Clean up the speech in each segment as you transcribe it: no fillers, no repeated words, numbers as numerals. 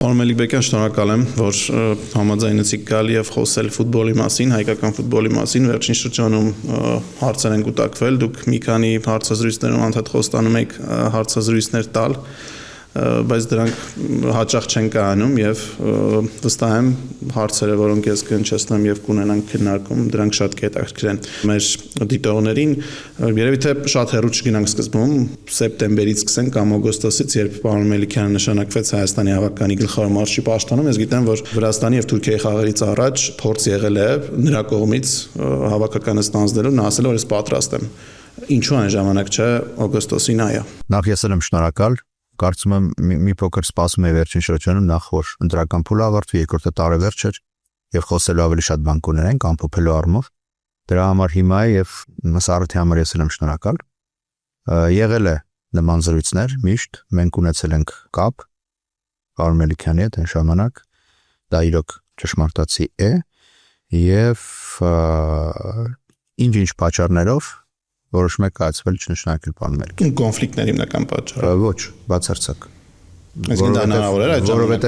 Պարոն Մելիքբեկյան, շնորհակալ եմ, որ համաձայնեցիք գալ եւ խոսել ֆուտբոլի մասին, հայկական ֆուտբոլի մասին։ Վերջին շրջանում հարցեր են կուտակվել, դուք մի քանի հարցազրույցներում անդադ խոստանում եք հարցազրույցներ տալ, բայց դրանք հաճախ չեն կայանում եւ վստահ եմ հարցերը, որոնք ես կհնչեցնեմ եւ կունենանք քննարկում, դրանք շատ կհետաքրքրեն մեր դիտողներին։ Երևի թե շատ հեռու չգնանք սկզբում, սեպտեմբերից սկսենք կամ օգոստոսից, երբ պարոն Մելիքյանը նշանակվեց Հայաստանի հավաքականի գլխավոր մարշչի պաշտոնում, ես գիտեմ, որ Վրաստանի եւ Թուրքիայի խաղերից առաջ փորձ եղել է նրա կողմից հավաքականը ստանձնելու, նա ասել որ ես պատրաստ եմ։ Ինչու այն ժամանակ չէ օգոստոսին այո։ Նախ ես եմ շնորհակալ, կարծում եմ մի փոքր սպասում եմ վերջին շրջանում նախ որ ընտրական փուլը ավարտվի, երկրորդը տարեվերջ էր եւ խոսելու ավելի շատ բան կունենանք ամփոփելու առումով։ Դրա համար հիմա է եւ Սարթի համար ես եմ շնորհակալ։ Եղել է նման զրույցներ միշտ, մենք ունեցել ենք կապ պարոն Մելիքյանի հետ այն ժամանակ, դա իրոք ճշմարտացի է եւ ինչ պատճառներով որոշում եք կայացվել չնշանակել պարոն Մելիքյան։ Կոնֆլիկտների հիմնական պատճառը։ Ոչ, բացարձակ։ Այսինքն դա հնարավոր էր այդ ժամանակ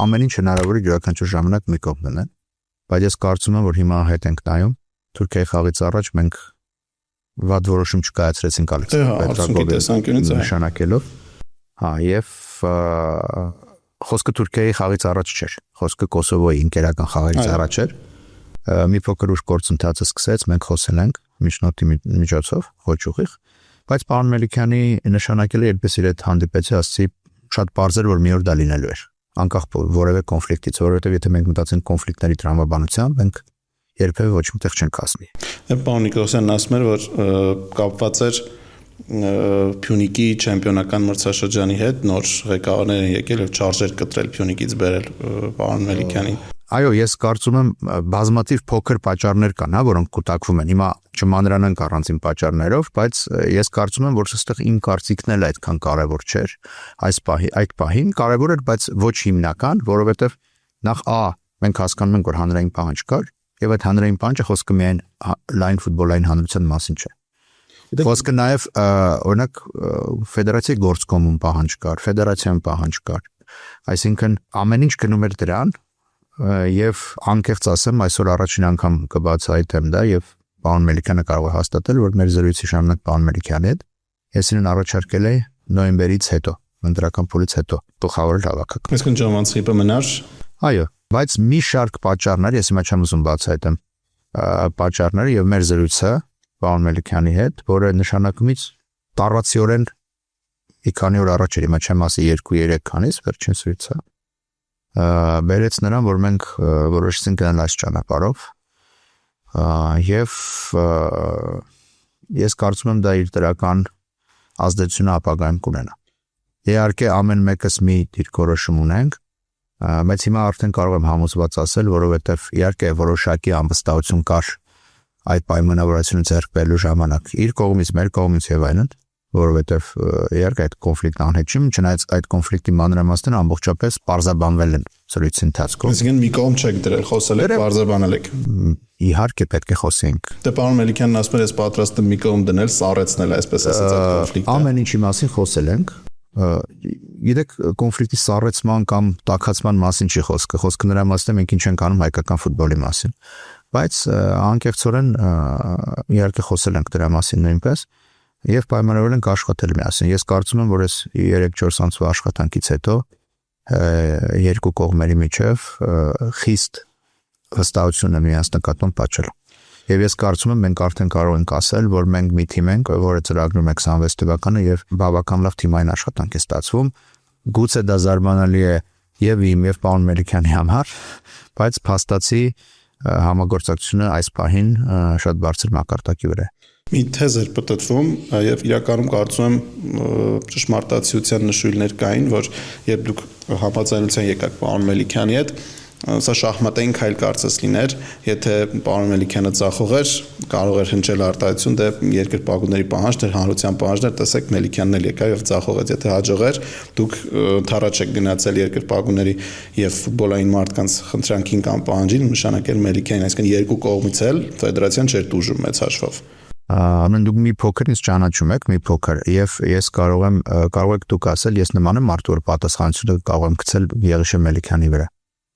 ամեն ինչ հնարավոր է յուրաքանչյուր ժամանակ մի կողմ դնել, բայց ես կարծում եմ, որ հիմա հետ ենք նայում Թուրքիայի խաղից առաջ մենք վատ որոշում չկայացրեցինք Ալեքսանդր նշանակելով։ Հա, եւ խոսքը Թուրքիայի խաղից առաջ չէր, խոսքը Կոսովոյի ինկերական խաղից առաջ էր։ Մի փոքր ուշ գործընթացը սկսեց, մենք խոսել ենք միջնորդի միջոցով, ոչ ուղիղ, բայց պարոն Մելիքյանի նշանակելը երբես իր հետ հանդիպեցի, ասացի շատ պարզ էր, որ մի օր դա լինելու էր, անկախ որևէ կոնֆլիկտից, որովհետև եթե մենք մտածենք կոնֆլիկտների տրամաբանությամբ, մենք երբևէ ոչ մտեղ չենք հասնի։ Պարոն Նիկոլոսյանն ասում էր, որ կապված էր Փյունիկի չեմպիոնական մրցաշրջանի հետ, նոր ղեկավարներ են եկել եւ չարժեր կտրել Փյունիկից բերել պարոն Մելիքյանին։ Այո, ես կարծում եմ բազմաթիվ փոքր պատճառներ կան, որոնք կուտակվում են։ Հիմա չմանրանանք առանձին պատճառներով, բայց ես կարծում եմ, որ այստեղ իմ կարծիքն էլ այդքան կարևոր չէր։ Այդ պահին կարևոր էր, բայց ոչ հիմնական, որովհետև նախ մենք հասկանում ենք, որ հանրային պահանջ կար, եւ այդ հանրային պահանջը խոսքը միայն լայն ֆուտբոլային հանրության մասին չէ։ Խոսքը նաև օրինակ ֆեդերացիայի գործկոմում պահանջ կար, ֆեդերացիան պահանջ կար։ Այսինքն ամեն ինչ գնում էր դրան եւ անկեղծ ասեմ այսօր առաջին անգամ կբացահայտեմ դա եւ պարոն Մելիքյանը կարող է հաստատել որ մեր զրույցի ժամանակ պարոն Մելիքյանի հետ ես իրեն առաջարկել էի նոյեմբերից հետո ընտրական փուլից հետո գլխավորել հավաքականը։ Այսինքն ժամանցի մնար։ Այո, բայց մի շարք պատճառներ ես հիմա չեմ ուզում բացահայտեմ պատճառները եւ մեր զրույցը պարոն Մելիքյանի հետ, որը նշանակումից տարածիորեն մի քանի օր առաջ էր, հիմա չեմ ասի 2-3 քանից վերջին զրույցը բերեց նրան, որ մենք որոշեցինք գնալ այս ճանապարհով եւ ես կարծում եմ դա իր դրական ազդեցությունը ապագայում կունենա։ Իհարկե ամեն մեկս մի դիրքորոշում ունենք, բայց հիմա արդեն կարող եմ համոզված ասել, որովհետեւ իհարկե որոշակի անվստահություն կար այդ պայմանավորվածությունը ձեռք բերելու ժամանակ իր կողմից, մեր կողմից եւ այլն, որովհետեւ իհարկե այդ կոնֆլիկտը անհետ չի, չնայած այդ կոնֆլիկտի մանրամասները ամբողջապես պարզաբանվել են զրույցի ընթացքում։ Այսինքն մի կողմ չեք դրել, խոսել եք, պարզաբանել եք։ Իհարկե պետք է խոսենք։ Դե պարոն Մելիքյանն ասում էր, ես պատրաստ եմ մի կողմ դնել, սառեցնել, այսպես ասած այդ կոնֆլիկտը։ Ամեն ինչի մասին խոսել ենք։ Գիտեք, կոնֆլիկտի սառեցման կամ տաքացման մասին չի խոսքը, խոսքը նրա մասին է մենք ինչ ենք անում հայկական ֆուտբոլի մասին։ Բայց անկեղծորեն իհարկե խոսել ենք դրա մասին նույնպես եւ պայմանավորել ենք աշխատել միասին։ Ես կարծում եմ, որ այս 3-4 ամսվա աշխատանքից հետո երկու կողմերի միջև խիստ վստահություն է միանց նկատմամբ պատճառ։ Եվ ես կարծում եմ մենք արդեն կարող ենք ասել, որ մենք մի թիմ ենք, որը ծրագրում է 26 թվականը եւ բավական լավ թիմային աշխատանք է ստացվում։ Գուցե դա զարմանալի է եւ իմ եւ պարոն Մելիքյանի համար, բայց փաստացի համագործակցությունը այս պահին շատ բարձր մակարդակի վրա է։ Մի թեզ էր պատտվում եւ իրականում կարծում եմ ճշմարտացիության նշույլներ կային, որ երբ դուք համաձայնության եկաք պարոն Մելիքյանի հետ, սա շախմատային քայլ կարծես լիներ, եթե պարոն Մելիքյանը ծախող էր, կարող էր հնչել արտահայտություն, դե երկրպագուների պահանջ, հանրության պահանջներ, տեսեք Մելիքյանն էլ եկավ եւ ծախողեց, եթե հաջող էր, դուք թառաջ եք գնացել երկրպագուների եւ ֆուտբոլային մարդկանց խնդրանքին կամ պահանջին, նշանակել Մելիքյանին, այսինքն երկու կողմից էլ ֆեդերացիան չէր դուժում մեծ հաշվով։ Ամեն դուք մի փոքր ինձ ճանաչում եք, մի փոքր, եւ ես կարող եք դուք ասել, ես նման եմ մարդու, որ պատասխանատվությունը կարող եմ գցել Եղիշե Մելիքյանի վրա։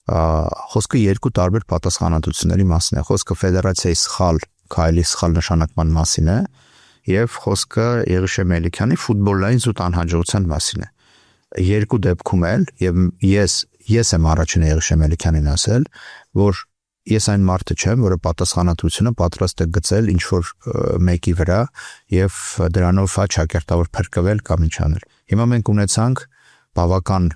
Խոսքը երկու տարբեր պատասխանատվությունների մասին է։ Խոսքը ֆեդերացիայի սխալ քայլի սխալ նշանակման մասին է, եւ խոսքը Եղիշե Մելիքյանի ֆուտբոլային զուտ անհաջողության մասին է։ Երկու դեպքում էլ եւ ես եմ առաջինը Եղիշե Մելիքյանին ասել, որ ես այն մարդը չեմ, որը պատասխանատվությունը պատրաստ է գցել ինչ որ մեկի վրա եւ դրանով ճակերտավոր փրկվել կամ ինչ անել։ Հիմա մենք ունեցանք բավական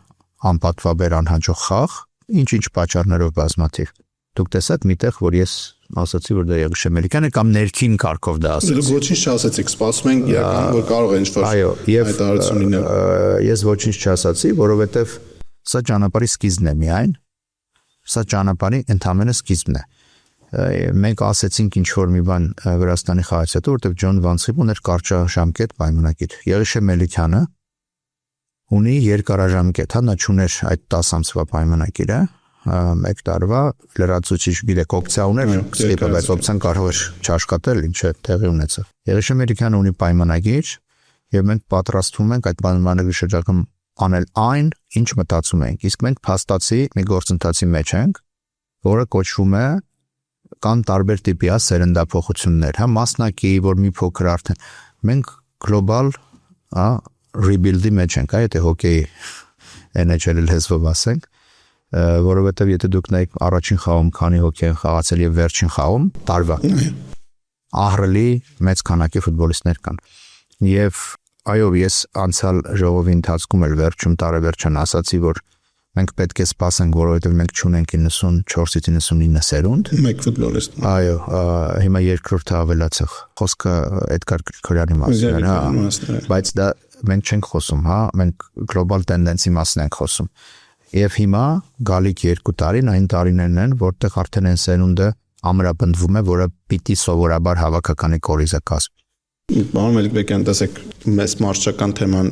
անպատվաբեր անհաջող խաղ, ինչ պատճառներով բազմաթիվ։ Դուք տեսաք միտեղ, որ ես ասացի, որ դա Եղիշե Մելիքյանն է կամ ներքին կարգով դա ասեցի։ Դուք ոչինչ չասացիք, սպասում ենք իրական, որ կարող է ինչ-որ հայտարարություն լինել։ Ես ոչինչ չասացի, որովհետեւ սա ճանապարհի սկիզբն է միայն։ Սա ճանապարհի ընդհանրապես սկիզբն է։ Մենք ասեցինք ինչ որ մի բան Վրաստանի խաղից հետո, որտեղ Ջոն Վանսիպ ուներ կարճաժամկետ պայմանագիր։ Եղիշե Մելիքյանը ունի երկարաժամկետ, նա չուներ այդ 10 ամսվա պայմանագիրը, 1 տարվա լրացուցիչ գիրեք օպցիա ուներ, սկիպը, բայց օպցիան կարող էր չաշխատել, ինչը տեղի ունեցավ։ Եղիշե Մելիքյանը ունի պայմանագիր, եւ մենք պատրաստվում ենք այդ պայմանագրի շրջանում անել այն, ինչ մտածում ենք։ Իսկ մենք փաստացի մի գործընթացի մեջ ենք, որը կոչվում է կան տարբեր տիպի սերնդափոխություններ, մասնակի, որ մի փոքր արդեն մենք գլոբալ, rebuild-ի մեջ ենք, եթե հոկեյի NHL հեզվով ասենք, որովհետև եթե դուք նայեք առաջին խաղում քանի հոկեյ են խաղացել եւ վերջին խաղում տարվա ահռելի մեծ քանակի ֆուտբոլիստներ կան։ Եվ այո, ես անցյալ ժողովի ընթացքում էլ վերջում տարեվերջան ասացի, որ մենք պետք է սպասենք, որովհետև մենք չունենք 94-ից 99 սերունդ։ Մեկ ֆուտբոլիստ։ Այո, հիմա երկրորդը ավելացավ։ Խոսքը Էդգար Գրիգորյանի մասին է, բայց դա մենք չենք խոսում, մենք գլոբալ տենդենսի մասին ենք խոսում։ Եվ հիմա գալիք 2 տարին այն տարիներն են, որտեղ արդեն այն սերունդը ամրապնդվում է, որը պիտի սովորաբար հավաքականի կորիզը կազմի։ Պարոն Մելիքբեկյան, տեսեք, մեծ մարզչական թեման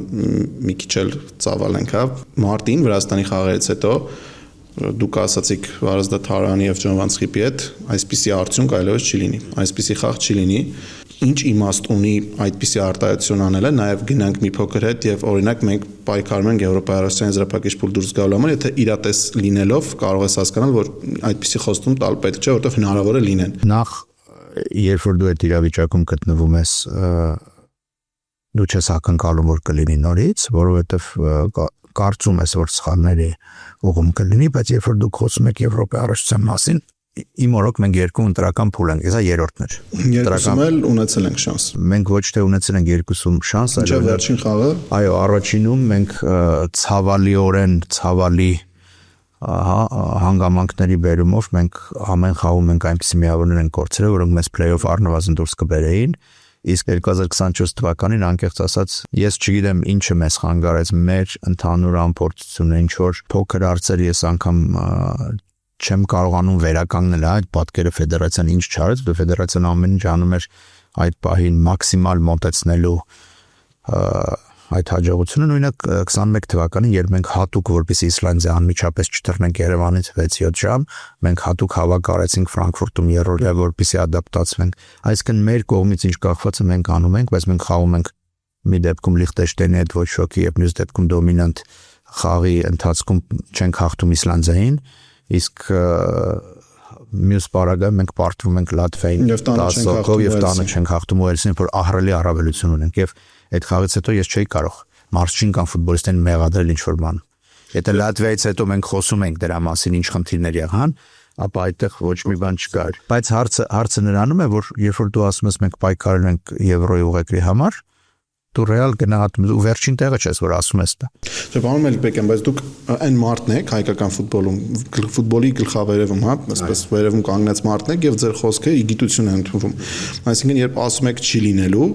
մի քիչ էլ ծավալենք, Մարտին Վրաստանի խաղերից հետո դուք ասացիք Վարազդատ Թարյանի եւ Ջոն Վանսխիպի հետ, այսպիսի արդյունք այլևս չի լինի, այսպիսի խաղ չի լինի։ Ինչ իմաստ ունի այդպիսի արտահայտություն անելը, նաև գնանք մի փոքր հետ եւ օրինակ մենք պայքարում ենք Եվրոպայի Ռուսաստանի զրապակիչ փուլ դուրս գալու համար, եթե իրատես լինելով կարող ես հասկանալ, որ այդպիսի խոստում տալ պետք չէ, որովհետեւ հնարավոր է լինեն։ Նախ երբ որ դու այդ իրավիճակում գտնվում ես, դու չես ակնկալում որ կլինի նորից, որովհետեւ կարծում ես որ սխալների ուղում կլինի, բայց երբ որ դուք խոսում եք Եվրոպայի առաջության մասին, իմ օրոք մենք երկու ընտրական փուլ ենք, սա երրորդն էր։ Երկուսում էլ ունեցել ենք շանս։ Մենք ոչ թե ունեցել ենք երկուսում շանս, այլ վերջին խաղը։ Այո, առաջինում մենք ցավալի հանգամանքների բերումով մենք ամեն խաղում ենք այնպիսի միավորներ ենք կորցրել, որոնք մեզ play-off առնվազն դուրս կբերեին։ Իսկ 2024 թվականին անկեղծ ասած, ես չգիտեմ ինչը մեզ խանգարեց մեր ընդհանուր անփորձությունը, ինչ որ փոքր հարցեր ես անգամ չեմ կարողանում վերականգնել այդ պատկերը ֆեդերացիան ինչ չարեց, դու ֆեդերացիան ամեն ինչ անում էր այդ պահին մաքսիմալ մոտեցնելու այդ հաջողությունը նույնակ 21 թվականին, երբ մենք հատուկ որպես Իսլանդիա անմիջապես չթռնենք Երևանից 6-7 ժամ, մենք հատուկ հավաք արեցինք Ֆրանկֆուրտում երրորդը, որպեսզի ադապտացվենք։ Այսինքն մեր կողմից ինչ կախվածը մենք անում ենք, բայց մենք խաղում ենք մի դեպքում Լիխտենշտեյնի հետ ոչ շոկի եւ մյուս դեպքում դոմինանտ խաղի ընթացքում չենք հաղթում Իսլանդիային, իսկ մյուս պարագայում մենք պարտվում ենք Լատվիային 10 հոգով եւ տանը չենք հաղթում Ուելսին, որ ահռելի առավելություն ունենք եւ այդ խաղից հետո ես չէի կարող մարզչին կամ ֆուտբոլիստին մեղադրել ինչ-որ բան։ Եթե Լատվիայից հետո մենք խոսում ենք դրա մասին, ինչ խնդիրներ եղան, ապա այդտեղ ոչ մի բան չկար։ Բայց հարցը նրանում է, որ երբ որ դու ասում ես մենք պայքարել ենք Եվրոյի ուղեկրի համար, դու ռեալ գնահատում ու վերջին տեղը չես որ ասում ես դա։ Չէ, պարոն Մելիքբեկյան, բայց դուք այն մարդն եք հայկական ֆուտբոլում, ֆուտբոլի գլխավերևում, այսպես վերևում կանգնած մարդն եք եւ ձեր խոսքը իգիտություն է ընդունվում։ Այսինքն, երբ ասում եք չի լինելու,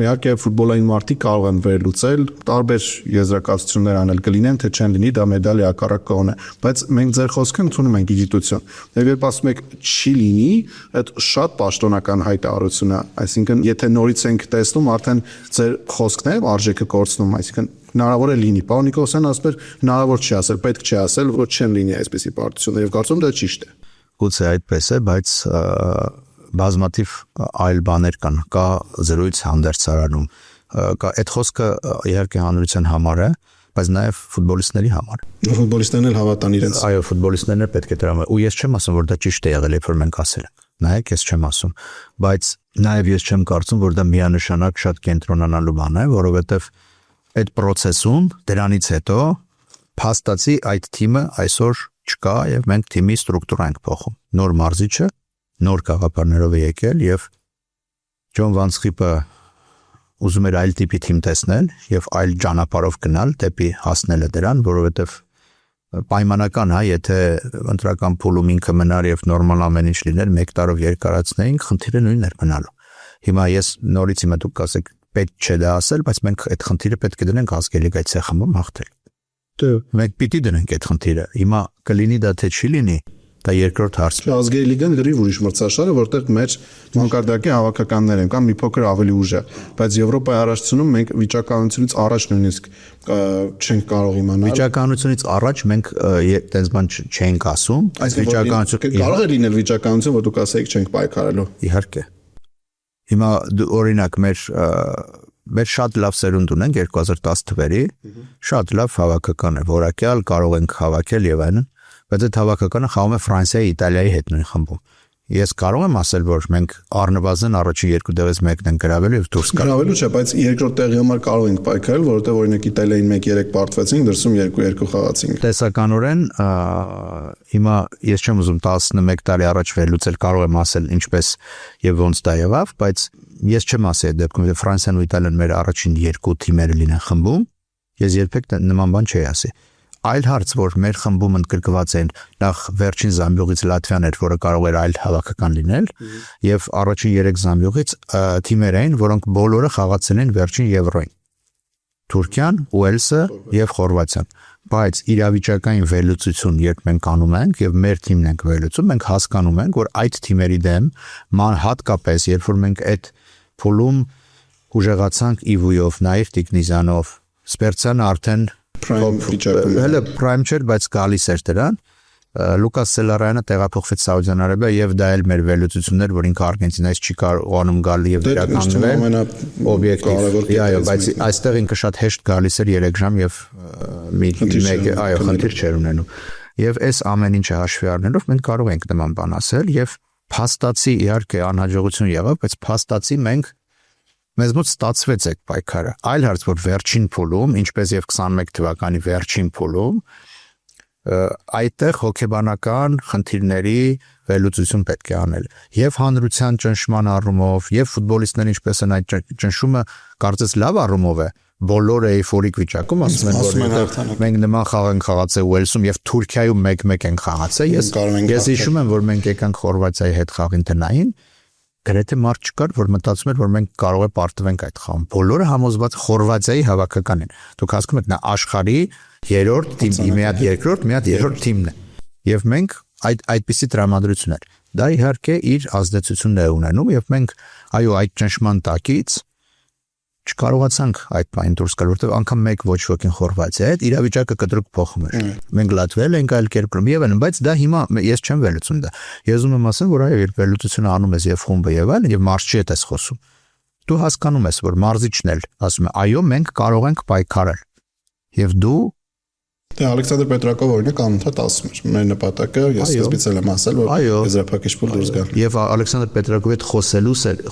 իհարկե ֆուտբոլային մարդիկ կարող են վերլուծել, տարբեր եզրակացություններ անել կլինեն, թե չեն լինի, դա մեդալի հակառակ կողմն է, բայց մենք ձեր խոսքը ընդունում ենք իգիտություն։ Եվ երբ ասում եք չի լինի, այդ շատ պաշտոնական հայտարարություն է, այսինքն, եթե նորից ենք տեսնում, արդեն ձեր խոսքն է արժեքը կորցնում, այսինքն հնարավոր է լինի։ Պարոն Նիկոլսյանն ասում էր հնարավոր չի ասել, պետք չի ասել, որ չեն լինի այսպիսի պարտություններ եւ կարծում դա ճիշտ է։ Գուցե այդպես է, բայց բազմաթիվ այլ բաներ կան, կա զրույց հանդերձարանում, կա այդ խոսքը իհարկե հանրության համար է, բայց նաև ֆուտբոլիստների համար։ Ֆուտբոլիստներն էլ հավատան իրենց։ Այո, ֆուտբոլիստներն էլ պետք է դրան։ Ու ես չեմ ասում, որ դա ճիշտ է եղել, երբ որ մենք ասել ենք։ Նայեք, ես չեմ ասում, բայց նաև ես չեմ կարծում, որ դա միանշանակ շատ կենտրոնանալու բան է, որովհետև այդ process-ում դրանից հետո փաստացի այդ թիմը այսօր չկա եւ մենք թիմի ստրուկտուրա ենք փոխում։ Նոր մարզիչը, նոր գաղափարներով է եկել եւ Ջոն Վանսխիպը ուզում էր այլ տիպի թիմ տեսնել եւ այլ ճանապարհով գնալ դեպի հասնելը դրան, որովհետեւ պայմանական է, եթե ընտրական փուլում ինքը մնար եւ նորմալ ամեն ինչ լիներ, 1 տարով երկարացնեինք, խնդիրը նույնն էր մնալու։ Հիմա ես նորից հիմա դուք ասեք պետք չէ դա ասել, բայց մենք այդ խնդիրը պետք է դնենք ազգելիգայի ցեխում հաղթել։ Դե մենք պիտի դնենք այդ խնդիրը։ Հիմա կլինի դա թե չի լինի, դա երկրորդ հարցը։ Ազգերի լիգան լրիվ ուրիշ մրցաշար է, որտեղ մեր մանկարդակի հավաքականներ են կամ մի փոքր ավելի ուժ է, բայց Եվրոպայի առաջացնում մենք վիճակականությունից առաջ նույնիսկ չենք կարող իմանալ։ Վիճակականությունից առաջ մենք այդպես բան չենք ասում, այս վիճակականություն կարող է լինել վիճակականություն, որ դուք ասեիք չենք պայքարելու։ Իհարկե։ Հիմա օրինակ մեր շատ լավ սերունդ ունենք 2010 թվերի, շատ լավ հավաքական է, որակյալ կարող ենք հավաքել եւ այլն, բայց այդ հավաքականը խաղում է Ֆրանսիայի, Իտալիայի հետ նույն խմբում։ Ես կարող եմ ասել, որ մենք առնվազն առաջին 2 տեղից մեկն ենք գրավել եւ դուրս գալ։ Գրավելու չէ, բայց երկրորդ տեղի համար կարող ենք պայքարել, որովհետեւ օրինակ Իտալիային 1-3 պարտվեցինք, դրսում 2-2 խաղացինք։ Տեսականորեն հիմա ես չեմ ուզում 11 տարի առաջ վերլուծել, կարող եմ ասել ինչպես եւ ոնց դա եղավ, բայց ես չեմ ասի այդ դեպքում, որ Ֆրանսիան ու Իտալիան մեր առաջին 2 թիմերը լինեն խմբում, ես երբեք նման բան չի ասի։ Այլ հարց, որ մեր խմբում ընդգրկված են նախ վերջին զամբյուղից Լատվիան էր, որը կարող էր այլ հավաքական լինել, եւ առաջին 3 զամբյուղից թիմեր էին, որոնք բոլորը խաղացել են վերջին Եվրոյին։ Թուրքիան, Ուելսը եւ Խորվաթիան։ Բայց իրավիճակային վերլուծություն, երբ մենք անում ենք եւ մեր թիմն ենք վերլուծում, մենք հասկանում ենք, որ այդ թիմերի դեմ հատկապես, երբ որ մենք այդ փուլում ուժեղացանք Իվույով, Նաիվ Տիկնիզյանով, Սպերցյանը արդեն հələ prime չէր, բայց գալիս էր դրան։ Լուկաս Սելարյանը տեղափոխվեց Սաուդյան Արաբիա եւ դա էլ մեր վերլուծություններ, որ ինքը Արգենտինայից չի կարողանում գալ եւ վերականգնվել օբյեկտիվ։ Այո, բայց այստեղ ինքը շատ հեշտ գալիս էր 3 ժամ եւ խնդիր չէր ունենում։ Եվ այս ամեն ինչը հաշվի առնելով մենք կարող ենք նման բան ասել եւ փաստացի իհարկե անհաջողություն եղավ, բայց փաստացի մենք մեզ մոտ ստացվեց այդ պայքարը։ Այլ հարց, որ վերջին փուլում, ինչպես եւ 21 թվականի վերջին փուլում, այդտեղ հոգեբանական խնդիրների վերլուծություն պետք է անել։ Եվ հանրության ճնշման առումով, եւ ֆուտբոլիստները ինչպես են այդ ճնշումը կարծես լավ առումով է, բոլորը էйֆորիկ վիճակում ասում են, որ մենք նման խաղ ենք խաղացել Ուելսում եւ Թուրքիայում 1-1 ենք խաղացել։ Ես հիշում եմ, որ մենք եկանք Խորվաթիայի հետ խաղին տնային, գրեթե մարդ չկար, որ մտածում էր, որ մենք կարող է պարտվենք այդ խաղում։ Բոլորը համոզված Խորվաթիայի հավաքական են։ Դուք հասկանում եք, նա աշխարհի 3-րդ թիմի, մի հատ 2-րդ, մի հատ 3-րդ թիմն է։ Եվ մենք այդպիսի տրամադրություն էր։ Դա իհարկե իր ազդեցությունն է ունենում եւ մենք այո այդ ճնշման տակից չկարողացանք այդ բանը դուրս գալ, որովհետեւ անգամ մեկ ոչ ոքին Խորվաթիա այդ իրավիճակը կտրուկ փոխում էր։ Մենք լատվել ենք այլ կերպրում եւ այլն, բայց դա հիմա ես չեմ վերլուծում դա։ Ես ուզում եմ ասել, որ այո, երբ վերլուծությունը անում ես եւ խումբը եւ այլն եւ մարզչի հետ ես խոսում, դու հասկանում ես, որ մարզիչն էլ ասում է, այո, մենք կարող ենք պայքարել։ Եվ դու Դե Ալեքսանդր Պետրակով օրինակ անընդհատ ասում էր, մեր նպատակը ես սկզբից էլ եմ ասել, որ եզրափակիչ փուլ դուրս գալ։ Եվ Ալեքսանդր Պետրակովի հետ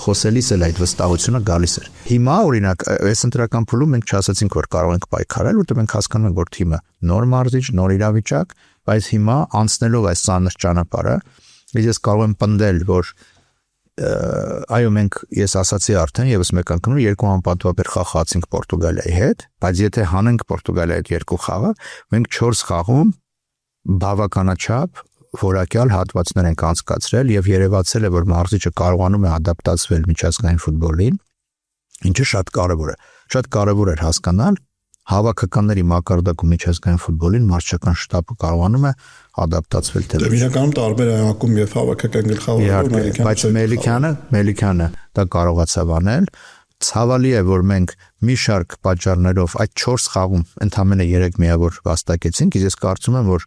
խոսելիս էլ այդ վստահությունը գալիս էր։ Հիմա օրինակ այս ընտրական փուլում մենք չասացինք, որ կարող ենք պայքարել, որտեղ մենք հասկանում ենք, որ թիմը նոր մարզիչ, նոր իրավիճակ, բայց հիմա անցնելով այս ծանր ճանապարհը, ես կարող եմ պնդել, որ այո մենք ես ասացի արդեն եւս մեկ անգամ 2 անպատվաբեր խաղ խաղացինք Պորտուգալիայի հետ, բայց եթե հանենք Պորտուգալիայի հետ 2 խաղը, մենք 4 խաղում բավականաչափ որակյալ հատվածներ ենք անցկացրել եւ երևացել է, որ մարզիչը կարողանում է ադապտացվել միջազգային ֆուտբոլին, ինչը շատ կարեւոր է։ Շատ կարեւոր էր հասկանալ հավաքականների մակարդակում միջազգային ֆուտբոլին մարզչական շտաբը կարողանում է ադապտացվել թե ոչ։ Իրականում տարբեր է ակում եւ հավաքական գլխավորը, բայց Մելիքյանը դա կարողացավ անել։ Ցավալի է, որ մենք մի շարք պատճառներով այդ 4 խաղում ընդամենը 3 միավոր վաստակեցինք, իսկ ես կարծում եմ, որ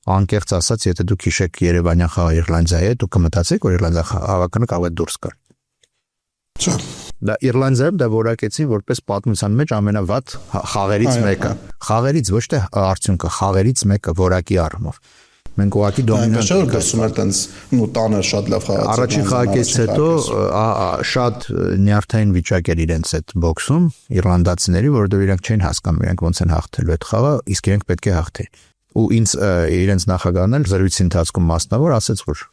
անկեղծ ասած, եթե դուք հիշեք Երևանյան խաղը Իռլանդիայի հետ, դուք կմտածեք, որ Իռլանդիա հավաքանը կարող է դուրս գալ։ Չէ։ Դա Իռլանդիայում դա որակեցին որպես պատմության մեջ ամենավատ խաղերից մեկը։ Խաղերից ոչ թե արդյունքը, խաղերից մեկը որակի առումով։ Մենք ուղղակի դոմինանտ ենք դասում էր տենց ու տանը շատ լավ խաղացել։ Առաջին խաղից հետո շատ նյարդային վիճակ էր իրենց այդ բոքսում իռլանդացիների, որովհետև իրանք չէին հասկանում իրենք ոնց են հաղթելու այդ խաղը, իսկ իրենք պետք է հաղթեին։ Ու ինձ իրենց նախագահն էլ զրույցի ընթացքում մասնավոր ասաց, որ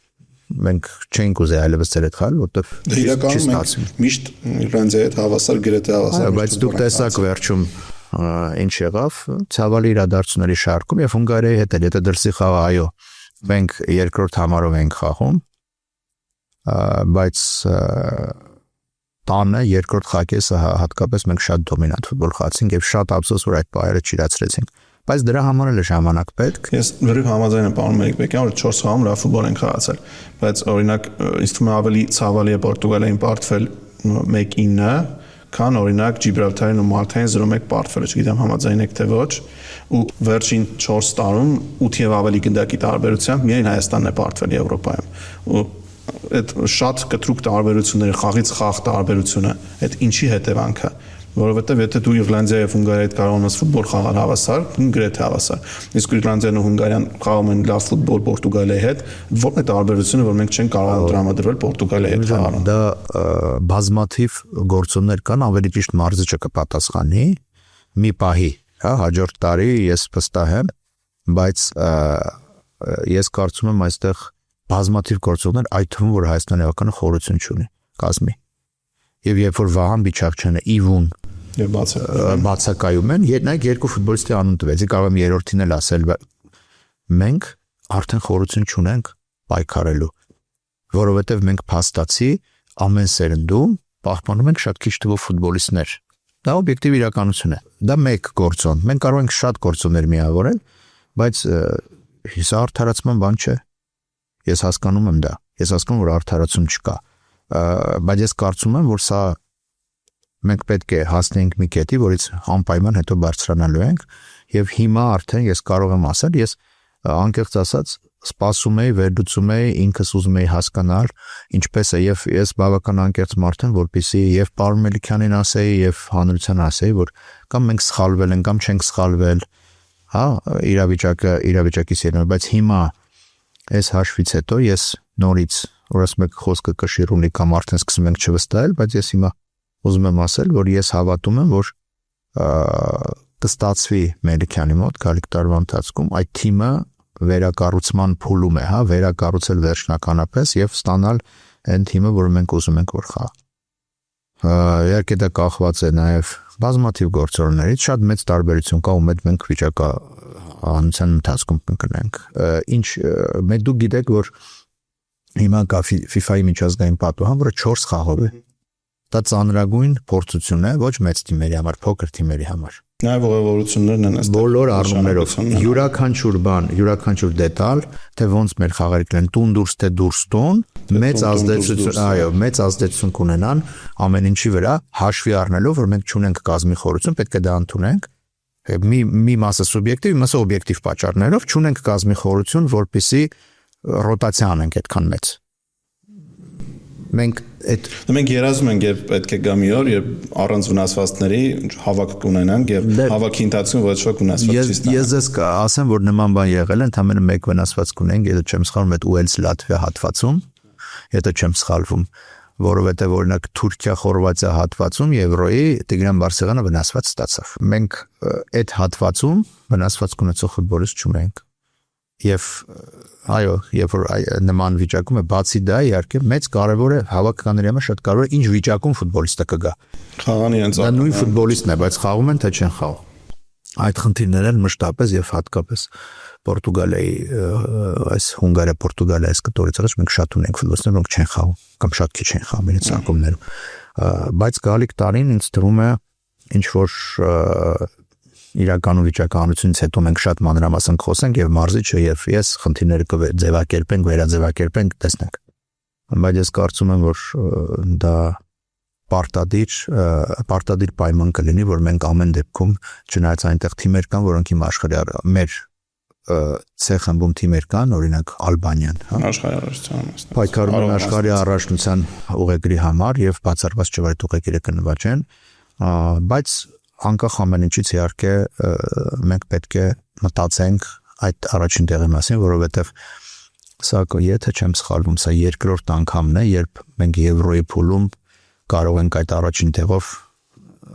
մենք չենք ուզի այլևս ծեր այդ խաղալ, որովհետև իրականում մենք միշտ Իռլանդիայի հետ հավասար գրեթե հավասար։ Բայց դուք տեսաք վերջում ինչ եղավ, ցավալի իրադարձությունների շարքում եւ Հունգարիայի հետ էլ, եթե դրսի խաղը այո, մենք երկրորդ համարով ենք խաղում, բայց տանը երկրորդ խաղկեսը հատկապես մենք շատ դոմինանտ ֆուտբոլ խաղացինք եւ շատ ափսոս որ այդ պահերը չիրացրեցինք, բայց դրա համար էլ է ժամանակ պետք։ Ես լրիվ համաձայն եմ պարոն Մերիկբեկյան, որ 4 խաղում լավ ֆուտբոլ ենք խաղացել, բայց օրինակ ինձ թվում է ավելի ցավալի է Պորտուգալիային պարտվել 1-9 քան օրինակ Ջիբրալթարին ու Մալթային 0-1 պարտվելը, չգիտեմ համաձայն եք թե ոչ, ու վերջին 4 տարում 8 եւ ավելի գնդակի տարբերությամբ միայն Հայաստանն է պարտվել Եվրոպայում։ Ու այդ շատ կտրուկ տարբերությունների խաղից խաղ տարբերությունը, այդ ինչի հետևանքը, որովհետեւ եթե դու Իռլանդիայի եւ Հունգարիայի հետ կարող ես ֆուտբոլ խաղալ հավասար, գրեթե հավասար։ Իսկ Իռլանդիան ու Հունգարիան խաղում են լավ ֆուտբոլ Պորտուգալիայի հետ, ո՞րն է տարբերությունը, որ մենք չենք կարող տրամադրվել Պորտուգալիայի հետ խաղալու։ Դա բազմաթիվ գործոններ կան, ավելի ճիշտ մարզիչը կպատասխանի մի պահի, հա, հաջորդ տարի ես վստահ եմ, բայց ես կարծում եմ այստեղ բազմաթիվ գործոններ, այդ թվում որ Հայաստանի հավաքանը խորություն չունի, կազմի։ Եվ երբ որ Վահան Բիչակչյանը Իվուն եւ բացակայում են, նայեք երկու ֆուտբոլիստի անուն տվեցի, կարող եմ երրորդին էլ ասել, մենք արդեն խորություն չունենք պայքարելու, որովհետև մենք փաստացի ամեն սերնդում պահպանում ենք շատ քիչ թվով ֆուտբոլիստներ։ Դա օբյեկտիվ իրականություն է։ Դա մեկ գործոն։ Մենք կարող ենք շատ գործոններ միավորել, բայց սա արդարացման բան չէ։ Ես հասկանում եմ դա։ Ես հասկանում որ արդարացում չկա։ Բայց ես կարծում եմ, որ սա մենք պետք է հասնենք մի կետի, որից անպայման հետո բարձրանալու ենք, եւ հիմա արդեն ես կարող եմ ասել, ես անկեղծ ասած սպասում էի, վերլուծում էի, ինքս ուզում էի հասկանալ, ինչպես է, եւ ես բավական անկեղծ մարդ եմ, որպեսզի եւ պարոն Մելիքյանին ասեի, եւ հանրության ասեի, որ կամ մենք սխալվել ենք, կամ չենք սխալվել, հա, իրավիճակի սերնով, բայց հիմա այս հաշվից հետո ես նորից որ ասում եք խոսքը կշիռ ունի կամ արդեն սկսում ենք չվստահել, բայց ես հիմա ուզում եմ ասել, որ ես հավատում եմ, որ կստացվի Մելիքյանի մոտ գալիք տարվա ընթացքում այդ թիմը վերակառուցման փուլում է, հա, վերակառուցել վերջնականապես եւ ստանալ այն թիմը, որը մենք ուզում ենք որ խաղա։ Իհարկե դա կախված է նաեւ բազմաթիվ գործոններից, շատ մեծ տարբերություն կա, ում հետ մենք վիճակահանության ընթացքում կընկնենք։ Ինչ մենք դուք գիտեք, որ հիմա կա FIFA-ի միջազգային պատուհան, որը 4 խաղով է։ Դա ծանրագույն փորձություն է ոչ մեծ թիմերի համար, փոքր թիմերի համար։ Նաև ուղևորություններն են այստեղ։ Բոլոր առումներով յուրաքանչյուր բան, յուրաքանչյուր դետալ, թե ոնց մեր խաղերը կլեն տուն դուրս թե դուրս տուն, մեծ ազդեցություն, այո, մեծ ազդեցություն կունենան ամեն ինչի վրա, հաշվի առնելով, որ մենք չունենք կազմի խորություն, պետք է դա ընդունենք։ Մի մասը սուբյեկտիվ, մասը օբյեկտիվ պատճառներով չունենք կազմի խորություն, որպեսզի ռոտացիա անենք այդքան մեծ։ Մենք երազում ենք, երբ պետք է գա մի օր, երբ առանց վնասվածքների հավաք կունենանք եւ հավաքի ընթացքում ոչ ոք վնասված չի ստանա։ Ես ես ասեմ, որ նման բան եղել է, ընդամենը մեկ վնասված կունենք, եթե չեմ սխալվում, այդ Ուելս-Լատվիա հատվածում, եթե չեմ սխալվում, որովհետեւ օրինակ Թուրքիա-Խորվաթիա հատվածում Եվրոյի Տիգրան Բարսեղյանը վնասված ստացավ։ Մենք այդ հատվածում վնասված կունեցող ֆուտբոլիստ չունենք։ Եվ այո, երբ որ նման վիճակում է, բացի դա իհարկե մեծ կարևոր է հավաքականների համար շատ կարևոր է ինչ վիճակում ֆուտբոլիստը կգա։ Խաղան իրենց դա նույն ֆուտբոլիստն է, բայց խաղում են թե չեն խաղում։ Այդ խնդիրներն մշտապես եւ հատկապես Պորտուգալիայի այս Հունգարիա-Պորտուգալիա այս կտորից առաջ մենք շատ ունենք ֆուտբոլիստներ, որոնք չեն խաղում կամ շատ քիչ են խաղում իրենց ակումբներում։ Բայց գալիք տարին ինձ թվում է ինչ որ իրականում վիճակահանությունից հետո մենք շատ մանրամասն խոսենք եւ մարզիչը եւ ես խնդիրները կձևակերպենք, վերաձևակերպենք, տեսնենք։ Բայց ես կարծում եմ, որ դա պարտադիր պայման կլինի, որ մենք ամեն դեպքում չնայած այնտեղ թիմեր կան, որոնք հիմա աշխարհի մեր ցեխմբում թիմեր կան, օրինակ Ալբանիան, հա, Աշխարհի առաջնության մասնակցում։ պայքարում են աշխարհի առաջնության ուղեգրի համար եւ բացառված չէ որ այդ ուղեգիրը կնվաճեն, բայց անկախ ամեն ինչից իհարկե մենք պետք է մտածենք այդ առաջին տեղի մասին, որովհետեւ սա եթե չեմ սխալվում, սա երկրորդ անգամն է, երբ մենք Եվրոյի փուլում կարող ենք այդ առաջին տեղով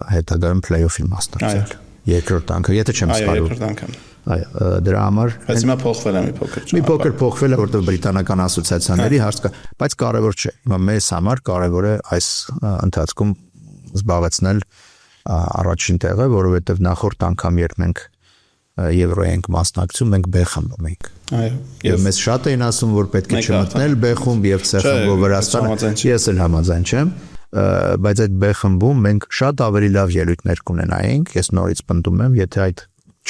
հետագայում play-off-ի մասնակցել։ Երկրորդ անգամ, եթե չեմ սխալվում։ Երկրորդ անգամ։ Այո, դրա համար Բայց հիմա փոխվել է մի փոքր։ Փոխվել է, որտեղ բրիտանական ասոցիացիաների հարց կա, բայց կարևոր չէ։ Հիմա մեզ համար կարևոր է այս ընթացքում զբաղեցնել առաջին տեղը, որովհետև նախորդ անգամ երբ մենք Եվրոյի ենք մասնակցում, մենք B խմբում ենք։ Այո։ Եվ մեզ շատ էին ասում, որ պետք է չմտնել B խումբ եւ C խմբով Վրաստանը։ Ես էլ համաձայն չեմ, բայց այդ B խմբում մենք շատ ավելի լավ ելույթներ կունենայինք։ Ես նորից պնդում եմ, եթե այդ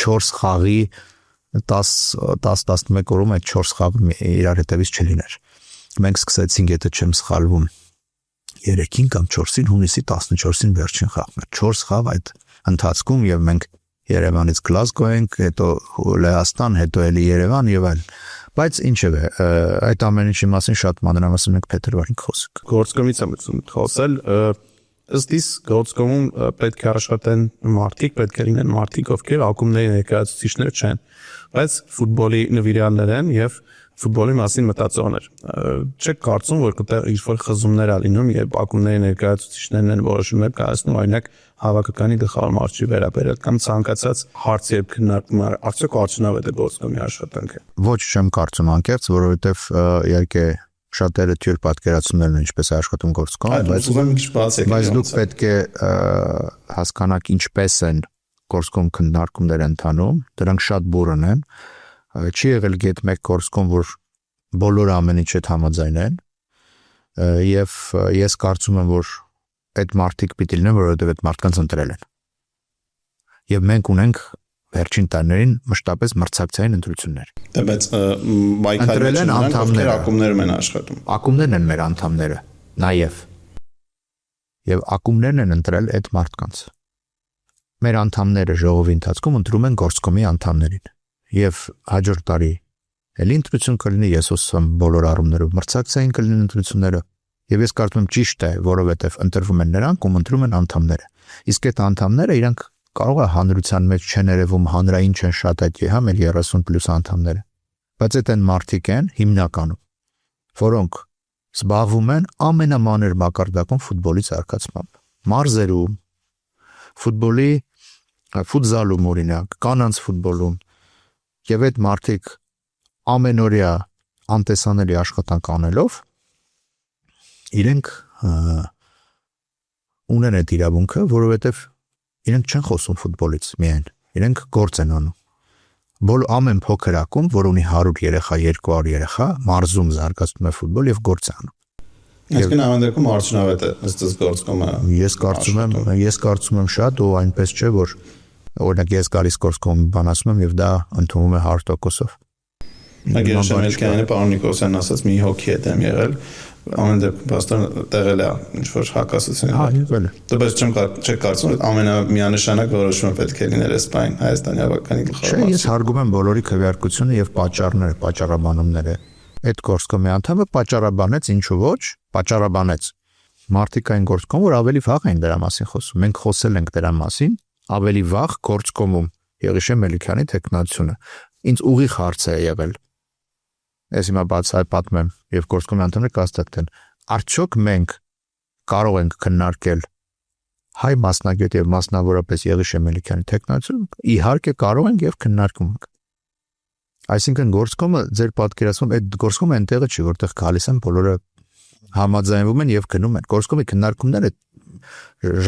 4 խաղի 10-11 օրում այդ 4 խաղը իրար հետևից չլիներ։ Մենք սկսեցինք, եթե չեմ սխալվում, 3-ին կամ 4-ին հունիսի 14-ին վերջին խաղն էր։ 4 խաղ այդ ընթացքում եւ մենք Երևանից Գլազգո ենք, հետո Լեհաստան, հետո էլի Երևան եւ այլն։ Բայց ինչևէ, այդ ամեն ինչի մասին շատ մանրամասն մենք փետրվարին խոսենք։ Գործկոմից եմ խոսել, ըստ իս գործկոմում պետք է աշխատեն մարդիկ, պետք է լինեն մարդիկ, ովքեր ակումբների ներկայացուցիչներ չեն, բայց ֆուտբոլի նվիրյալներ են եւ ֆուտբոլի մասին մտածողներ։ Չեք կարծում, որ կտեղ ինչ-որ խզումներ ա լինում, երբ ակումբների ներկայացուցիչներն են որոշումներ կայացնում, օրինակ հավաքականի գլխավոր մարզչի վերաբերյալ կամ ցանկացած հարց երբ քննարկվում է, արդյոք արդյունավետ է գործկոմի աշխատանքը։ Ոչ, չեմ կարծում անկեղծ, որովհետև իհարկե շատերը թյուր պատկերացումներն են ինչպես է աշխատում գործկոմը, բայց դուք պետք է հասկանաք ինչպես են գործկոմ քննարկումներ ընթանում, դրանք շատ բուրըն են։ Չի եղել գետ մեկ գործկոմ, որ բոլորը ամեն ինչ հետ համաձայն են, եւ ես կարծում եմ, որ այդ մարդիկ պիտի լինեն, որովհետեւ այդ մարդկանց ընտրել են։ Եվ մենք ունենք վերջին տարիներին մշտապես մրցակցային ընտրություններ։ Դա բայց մայքայինը անդամները ակումբներում են աշխատում։ Ակումբներն են մեր անդամները, նաեւ։ Եվ ակումբներն են ընտրել այդ մարդկանց։ Մեր անդամները ժողովի ընթացքում ընտրում են գործկոմի անդամներին։ Եվ հաջորդ տարի էլի ընտրություն կլինի, ես հուսում եմ բոլոր առումներով մրցակցային կլինեն ընտրությունները, եւ ես կարծում եմ ճիշտ է, որովհետեւ ընտրվում են նրանք, ում ընտրում են անդամները։ Իսկ այդ անդամները իրանք կարող է հանրության մեջ չեն երևում, հանրային չեն շատ այդ հա մեր 30+ անդամները։ Բայց այդ են մարդիկ են հիմնականում, որոնք զբաղվում են ամենամանր մակարդակում ֆուտբոլի զարգացմամբ։ Մարզերում, ֆուտբոլի ֆուտզալում օրինակ, կանանց ֆուտբոլում եւ այդ մարդիկ ամենօրյա անտեսանելի աշխատանք անելով իրենք ունեն այդ իրավունքը, որովհետեւ իրենք չեն խոսում ֆուտբոլից միայն, իրենք գործ են անում։ Ամեն փոքր ակումբ, որ ունի 100 երեխա, 200 երեխա, մարզում զարգացնում է ֆուտբոլ եւ գործ է անում։ Այսինքն ամեն դեպքում արդյունավետ է ըստ գործկոմը։ Ես կարծում եմ շատ ու այնպես չէ, որ օրինակ ես գալիս գործկոմի բան ասում եմ եւ դա ընդունվում է 100%-ով։ Ագերշամելքյանը պարոն Նիկոլսյանն ասաց մի հոգի է դեմ եղել, ամեն դեպքում պաստոր տեղել է ինչ որ հակասություն։ Հա, եղել է։ Դուք չեք կարծում ամենամիանշանակ որոշումը պետք է լիներ Իսպանիան, Հայաստանի հավաքականի գլխավոր։ Չէ, ես հարգում եմ բոլորի քվեարկությունը եւ պատճառները, պատճառաբանումները։ Այդ գործկոմի անդամը պատճառաբանեց, ինչու ոչ, պատճառաբանեց։ Մարդիկ այն գործկոմ, որ ավելի վաղ են դրա մասին խոսում։ Մենք խոսել ենք դրա մասին, ավելի վաղ գործկոմում Եղիշե Մելիքյանի տեխնացությունը։ Ինձ ուղիղ հարց է եղել։ Ես հիմա բացահայտ պատմեմ եւ գործկոմի անդամները կհաստատեն։ Արդյոք մենք կարող ենք քննարկել հայ մասնագետ եւ մասնավորապես Եղիշե Մելիքյանի տեխնացիան։ Իհարկե կարող ենք եւ քննարկում ենք։ Այսինքն գործկոմը ձեր պատկերացնում այդ գործկոմը այնտեղը չի, որտեղ գալիս են բոլորը համաձայնվում են եւ գնում են։ Գործկոմի քննարկումները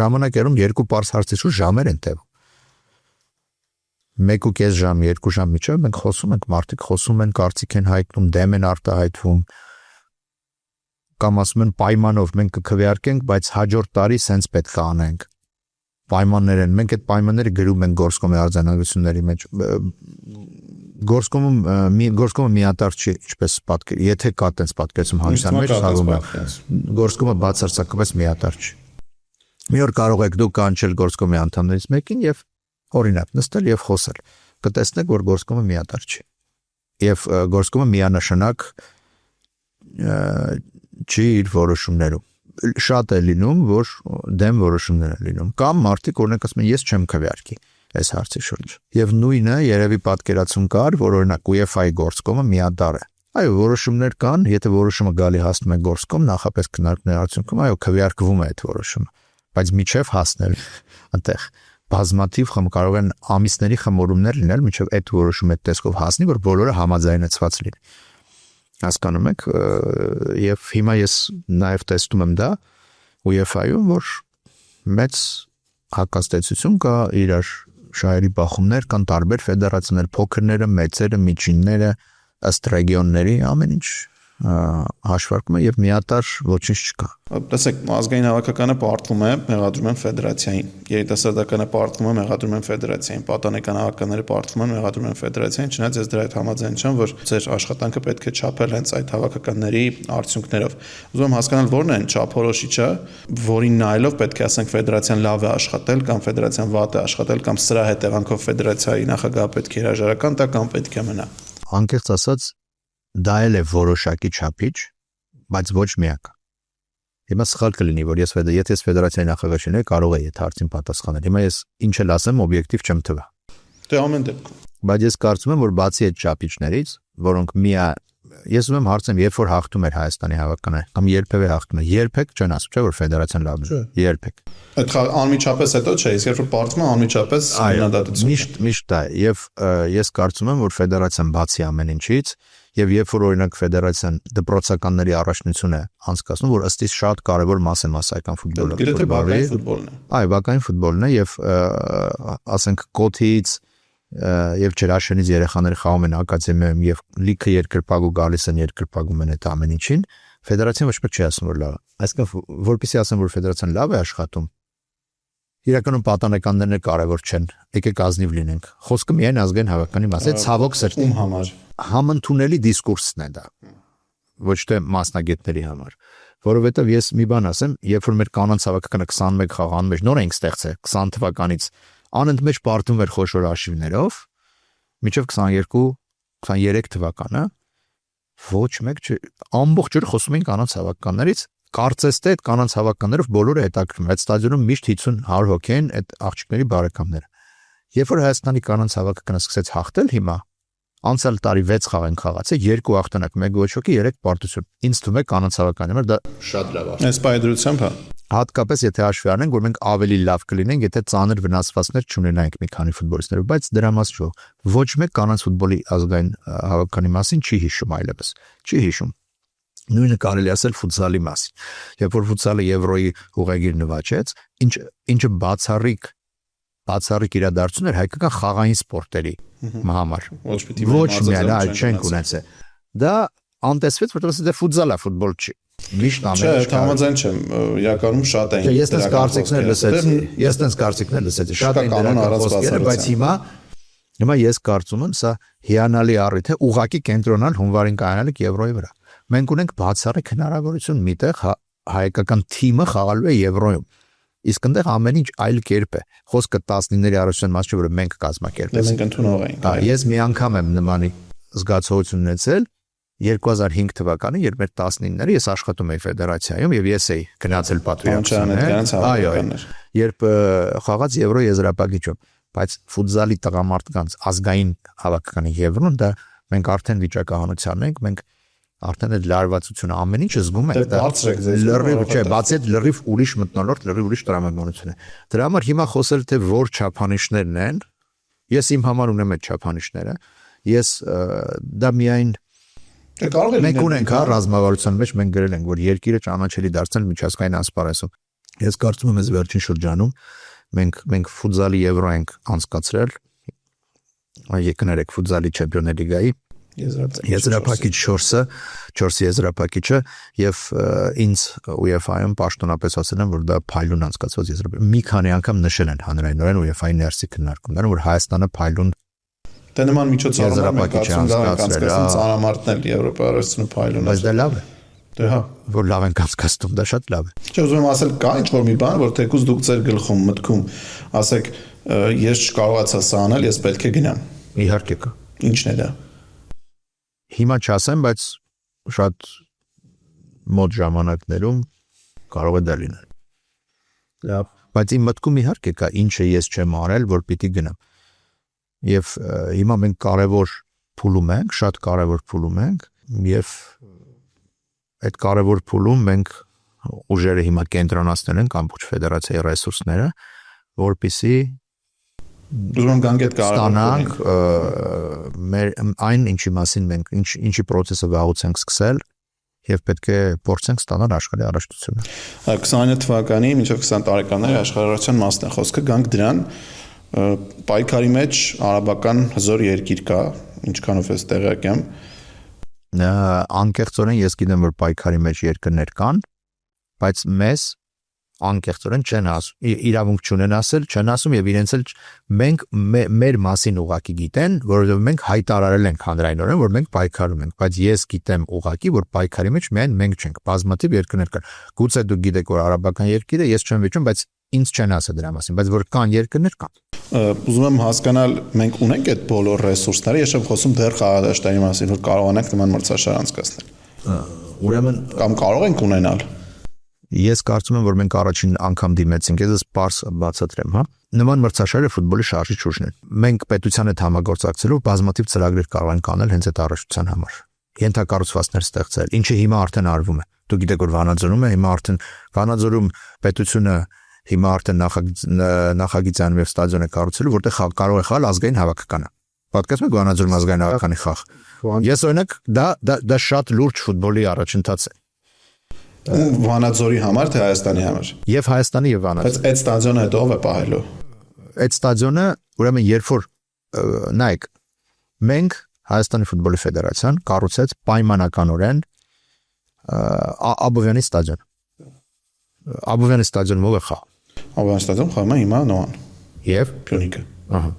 ժամանակերում 2 պարզ հարցից ու ժամեր են տևում։ 1.5 ժամ, 2 ժամ միջև մենք խոսում ենք, մարդիկ խոսում են, կարծիք են հայտնում, դեմ են արտահայտվում։ Կամ ասում են պայմանով մենք կքվեարկենք, բայց հաջորդ տարի սենց պետք է անենք։ Պայմաններ են, մենք այդ պայմանները գրում ենք գործկոմի արձանագրությունների մեջ։ Գործկոմը միատար չի, ինչպես պատկեր, եթե կա տենց պատկերացում հանրության մեջ, ցավում է։ Գործկոմը բացարձակապես միատար չի։ Մի օր կարող եք դուք կանչել գործկոմի անդամներից մեկին եւ օրինակ նստել եւ խոսել։ Կտեսնեք, որ գործկոմը միատար չի։ եւ Գորսկոմը միանշանակ չի իր որոշումներում շատ է լինում, որ դեմ որոշումներ են լինում կամ մարդիկ օրինակ ասում են ես չեմ քվեարկի այս հարցի շուրջ եւ նույնը երևի պատկերացում կար, որ օրինակ UEFA-ի Գորսկոմը միադար է այո որոշումներ կան, եթե որոշումը գալի հասնում է Գորսկոմ նախապես քննարկումների արդյունքում այո քվեարկվում է այդ որոշումը բայց միջև հասնել այնտեղ բազմաթիվ կարող են ամիսների խմորումներ լինել միջև այդ որոշումը այդ տեսքով հասնի որ բոլորը համաձայնեցված լինի հասկանում եք եւ հիմա ես նաեւ տեսնում եմ դա UEFA-ում որ մեծ հակազդեցություն կա իրար շահերի բախումներ կան տարբեր ֆեդերացիաներ փոքրները մեծերը միջինները ըստ ռեգիոնների ամեն ինչ հաշվարկում է եւ միատար ոչինչ չկա տեսեք ազգային հավաքականը պարտվում է մեղադրում են ֆեդերացիային երիտասարդականը պարտվում է մեղադրում են ֆեդերացիային պատանեկան հավաքականները պարտվում են մեղադրում են ֆեդերացիային չնայած ես դրա հետ համաձայն չեմ որ ձեր աշխատանքը պետք է չափել հենց այդ հավաքականների արդյունքներով ուզում եմ հասկանալ որն է այն չափորոշիչը որին նայելով պետք է ասենք ֆեդերացիան լավ է աշխատել կամ ֆեդերացիան վատ է աշխատել կամ սրա հետևանքով ֆեդերացիայի նախագահը պետք է հրաժարական տա կամ պետք է մնա անկեղծ ասած դա էլ է որոշակի չափիչ, բայց ոչ միակ։ Հիմա սխալ կլինի, որ եթե ես ֆեդերացիայի նախագահ չեմ, կարող է այդ հարցին պատասխանել։ Հիմա ես ինչ էլ ասեմ, օբյեկտիվ չեմ թվա։ Դե ամեն դեպքում։ Բայց ես կարծում եմ, որ բացի այդ չափիչներից, որոնք ես ուզում եմ հարցեմ, երբ որ հաղթում էր Հայաստանի հավաքականը, կամ երբևէ հաղթում է, երբեք չեն ասում, չէ՞ որ ֆեդերացիան լավն է, երբեք։ Այդ անմիջապես հետո չէ, իսկ երբ որ պարտվում է անմիջապես միշտ դա է, եւ ես կարծում եմ, որ ֆեդերացիան բացի ամեն ինչից Եվ երբ որ օրինակ ֆեդերացիան դպրոցականների առաջնություն է անցկացնում, որ ըստ իս շատ կարևոր մաս է մասսայական ֆուտբոլը։ Գրեթե բակային ֆուտբոլն է։ Այո, բակային ֆուտբոլն է եւ ասենք կոթից եւ ջրաշենից երեխաները խաղում են ակադեմիայում եւ լիքը երկրպագու գալիս են երկրպագում են այդ ամեն ինչին, ֆեդերացիան ոչ մի չի ասում որ լավ է։ Այսինքն որպեսզի ասեմ որ ֆեդերացիան լավ է աշխատում, իրականում պատանեկաններն էլ կարևոր չեն։ Եկեք ազնիվ լինենք։ Խոսքը միայն ազգային հավաքականի մասին, ցավոք սրտի համար համընդունելի դիսկուրսն է դա ոչ թե մասնագետների համար որովհետև ես մի բան ասեմ երբ որ մեր կանանց հավաքականը 21 խաղան մեջ նոր ենք ստեղծել 20 թվականից անընդմեջ պարտում էր խոշոր արշիվներով մինչև 22-23 թվականը ոչ մեկ ամբողջ օրը խոսում էին կանանց հավաքականներից կարծես թե այդ կանանց հավաքականներով բոլորը հետաքրքրում այդ ստադիոնում միշտ 50-100 հոգի են այդ աղջիկների բարեկամները երբ որ Հայաստանի կանանց հավաքականը սկսեց հաղթել հիմա Անցյալ տարի 6 խաղ են խաղացել, 2 հաղթանակ, 1 ոչոկի, 3 պարտություն։ Ինձ թվում է կանանց հավաքականի համար դա շատ լավ է։ Այս պայդրությամբ հա։ Հատկապես եթե հաշվի առնենք, որ մենք ավելի լավ կլինենք, եթե ծանր վնասվածքներ չունենայինք մի քանի ֆուտբոլիստներով, բայց դրա մաս ոչ մեկ կանանց ֆուտբոլի ազգային հավաքականի մասին չի հիշում այլևս։ Չի հիշում։ Նույնը կարելի ասել ֆուտսալի մասին։ Երբ որ ֆուտսալը Եվրոյի ուղեգիր նվաճեց, ինչը բացառիկ իրադարձություն էր հայկական խաղային սպորտերի համար։ Ոչ միայն այլ չենք ունեցել։ Դա անտեսվեց, որովհետեւ դա ֆուտսալ է, ֆուտբոլ չի։ Միշտ ամեն ինչ։ Չէ, համաձայն չեմ, իրականում շատ են։ Ես տես կարծիքներ լսեցի, շատ են դրական խոսքեր, բայց հիմա ես կարծում եմ, սա հիանալի առիթ է ուղղակի կենտրոնալ հունվարին կայանալիք Եվրոյի վրա։ Մենք ունենք բացառիկ հնարավորություն միտեղ հայկական թիմը խաղալու է Եվրոյում։ Իսկ այնտեղ ամեն ինչ այլ կերպ է։ Խոսքը 19-ների առաջին մաս չէ, որ մենք կազմակերպենք։ Մենք ընդունող ենք։ Ես մի անգամ եմ նմանի զգացողություն ունեցել 2005 թվականին, երբ մեր 19-ները ես աշխատում էի ֆեդերացիայում եւ ես էի գնացել պատվիրակության։ Այո, երբ խաղաց Եվրո եզրափակիչում, բայց ֆուտզալի տղամարդկանց ազգային հավաքականի Եվրոն դա մենք արդեն վիճակահանության ենք, մենք արդեն այդ լարվածությունը ամեն ինչը զգում ենք դա լրիվ չէ բացի այդ լրիվ ուրիշ մթնոլորտ լրիվ ուրիշ տրամաբանություն է դրա համար հիմա խոսել թե որ չափանիշներն են ես իմ համար ունեմ այդ չափանիշները ես դա միայն մենք ունենք հա ռազմավարության մեջ մենք գրել ենք որ երկիրը ճանաչելի դարձնել միջազգային ասպարեզում ես կարծում եմ այս վերջին շրջանում մենք ֆուտզալի Եվրո ենք անցկացրել եկներեք ֆուտզալի չեմպիոնների լիգայի Եզրափակիչ 4 եզրափակիչը եւ ինձ UEFA-ում պաշտոնապես ասել են որ դա փայլուն անցկացված եզրափակիչ մի քանի անգամ նշել են հանրայնորեն UEFA-ի ներսի քննարկումներում որ Հայաստանը փայլուն դե նման միջոցառումներ անցկացրել ծանրամարտնել Եվրոպայում փայլուն բայց դա լավ է դե հա որ լավ են անցկացնում դա շատ լավ է չէ ուզում եմ ասել կա ինչ որ մի բան որ թեկուզ դուք ձեր գլխում մտքում ասեք ես չկարողացա սա անել ես պետք է գնամ իհարկե կա ինչն է դա Հիմա չասեմ, բայց շատ մոտ ժամանակներում կարող է դա լինել։ Լավ, բայց իմ մտքում իհարկե կա ինչը ես չեմ արել, որ պիտի գնամ։ Եվ հիմա մենք կարևոր փուլում ենք, շատ կարևոր փուլում ենք, եւ այդ կարևոր փուլում մենք ուժերը հիմա կենտրոնացնել ենք ամբողջ ֆեդերացիայի ռեսուրսները, որպեսզի ուզում գանք այդ ստանանք մեր այն ինչի մասին մենք ինչի process-ը վաղուց ենք սկսել եւ պետք է փորձենք ստանալ աշխարհի առաջնությունը։ 29 թվականի մինչև 20 տարեկանների աշխարհառության մասն է խոսքը, գանք դրան պայքարի մեջ արաբական հզոր երկիր կա, ինչքանով ես տեղյակ եմ։ Անկեղծորեն ես գիտեմ, որ պայքարի մեջ երկրներ կան, բայց մեզ անկեղծորեն չեն ասում, իրավունք չունեն ասել, չեն ասում եւ իրենց էլ մենք մեր մասին ուղակի գիտեն, որովհետեւ մենք հայտարարել ենք հանրայնորեն, որ մենք պայքարում ենք, բայց ես գիտեմ ուղակի, որ պայքարի մեջ միայն մենք չենք, բազմաթիվ երկրներ կան։ Գուցե դուք գիտեք, որ արաբական երկիր է, ես չեմ վիճում, բայց ինձ չեն ասել դրա մասին, բայց որ կան երկրներ կան։ Ուզում եմ հասկանալ, մենք ունենք այդ բոլոր ռեսուրսները, ես չեմ խոսում դեռ խաղադաշտերի մասին, որ կարողանանք նման մրցաշար անցկացնել։ Ուրեմն կամ կարող ենք ունենալ։ Ես կարծում եմ, որ մենք առաջին անգամ դիմեցինք, ես սպարս բացատրեմ, հա։ Նման մրցաշարը ֆուտբոլի շարժիչ ուժն է։ Մենք պետության հետ համագործակցելով բազմաթիվ ծրագրեր կարող ենք անել հենց այդ առողջության համար։ Ենթակառուցվածքներ ստեղծել, ինչը հիմա արդեն արվում է։ Դուք գիտեք, որ Վանաձորում է, հիմա արդեն Վանաձորում պետությունը հիմա արդեն նախագիծանում եւ ստադիոն է կառուցելու, որտեղ կարող է խաղալ ազգային հավաքականը։ Պատկերացնում եք Վանաձորում ազգային հավաքականի խաղ։ Ես օրինակ դա շատ լուրջ ֆուտբոլի առաջընթաց է։ Վանաձորի համար թե Հայաստանի համար։ Եվ Հայաստանի եւ Վանաձորի։ Բայց այդ ստադիոնը հետո ով է պահելու։ Այդ ստադիոնը, ուրեմն երբ որ նայեք, մենք Հայաստանի ֆուտբոլի ֆեդերացիան կառուցեց պայմանականորեն Աբովյանի ստադիոն։ Աբովյանի ստադիոնում ով է խաղ։ Աբովյանի ստադիոնում խաղում է հիմա Նոան։ Եվ Փյունիկը։ Ահա։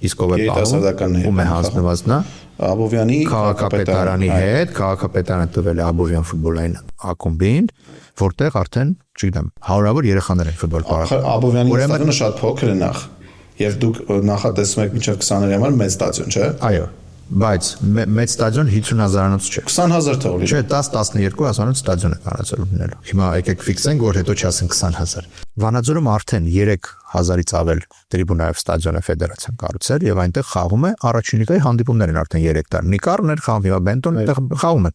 Իսկ ով է պահում։ Ում է հանձնված նա։ Աբովյանի քաղաքապետարանի հետ, քաղաքապետարանը տվել է Աբովյան ֆուտբոլային ակումբին, որտեղ արդեն, չգիտեմ, հարյուրավոր երեխաներ են ֆուտբոլ պարապում։ Աբովյանի ստադիոնը շատ փոքր է նախ, եւ դուք նախատեսում եք մինչև 20-ների համար մեծ ստադիոն, չէ՞։ Այո, բայց մեծ ստադիոն 50,000-անոց չէ։ 20,000 թող լինի։ Չէ, 10-12,000-անոց ստադիոն է կարծել լինելու։ Հիմա եկեք ֆիքսենք, որ հետո չասեն 20,000։ Վանաձորում արդեն 3,000-ից ավել տրիբունայով ստադիոն է ֆեդերացիան կառուցել եւ այնտեղ խաղում է առաջին լիգայի հանդիպումներ են արդեն 3 տարի։ Նիկարներ խաղում, հիմա Բենտոն այնտեղ խաղում է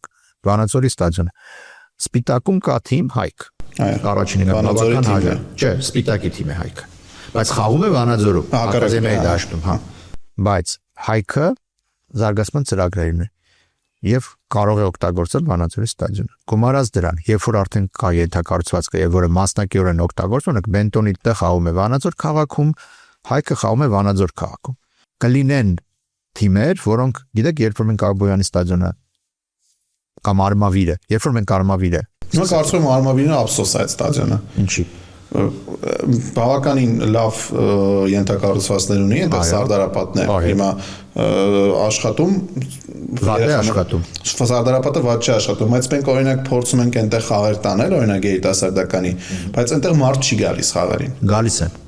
Վանաձորի ստադիոնը։ Սպիտակում կա թիմ Հայք։ Առաջին լիգա բավական հայ է։ Չէ, Սպիտակի թիմ է Հայքը։ Բայց խաղում է Վանաձորում, ակադեմիայի դաշտում, հա։ Բայց Հայքը զարգացման ծրագրերն է եւ կարող է օգտագործել Վանաձորի ստադիոնը։ Գումարած դրան, երբ որ արդեն կա ենթակառուցվածքը եւ որը մասնակիորեն օգտագործվում է, Բենտոնի տեղ խաղում է Վանաձոր քաղաքում, Հայքը խաղում է Վանաձոր քաղաքում։ Կլինեն թիմեր, որոնք գիտեք, երբ որ մենք Աբովյանի ստադիոնը կամ Արմավիրը, երբ որ մենք Արմավիրը։ Ես կարծում եմ Արմավիրը ափսոս է այդ ստադիոնը։ Ինչի։ Բավականին լավ ենթակառուցվածքներ ունի, այնտեղ Սարդարապատներ հիմա աշխատում, վատ է աշխատում։ Սարդարապատը վատ չի աշխատում, բայց մենք օրինակ փորձում ենք այնտեղ խաղեր տանել, օրինակ երիտասարդականի, բայց այնտեղ մարդ չի գալիս խաղերին։ Գալիս են։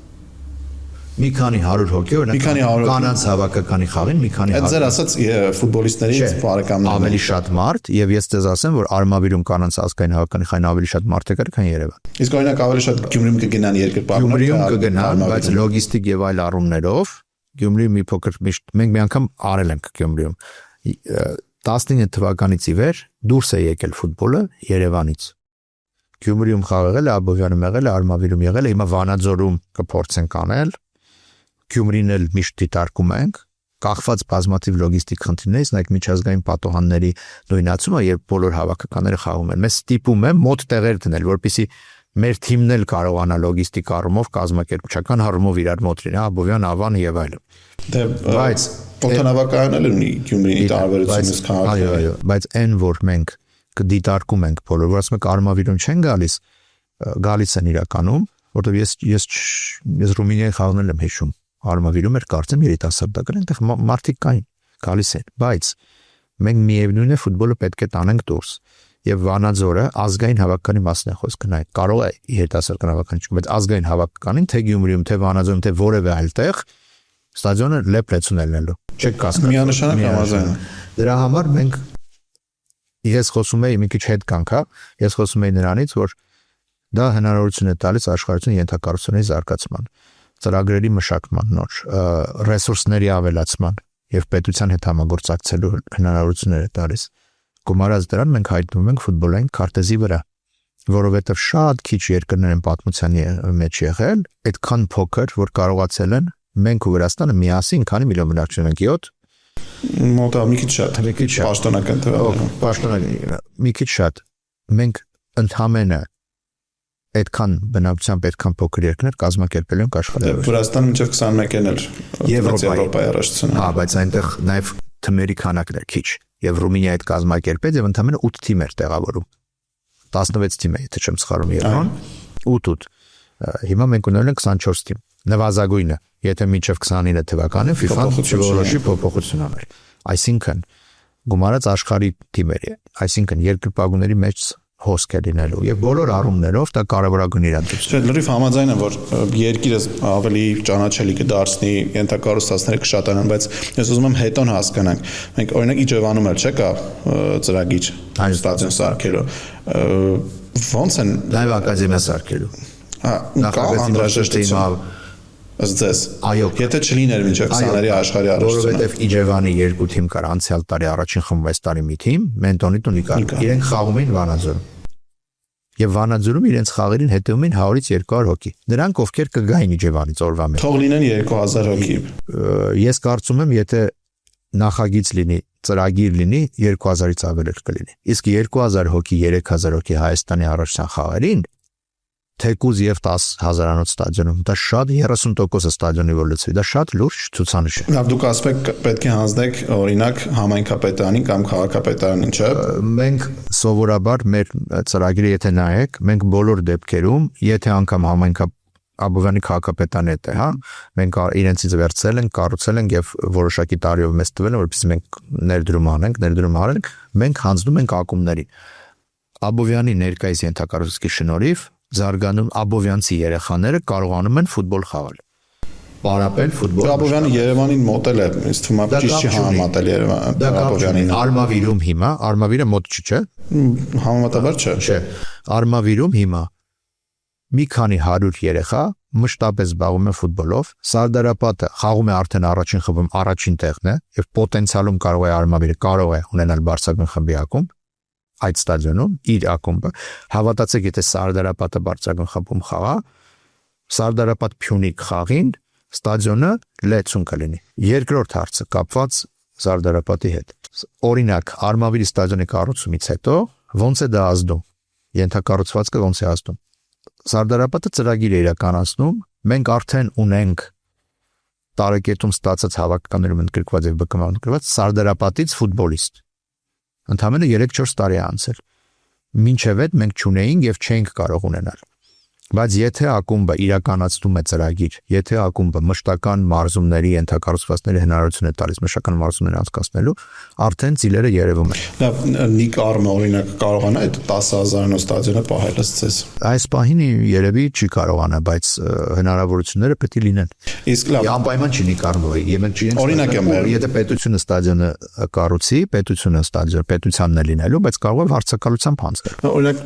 Մի քանի 100 հոգի օրինակ կանանց հավաքականի խաղին մի քանի 100։ Այդ ձեր ասած ֆուտբոլիստների բարեկամներն ավելի շատ մարդ եւ ես ձեզ ասեմ որ Արմավիրում կանանց ազգային հավաքականի խաղին ավելի շատ մարդ է գալի քան Երևան։ Իսկ օրինակ ավելի շատ Գյումրիում կգնան երկրպագուներ։ Գյումրիում կգնան, բայց լոգիստիկ եւ այլ առումներով Գյումրի մի փոքր միշտ մենք մի անգամ արել ենք Գյումրիում 19 թվականից ի վեր դուրս է եկել ֆուտբոլը Երևանից։ Գյումրիում խաղել է, Աբովյանում եղել է, Արմավիրում եղել է, հիմա Վանաձորում կփորձենք անել։ Գյումրին էլ միշտ դիտարկում ենք, կախված բազմաթիվ լոգիստիկ խնդիրներից, նայեք միջազգային պատոհանների նույնացումը, երբ բոլոր հավաքականները խաղում են։ Մեզ ստիպում է մոտ տեղեր դնել, որպեսզի մեր թիմն էլ կարողանա լոգիստիկ առումով, կազմակերպչական առումով իրար մոտ լինի, Աբովյան, Ավան եւ այլն։ Դե բայց օդանավակայանն էլ ունի Գյումրիի տարբերությունից քաղաքը։ Այո, բայց այն որ մենք կդիտարկում ենք բոլոր, որ ասում եք Արմավիրում չեն գալիս են իրականում, որտեղ ես Ռումինիայի խաղն եմ հիշում։ Արմավիրում էր կարծեմ երիտասարդական, այնտեղ մարդիկ կային, գալիս են, բայց մենք միևնույն է ֆուտբոլը պետք է տանենք դուրս։ Եվ Վանաձորը ազգային հավաքականի մասն է խոսքը, նայեք, կարող է երիտասարդական հավաքականի չկա, բայց ազգային հավաքականին թե Գյումրիում, թե Վանաձորում, թե որևէ այլ տեղ ստադիոնը լեփլեցուն է լինելու։ Չեք կասկածում։ Միանշանակ համաձայն եմ։ Դրա համար մենք ես խոսում եի մի քիչ հետ կանք, հա, ես խոսում եի նրանից, որ դա հնարավորություն է տալիս աշխարհության ենթակառուցությունների զարգացման, ծրագրերի մշակման նոր, ռեսուրսների ավելացման եւ պետության հետ համագործակցելու հնարավորություններ է տալիս։ Գումարած դրան մենք հայտնվում ենք ֆուտբոլային քարտեզի վրա, որովհետեւ շատ քիչ երկրներ են պատմության մեջ եղել, այդքան փոքր, որ կարողացել են մենք ու Վրաստանը միասին քանի միլիոն բնակչություն ենք 7 մոտա մի քիչ շատ պաշտոնական թվով պաշտոնական մի քիչ շատ մենք ընդհանրապես այդքան բնակչությամբ այդքան փոքր երկրներ կազմակերպել ենք աշխարհի Վրաստանը մինչև 21-ն էլ Եվրոպայի առաջացությունը հա բայց այնտեղ նաև թմերի քանակներ քիչ եւ Ռումինիա այդ կազմակերպեց եւ ընդհանրապես 8 թիմ էր տեղավորում 16 թիմ է եթե չեմ սխալվում Եվրոն 8 հիմա մենք ունենալու ենք 24 թիմ նվազագույնը եթե մինչև 29 թվականը FIFA-ն որոշի փոփոխություն աներ այսինքն գումարած աշխարհի թիմերի այսինքն երկրպագուների մեջ հոսք է լինելու եւ բոլոր առումներով դա կարևորագույն իրադարձություն է։ Լրիվ համաձայն եմ, որ երկիրս ավելի ճանաչելի կդարձնի, ենթակառուցվածքները կշատանան, բայց ես ուզում եմ հետոն հասկանանք։ Մենք օրինակ Իջևանում էլ չէ կա ծրագիր ստադիոն սարքելու։ Ոնց են լայվ ակադեմիա սարքելու։ Հա, կա անհրաժեշտություն ըստ ձեզ։ Այո, եթե չլիներ մինչև 20-ների աշխարհի առաջացումը։ Որովհետև Իջևանի երկու թիմ կար անցյալ տարի առաջին խմբում այս տարի մի թիմ, Մենտոնի տունի կար։ Իրենք խաղում էին Վանաձորում։ Եվ Վանաձորում իրենց խաղերին հետևում էին 100-ից 200 հոգի։ Նրանք ովքեր կգային Իջևանից օրվա մեջ։ Թող լինեն 2000 հոգի։ Ես կարծում եմ, եթե նախագիծ լինի, ծրագիր լինի, 2000-ից ավել կլինի։ Իսկ 2000 հոգի, 3000 հոգի Հայաստանի առաջնան խաղերին թեկուզ եւ 10,000-անոց ստադիոնում դա շատ 30% ստադիոնի որ լցվի դա շատ լուրջ ցուցանիշ է։ Լավ դուք ասում եք պետք է հանձնեք օրինակ համայնքապետարանին կամ քաղաքապետարանին, չէ՞։ Մենք սովորաբար մեր ծրագիրը եթե նայեք, մենք բոլոր դեպքերում, եթե անգամ Աբովյանի քաղաքապետարանը է, հա, մենք իրենցից վերցել ենք, կառուցել ենք եւ որոշակի տարիով մեզ տվել են, որովհետեւ մենք ներդրում անենք, մենք հանձնում ենք ակումբներին։ Աբովյանի ներկայիս ենթակառուցվածքի շնորհիվ զարգանում Աբովյանցի երեխաները կարողանում են ֆուտբոլ խաղալ։ Պարապել ֆուտբոլ։ Աբովյանը Երևանին մոտել է, ինձ թվում է ճիշտ չի համատել Աբովյանին։ Արմավիրում հիմա, Արմավիրը մոտ չէ։ Համեմատաբար չէ։ Չէ։ Արմավիրում հիմա մի քանի 100 երեխա մշտապես զբաղվում է ֆուտբոլով։ Սարդարապատը խաղում է արդեն առաջին խմբում, առաջին տեղն է եւ պոտենցիալում կարող է Արմավիրը կարող է ունենալ բարձրագույն խմբի ակումբ այդ ստադիոնում իր ակումբը հավատացեք եթե Սարդարապատը բարձրագույն խմբում խաղա Սարդարապատ Փյունիկ խաղին ստադիոնը լեցուն կլինի երկրորդ հարցը կապված Սարդարապատի հետ օրինակ Արմավիրի ստադիոնի կառուցումից հետո ոնց է դա ազդում ենթակառուցվածքը ոնց է ազդում Սարդարապատը ծրագիր է իրականացնում մենք արդեն ունենք տարեկետում ստացած հավաքականներում ընդգրկված եւ ԲԿՄ-ում ընդգրկված Սարդարապատից ֆուտբոլիստ Ընդամենը 3-4 տարի անցել։ Մինչև այդ մենք չունեինք եւ չէինք կարող ունենալ։ Բայց եթե ակումբը իրականացնում է ծրագիր, եթե ակումբը մշտական մարզումների ենթակառուցվածքների հնարավորություն է տալիս մշտական մարզումներ անցկացնելու, արդեն ծիլերը երևում են։ Լավ, Նիկ Արմը օրինակ կարողանա այդ 10,000-անոց ստադիոնը պահել ըստ Այս պահին երևի չի կարողանա, բայց հնարավորությունները պետք է լինեն։ Իսկ լավ, անպայման չի Նիկ Արմը, եւ մենք չենք օրինակ եմ եթե պետությունը ստադիոնը կառուցի, պետությանն է լինելու, բայց կարող է վարձակալությամբ հանձնել։ Օրինակ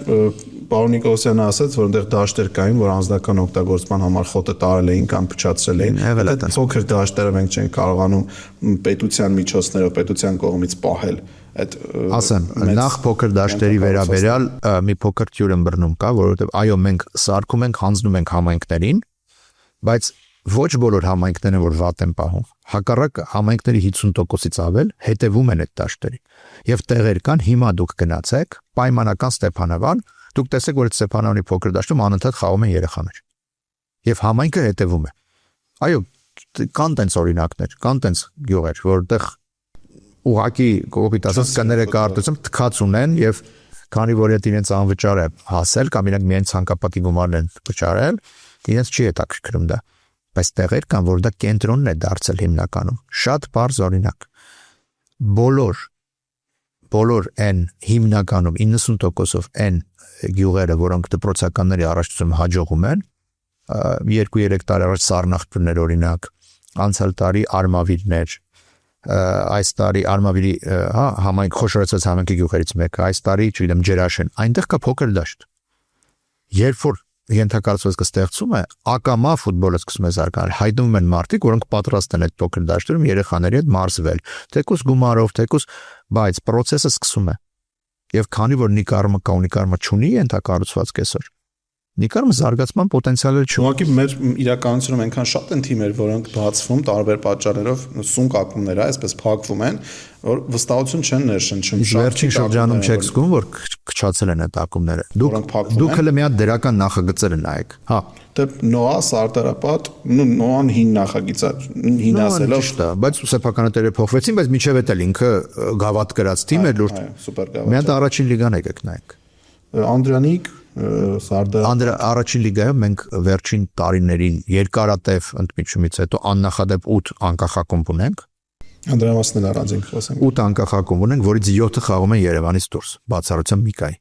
պարոն Նիկոսյանը ասաց, որ այնտեղ դաշտեր կային, որ անձնական օգտագործման համար խոտը տարել էին կամ փչացրել էին։ Այդ փոքր դաշտերը մենք չենք կարողանում պետության միջոցներով, պետության կողմից պահել։ Ասեմ, նախ փոքր դաշտերի վերաբերյալ մի փոքր թյուր ըմբռնում կա, որովհետև այո, մենք սարքում ենք, հանձնում ենք համայնքներին, բայց ոչ բոլոր համայնքները որ վատ են պահում։ Հակառակ համայնքների 50%-ից ավել հետևում են այդ դաշտերին։ Եվ տեղեր կան, հիմա դուք գնացեք, պայմանական Ստեփանավան, դուք տեսեք, որ այդ Ստեփանավանի փոքր դաշտում անընդհատ խաղում են երեխաներ։ Եվ համայնքը հետևում է։ Այո, կան տենց օրինակներ, կան տենց գյուղեր, որտեղ ուղակի կոպիտ ասած կները կարտոցում թքած ունեն եւ քանի որ այդ իրենց անվճար է հասել կամ իրենք միայն ցանկապատի գումարն են վճարել, իրենց չի հետաքրքրում դա։ Բայց տեղեր կան, որ դա կենտրոնն է դարձել հիմնականում։ Շատ բարձ օրինակ։ Բոլոր այն հիմնականում 90%-ով այն գյուղերը, որոնք դպրոցականների առաջացում հաջողում են, 2-3 տարի առաջ Սառնախտուրներ օրինակ, անցյալ տարի Արմավիրներ, այս տարի Արմավիրի համայնք խոշորացած համայնքի գյուղերից մեկը, այս տարի, չգիտեմ, Ջերաշեն, այնտեղ կա փոքր դաշտ։ Երբ որ ենթակառուցվածքը ստեղծում է, ակամա ֆուտբոլը սկսում է զարգանալ։ Հայտնվում են մարդիկ, որոնք պատրաստ են այդ փոքր դաշտերում երեխաների հետ մարզվել, թեկուզ գումարով, թեկուզ, բայց process-ը սկսում է։ Եվ քանի որ Նիկարմը կա ու Նիկարմը չունի ենթակառուցվածք այսօր, Նիկարմը զարգացման պոտենցիալ չունի։ Ուղղակի մեր իրականությունում այնքան շատ են թիմեր, որոնք բացվում տարբեր պատճառներով, սունկ ակումներ, այսպես փակվում են, որ վստահություն չեն ներշնչում։ Վերջին շրջանում չեք զգում, որ քչացել են այդ ակումները։ Դուք հələ մի հատ դրական նախագծերը նայեք։ Հա։ Դե Նոա Սարտարապատ, Նոան հին նախագիծ է, հին ասելով, ճիշտ է, բայց սեփականատերը փոխվեցին, բայց միջև էլ ինքը գավաթ գրած թիմ էր լուրջ։ սուպեր գավաթ։ Մի հատ առաջին լիգան եկեք նայեք։ Անդրանիկ Առաջին լիգայում մենք վերջին տարիներին երկարատև ընդմիջումից հետո աննախադեպ 8 անկախակումբ ունենք։ Անդրանիկն էլ առանձին խոսենք։ 8 անկախակումբ ունենք, որից 7-ը խաղում են Երևանից դուրս, բացառությամբ Միկայի։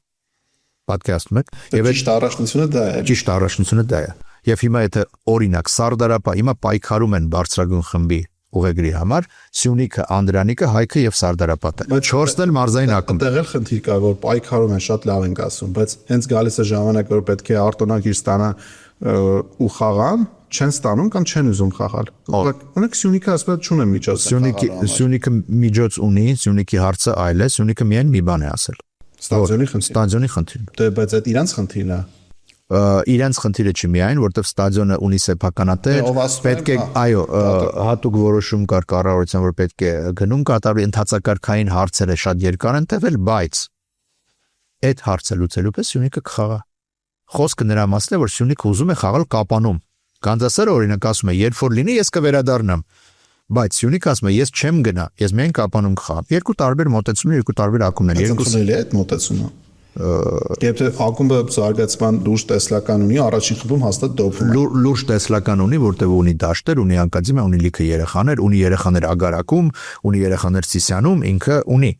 Պատկերացնում եք։ Եվ ճիշտ առաջնությունը դա է։ Ճիշտ առաջնությունը դա է։ Եվ հիմա եթե օրինակ Սարդարապա հիմա պայքարում են բարձրագույն խմբի ուղեգրի համար, Սյունիքը, Անդրանիկը, Հայքը եւ Սարդարապատը։ 4-ն էլ մարզային ակումբ։ Այդտեղ էլ խնդիր կա, որ պայքարում են, շատ լավ ենք ասում, բայց հենց գալիս է ժամանակ, որ պետք է արտոնագիր ստանան ու խաղան, չեն ստանում կամ չեն ուզում խաղալ։ Օրինակ Սյունիքը ասած չունեն միջոց։ Սյունիքը միջոց ունի, Սյունիքի հարցը այլ է, Սյունիքը միայն մի բան է ասել։ Ստադիոնի խնդիրն։ Դե բայց այդ իրանց խնդիրն է։ Իրենց խնդիրը չի միայն, որտեվ ստադիոնը ունի սեփականատեր, պետք է, այո, հատուկ որոշում կար կառավարության, որ պետք է գնում կատարվի, ընթացակարգային հարցերը շատ երկար են տևել, բայց այդ հարցը լուծելու պես Սյունիքը կխաղա։ Խոսքը նրա մասն է, որ Սյունիքը ուզում է խաղալ Կապանում։ Գանձասարը օրինակ ասում է, երբ որ լինի, ես կվերադառնամ։ Բայց Սյունիքը ասում է, ես չեմ գնա, ես միայն Կապանում կխաղամ։ Երկու տարբեր մոտեցումներ, երկու տարբեր ակումբներ, երկուսն էլ է այդ մոտեցումը։ Եթե ակումբը զարգացման լուրջ տեսլական ունի, առաջին խմբում հաստատ դոփում է։ Լուրջ տեսլական ունի, որտեղ ունի դաշտեր, ունի ակադեմիա, ունի լիքը երեխաներ, ունի երեխաներ Ագարակում, ունի երեխաներ Սիսիանում, ինքը ունի։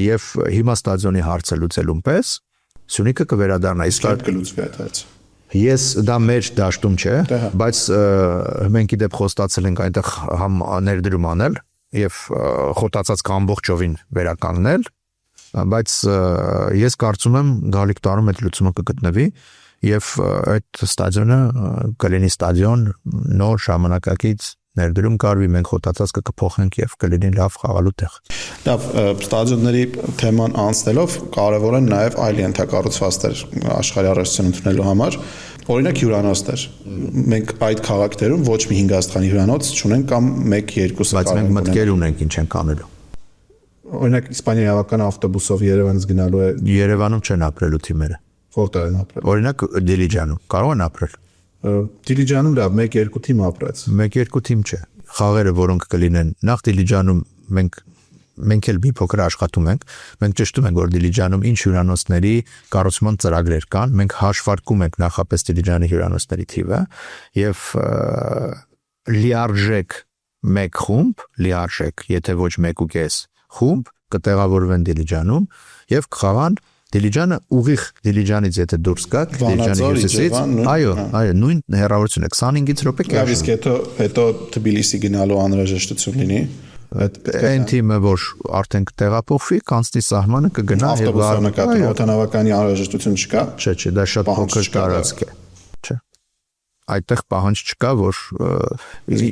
Եվ հիմա ստադիոնի հարցը լուծելուն պես Սյունիքը կվերադառնա, իսկ կլուծվի այդ հարցը։ Ես դա մեր դաշտում չէ, բայց մենք իդեպ խոստացել ենք այնտեղ համ ներդրում անել եւ խոտացած կամբողջովին վերականգնել, բայց ես կարծում եմ գալիք տարում այդ լուծումը կգտնվի եւ այդ ստադիոնը կլինի ստադիոն նոր ժամանակակից ներդրում կարվի, մենք խոտացած կփոխենք եւ կլինի լավ խաղալու տեղ։ Լավ, ստադիոնների թեման անցնելով կարևոր են նաեւ այլ ենթակառուցվածքներ աշխարհի առաջին ընդունելու համար, օրինակ հյուրանոցներ։ Մենք այդ քաղաքներում ոչ մի 5 աստղանի հյուրանոց չունենք կամ 1-2 բայց մենք մտքեր ունենք ինչ ենք անելու։ Օրինակ Իսպանիայի ավական ավտոբուսով Երևանից գնալու է։ Երևանում չեն ապրելու թիմերը։ Որտեղ են ապրել։ Օրինակ Դիլիջանում կարող են ապրել։ Դիլիջանում լավ 1-2 թիմ ապրած։ 1-2 թիմ չէ։ Խաղերը, որոնք կլինեն, նախ Դիլիջանում մենք էլ մի փոքր աշխատում ենք։ Մենք ճշտում ենք, որ Դիլիջանում ինչ հյուրանոցների կառուցման ծրագրեր կան։ Մենք հաշվարկում ենք նախապես Դիլիջանի հյուրանոցների թիվը եւ լիարժեք մեկ խումբ, լիարժեք, եթե ոչ 1.5 խումբ կտեղավորվեն Դիլիջանում եւ կխաղան Դիլիջանը ուղիղ Դիլիջանից եթե դուրս գաք Դիլիջանի հյուսիսից, այո, նույն հեռավորություն է 25 րոպե կերպ։ Իսկ հետո Թբիլիսի գնալու անհրաժեշտություն լինի։ Այն թիմը, որ արդեն կտեղափոխվի, կանցնի սահմանը կգնա եւ օդանավականի անհրաժեշտություն չկա։ Չէ, դա շատ փոքր տարածք է։ Չէ։ Այդտեղ պահանջ չկա, որ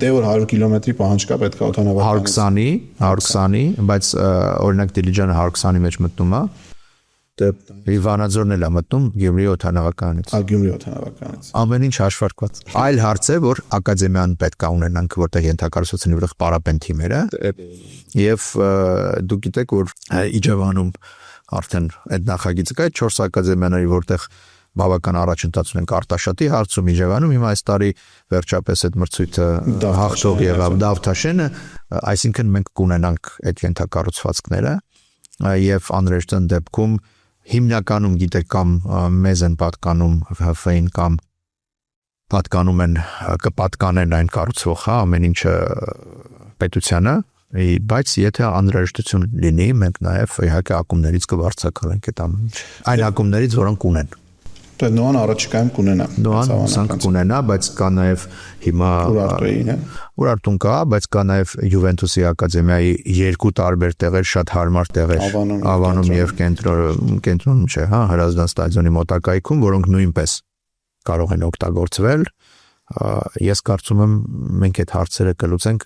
դե որ 100 կիլոմետրի պահանջ կա պետք է օդանավականի 120-ի, բայց օրինակ Դիլիջանը 120-ի մեջ մտնում է։ Դե Վանաձորն էլ է մտնում Գյումրի օդանավականից։ Գյումրի օդանավականից։ Ամեն ինչ հաշվարկված։ Այլ հարց է, որ ակադեմիան պետք է ունենանք, որտեղ ենթակառուցվածքների վրա պարապեն թիմերը, եւ դուք գիտեք, որ Իջևանում արդեն այդ նախագիծը կա, 4 ակադեմիաների, որտեղ բավական առաջընթաց ունենք Արտաշատի հարցում Իջևանում, հիմա այս տարի վերջապես այդ մրցույթը հաղթող եղավ Դավթաշենը, այսինքն մենք կունենանք այդ ենթակառուցվածքները եւ անհրաժեշտ դեպքում հիմնականում գիտեք կամ մեզ են պատկանում ՀՖ-ին կամ պատկանում են կպատկանեն այն կառուցողը ամեն ինչը պետությանը, բայց եթե անհրաժեշտություն լինի, մենք նաև իհարկե ակումներից կվարձակալենք այդ այն ակումներից, որոնք ունեն։ Դե նոան առաջիկայում կունենա։ Նոան հուսանք կունենա, բայց կա նաև հիմա Ուրարտուն կա, բայց կա նաև Յուվենտուսի ակադեմիայի երկու տարբեր տեղեր, շատ հարմար տեղեր, Ավանում եւ կենտրոնում չէ, հա, Հրազդան ստադիոնի մոտակայքում, որոնք նույնպես կարող են օգտագործվել։ Ես կարծում եմ մենք այդ հարցերը կլուծենք։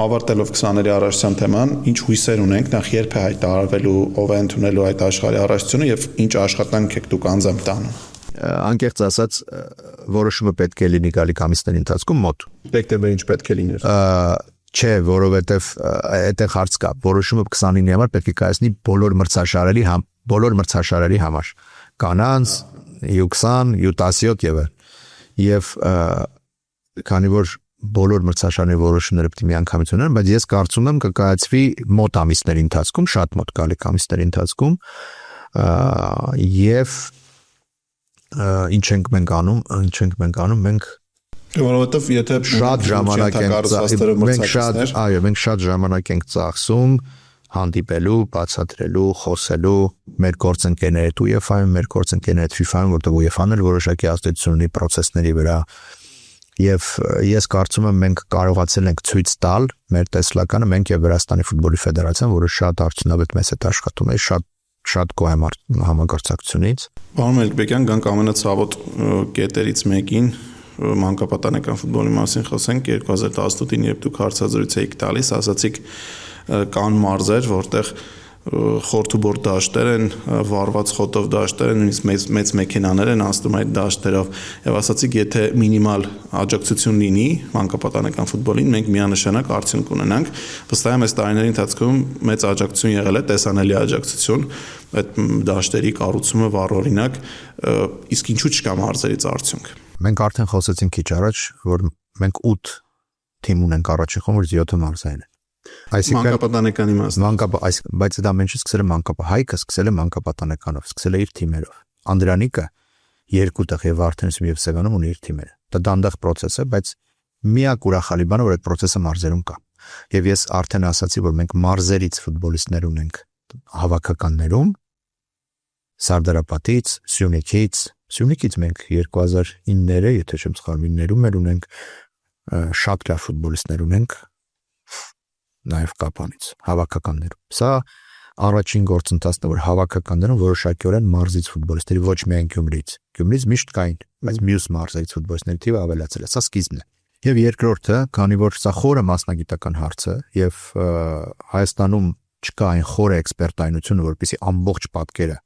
Ավարտելով 20-րդ առաջացան թեման, ինչ հույսեր ունենք, նախ երբ է հայտարարվելու, ով է ընդունելու այդ աշխարհի առաջացությունը եւ ինչ աշխատանք եք դուք անձամբ տանում։ Անկեղծ ասած, որոշումը պետք է լինի գալիք ամիսների ընթացքում մոտ։ Դեկտեմբերին ինչ պետք է լիներ։ Չէ, որովհետեւ այդտեղ հարց կա։ Որոշումը 29-ի համար պետք է կայացնի բոլոր մրցաշարերի համար։ Կանանց, U20, U17 եւ քանի որ բոլոր մրցաշարների որոշումները պետք է միանգամից ունենան, բայց ես կարծում եմ կկայացվի մոտ ամիսների ընթացքում, շատ մոտ գալիք ամիսների ընթացքում եւ ինչ ենք մենք անում, մենք որովհետեւ եթե շատ ժամանակ մենք շատ ժամանակ ենք ծախսում հանդիպելու, բացատրելու, խոսելու մեր գործընկերների հետ UEFA-ում, մեր գործընկերների հետ FIFA-ում, որտեղ UEFA-ն էլ որոշակի ազդեցություն ունի process-ների վրա։ Եվ ես կարծում եմ մենք կարողացել ենք ցույց տալ մեր տեսլականը, մենք եւ Վրաստանի ֆուտբոլի ֆեդերացիան, որը շատ արդյունավետ մեծ հետ աշխատում է, շատ գոհ համագործակցությունից։ Պարոն Մելիքբեկյան, գանք ամենացավոտ կետերից մեկին մանկապատանեկան ֆուտբոլի մասին խոսենք 2018-ին, երբ դուք հարցազրույց էիք տալիս, ասացիք կան մարզեր, որտեղ խորթուբոր դաշտեր են, վառված խոտով դաշտեր են, նույնիսկ մեծ մեքենաներ են անցնում այդ դաշտերով, եւ ասացիք, եթե մինիմալ աջակցություն լինի մանկապատանեկան ֆուտբոլին, մենք միանշանակ արդյունք կունենանք։ Վստահ եմ, այս տարիների ընթացքում մեծ աջակցություն եղել է, տեսանելի աջակցություն այդ դաշտերի կառուցումը վառօրինակ, իսկ ինչու՞ չկա մարզերից արդյունք։ Մենք արդեն խոսեցինք քիչ առաջ, որ մենք 8 թիմ ունենք առաջին խմբից 7 մարզային են։ Այսինքն մանկապատանեկանի իմաստով, բայց դա ամենը սկսել է Հայկը սկսել է մանկապատանեկանով, սկսել է իր թիմերով։ Անդրանիկը երկու տեղ եւ Վարդենիսում եւ Սևանում ունի իր թիմերը։ Դա դանդաղ process է, բայց միակ ուրախալի բանը, որ այդ process-ը մարզերում կա։ Եվ ես արդեն ասացի, որ մենք մարզերից ֆուտբոլիստներ ունենք հավաքականներում, Սարդարապատից, Սյունիքից մենք 2009-ը, եթե չեմ սխալվում, 9-ում էլ ունենք շատ լավ ֆուտբոլիստներ ունենք, նաև Կապանից, հավաքականներում։ Սա առաջին գործընթացն է, որ հավաքականներում որոշակիորեն մարզից ֆուտբոլիստների, ոչ միայն Գյումրիից միշտ կային, բայց մյուս մարզերից ֆուտբոլիստների թիվը ավելացել է, սա սկիզբն է։ Եվ երկրորդը, քանի որ սա խորը մասնագիտական հարց է եւ Հայաստանում չկա այն խորը էքսպերտայնությունը, որպեսզի ամբողջ պատկերը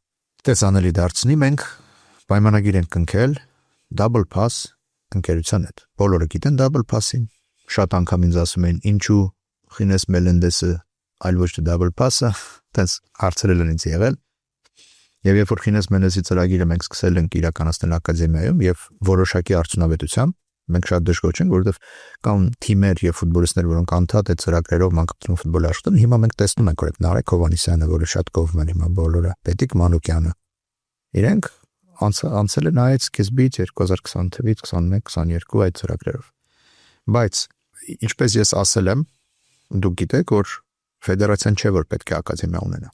տեսանելի դարձնի, մենք պայմանագիր ենք կնքել Double Pass ընկերության հետ։ Բոլորը գիտեն Double Pass-ին։ Շատ անգամ ինձ ասում են, ինչու Խինես Մելենդեսը այլ ոչ թե Double Pass-ը, տենց հարցերել են ինձ եղել։ Եվ երբ որ Խինես Մելենդեսի ծրագիրը մենք սկսել ենք իրականացնել ակադեմիայում եւ որոշակի արդյունավետությամբ, մենք շատ դժգոհ ենք, որովհետեւ կան թիմեր եւ ֆուտբոլիստներ, որոնք անդադ այդ ծրագրերով մանկապատանեկան ֆուտբոլի աշխատում, հիմա մենք տեսնում ենք, որ այդ Նարեկ Հովհաննիսյանը, որը շատ կողմ են հիմա բոլորը, Պետիկ Մանուկյանը, իրենք անցել են այց սկզբից 2020 թվականից 21-22 այդ ծրագրերով։ Բայց ինչպես ես ասել եմ, դուք գիտեք, որ ֆեդերացիան չէ, որ պետք է ակադեմիա ունենա։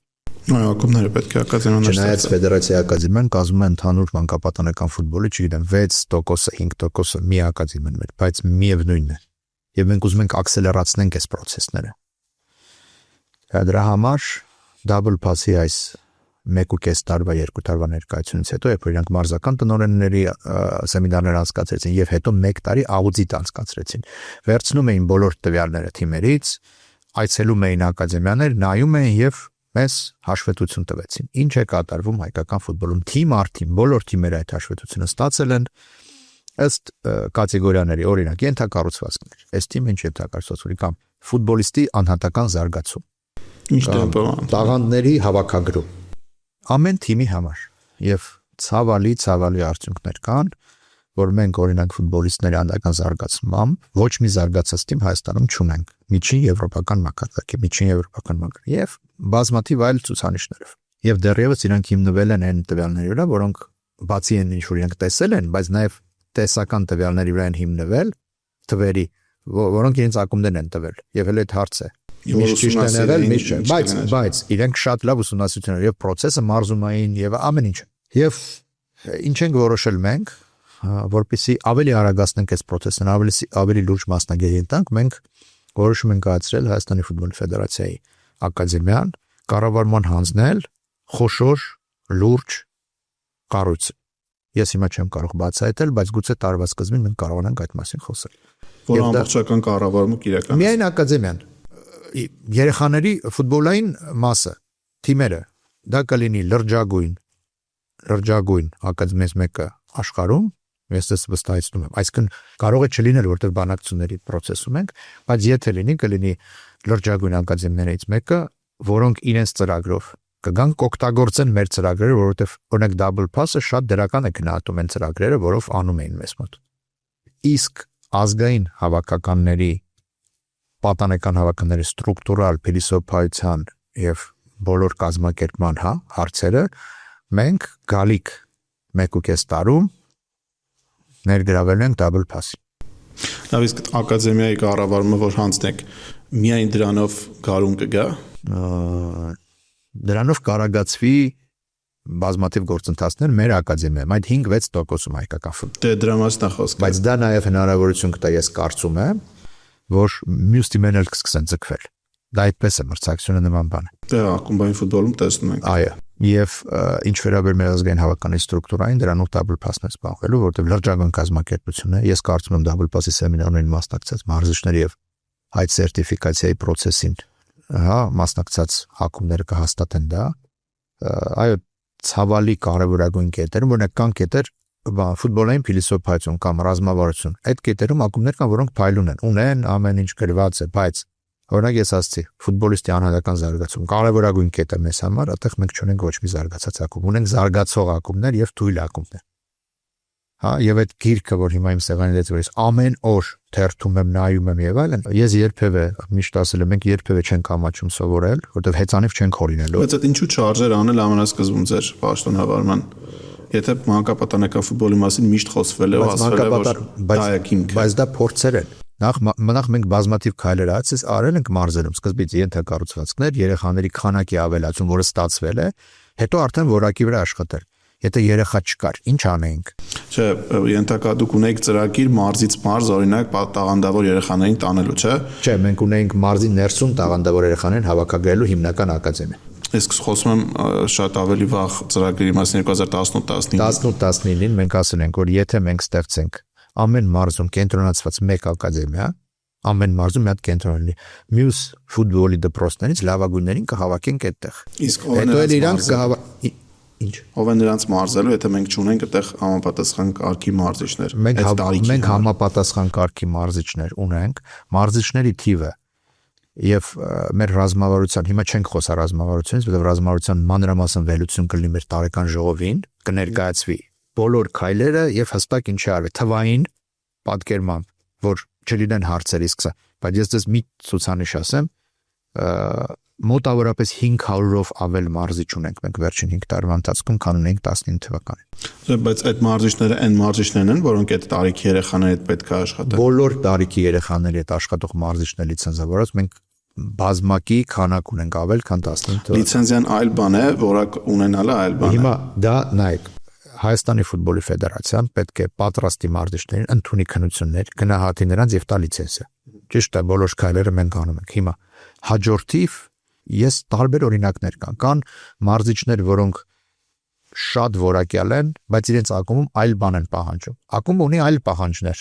Ակումբները պետք է ակադեմիաներ ստեղծեն։ Չնայած ֆեդերացիայի ակադեմիան կազմում է ընդհանուր մանկապատանեկան ֆուտբոլի, չգիտեմ, 6%, 5% մի ակադեմիան մեր, բայց միևնույնն է։ Եվ մենք ուզում ենք ակսելերացնենք այս process-ները։ Դրա համար Double Pass-ի այս 1.5 տարվա 2 տարվա ներկայությունից հետո, երբ իրանք մարզական տնօրենների սեմինարներ անցկացրեցին եւ հետո 1 տարի աուդիտ անցկացրեցին, վերցնում էին բոլոր տվյալները թիմերից, այցելում էին ակադեմիաներ, նայում էին եւ մեզ հաշվետվություն տվեցին։ Ինչ է կատարվում հայկական ֆուտբոլում թիմ առ թիմ, բոլոր թիմերը այդ հաշվետվությունը ստացել են ըստ կատեգորիաների, օրինակ ենթակառուցվածքներ։ Այս թիմը ինչ ենթակառուցվածք ունի կամ ֆուտբոլիստի անհատական զարգացում։ Ինչ տեմպով տաղանդների հավաքագրում ամեն թիմի համար եւ ցավալի արդյունքներ կան, որ մենք օրինակ ֆուտբոլիստների անհատական զարգացմամբ ոչ մի զարգացած թիմ Հայաստանում չունենք։ Միջին եվրոպական մակարդակ եւ բազմաթիվ այլ ցուցանիշներով։ Եվ դեռևս իրանք հիմնվել են այն տվյալների վրա, որոնք բացի այն ինչ որ իրանք տեսել են, բայց նաեւ տեսական տվյալների վրա են հիմնվել թվերի, որոնք իրենց ակումբներն են տվել։ Եվ հենց այդ հարցը միշտ ճիշտ են եղել, միշտ չէ, բայց իրենք շատ լավ ուսումնասիրություններ եւ process-ը մարզումային եւ ամեն ինչ։ Եվ Ինչ ենք որոշել մենք, որպեսզի ավելի արագացնենք այս process-ը, ավելի լուրջ մասնագետ տանք, մենք որոշում ենք կայացրել Հայաստանի ֆուտբոլ ֆեդերացիայի ակադեմիան կառավարման հանձնել խոշոր լուրջ կառույց։ Ես հիմա չեմ կարող բացահայտել, բայց գուցե տարվա սկզբին մենք կարողանանք այդ մասին խոսել։ Որ ամբողջական կառավարումը իրականացնի։ Միայն ակադեմիան։ Երեխաների ֆուտբոլային մասը, թիմերը, դա կլինի լրջագույն ակադեմիաց մեկը աշխարհում, ես դες վստահեցնում եմ։ Այսինքն կարող է չլինել, որտեղ բանակցությունների process-ում ենք, բայց եթե լինի, կլինի լրջագույն ակադեմիաներից մեկը, որոնք իրենց ծրագրով կգան կօգտագործեն մեր ծրագրերը, որովհետև օրինակ double pass-ը շատ դրական է գնահատում են ծրագրերը, որով անում էին մեզ մոտ։ Իսկ ազգային հավաքականների պատանեկան հավաքականների ստրուկտուրալ փիլիսոփայության եւ բոլոր կազմակերպման հարցերը մենք գալիք 1.5 տարում ներգրավել ենք double pass-ի։ Լավ, իսկ ակադեմիայի կառավարումը որ հանձնեք, միայն դրանով գարուն կգա։ Դրանով կարագացվի բազմաթիվ գործընթացներ մեր ակադեմիայում, այդ 5-6%-ում հայկական ֆուտբոլ։ Դե դրա մասն է խոսքը։ Բայց դա նաև հնարավորություն կտա, ես կարծում եմ, որ մյուս թիմերն էլ կսկսեն ձգվել։ Դա այդպես է, մրցակցությունը նման բան է։ Դե ակումբային ֆուտբոլում տեսնում ենք։ Այո։ Եվ ինչ վերաբերում է ազգային հավաքանի ստրուկտուրային, դրանով double pass-ն է զբաղվելու, որովհետև լրջագույն կազմակերպություն է։ Ես կարծում եմ double pass-ի սեմինարներին մասնակցած մարզիչների եւ այդ սերտիֆիկացիայի process-ին, մասնակցած ակումբները կհաստատեն դա։ Այո, ցավալի կարևորագույն կետերում, օրինակ կան կետեր ֆուտբոլային փիլիսոփայություն կամ ռազմավարություն։ Այդ կետերում ակումբներ կան, որոնք փայլուն ունեն, ամեն ինչ գրված է, բայց օրինակ ես ասացի, ֆուտբոլիստի անհատական զարգացում կարևորագույն կետ է մեզ համար, այդտեղ մենք չունենք ոչ մի զարգացած ակումբ, ունենք զարգացող ակումբներ եւ թույլ ակումբներ։ Եվ այդ գիրքը, որ հիմա իմ սեղանից որ ես ամեն օր թերթում եմ, նայում եմ եւ այլն, ես երբևէ միշտ ասել եմ, մենք երբևէ չենք ամաչում սովորել, որովհետեւ հեծանիվ չենք հորինելու։ Բայց այդ ինչու չարժեր անել ամենասկզբում ձեր պաշտոնավարման։ Եթե մանկապատանեկան ֆուտբոլի մասին միշտ խոսվել է ու ասվել է, որ դա է հիմքը։ Բայց դա փորձեր են։ Նախ մենք բազմաթիվ քայլեր արել ենք մարզերում, սկզբից ենթակառուցվածքներ, երեխաների քանակի ավելացում, որը ստացվել է, հետո արդեն որակի վրա աշխատել։ Եթե երեխա չկար, ինչ անեինք։ Չէ, ենթակա դուք ունեիք ծրագիր մարզից մարզ, օրինակ տաղանդավոր երեխաներին տանելու, չէ։ Չէ, մենք ունեինք մարզի ներսում տաղանդավոր երեխաներին հավաքագրելու հիմնական ակադեմիա։ Իսկ խոսում եմ շատ ավելի վաղ ծրագրերի մասին 2018-19։ 18-19-ին մենք ասել ենք, որ եթե մենք ստեղծենք ամեն մարզում կենտրոնացված մեկ ակադեմիա, ամեն մարզում մի հատ կենտրոն լինի, մյուս ֆուտբոլի դպրոցներից լավագույններին կհավաքենք այդտեղ։ Իսկ հետո էլ իրանք Ինչ։ Ով է նրանց մարզելու, եթե մենք չունենք այդտեղ համապատասխան կարգի մարզիչներ։ Մենք համապատասխան կարգի մարզիչներ ունենք, մարզիչների թիվը եւ մեր ռազմավարության, հիմա չենք խոսա ռազմավարությունից, որովհետեւ ռազմավարության մանրամասն վերլուծություն կլինի մեր տարեկան ժողովին, կներկայացվի բոլոր քայլերը եւ հստակ ինչի արվի թվային պատկերման, որ չլինեն հարցեր, իսկ սա, բայց ես դες մի ցուցանիշ ասեմ, մոտավորապես 500-ով ավել մարզիչ ունենք մենք վերջին 5 տարվա ընթացքում, քան ունենք 19 թվականին։ Բայց այդ մարզիչները այն մարզիչներն են, որոնք այդ տարիքի երեխաների հետ պետք է աշխատեն։ Բոլոր տարիքի երեխաների հետ աշխատող մարզիչներ լիցենզավորված, մենք բազմակի քանակ ունենք ավել, քան 19 թվականին։ Լիցենզիան այլ բան է, որակ ունենալը այլ բան է։ Հիմա դա նայեք, Հայաստանի ֆուտբոլի ֆեդերացիան պետք է պատրաստի մարզիչներին, ընդունի քննություններ, գնահատի նրանց եւ տա լիցենզը։ Ճիշտ է, բոլոր քայլերը մենք անում ենք։ Հիմա հաջորդիվ ես տարբեր օրինակներ կան մարզիչներ, որոնք շատ որակյալ են, բայց իրենց ակումբում այլ բան են պահանջում։ Ակումբը ունի այլ պահանջներ,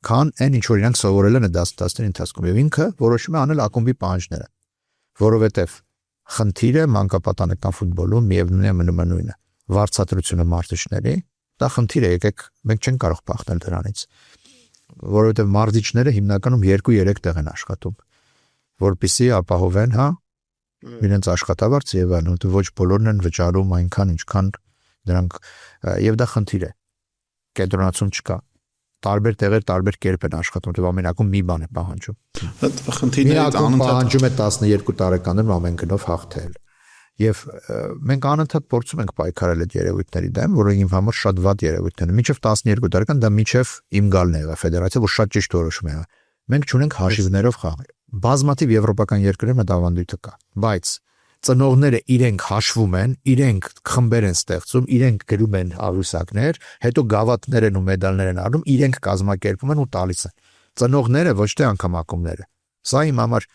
քան այն ինչ որ իրանք սովորել են 10-10-ների ընթացքում եւ ինքը որոշում է անել ակումբի պահանջները, որովհետեւ խնդիրը մանկապատանեկան ֆուտբոլում միևնույն է մնում է նույնը։ Վարձատրությունը մարզիչների, դա խնդիր է, եկեք մենք չենք կարող փախնել դրանից, որովհետեւ մարզիչները հիմնականում 2-3 տեղ են աշխատում, որպեսզի ապահովեն, իրենց աշխատավարձը եւ այլն, ու ոչ բոլորն են վճարում այնքան, ինչքան դրանք եւ դա խնդիր է։ Կենտրոնացում չկա։ Տարբեր տեղեր տարբեր կերպ են աշխատում, եւ ամեն ակումբ մի բան է պահանջում։ Այդ խնդիրներից անընդհատ պահանջում է 12 տարեկանում ամեն գնով հաղթել։ Եվ մենք անընդհատ փորձում ենք պայքարել այդ երևույթների դեմ, որը իմ համար շատ վատ երևույթներ են։ Մինչև 12 տարեկան դա մինչև իմ գալն է եղել ֆեդերացիա, որ շատ ճիշտ որոշում է։ Մենք չունենք հաշիվներով խաղալ։ Բազմաթիվ եվրոպական երկրներում այդ ավանդույթը կա, բայց ծնողները իրենք հաշվում են, իրենք խմբեր են ստեղծում, իրենք գրում են արուսակներ, հետո գավաթներ են ու մեդալներ են առնում, իրենք կազմակերպում են ու տալիս են։ Ծնողները ոչ թե անգամ ակումբները։ Սա իմ համար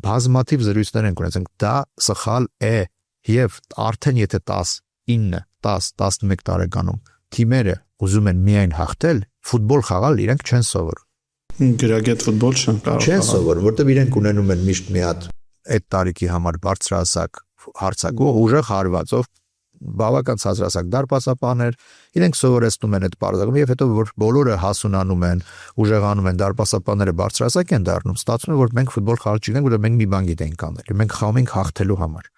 բազմաթիվ զրույցներ են ունեցել, դա սխալ է եւ արդեն եթե 19, 10, 11 տարեկանում թիմերը ուզում են միայն հաղթել, ֆուտբոլ խաղալ իրենք չեն սովորում։ Գրագետ ֆուտբոլ չեն կարող չեն սովորում, որտեղ իրենք ունենում են միշտ մի հատ այդ տարիքի համար բարձրահասակ հարցակող ուժեղ հարվածով բավական ցածրահասակ դարպասապահներ, իրենք սովորեցնում են այդ բարձրակում եւ հետո որ բոլորը հասունանում են, ուժեղանում են, դարպասապահները բարձրահասակ են դառնում, ստացվում է որ մենք ֆուտբոլ խաղալ չգիտենք, որովհետեւ մենք մի բան գիտենք անել։ Մենք խաղում ենք հաղթելու համար։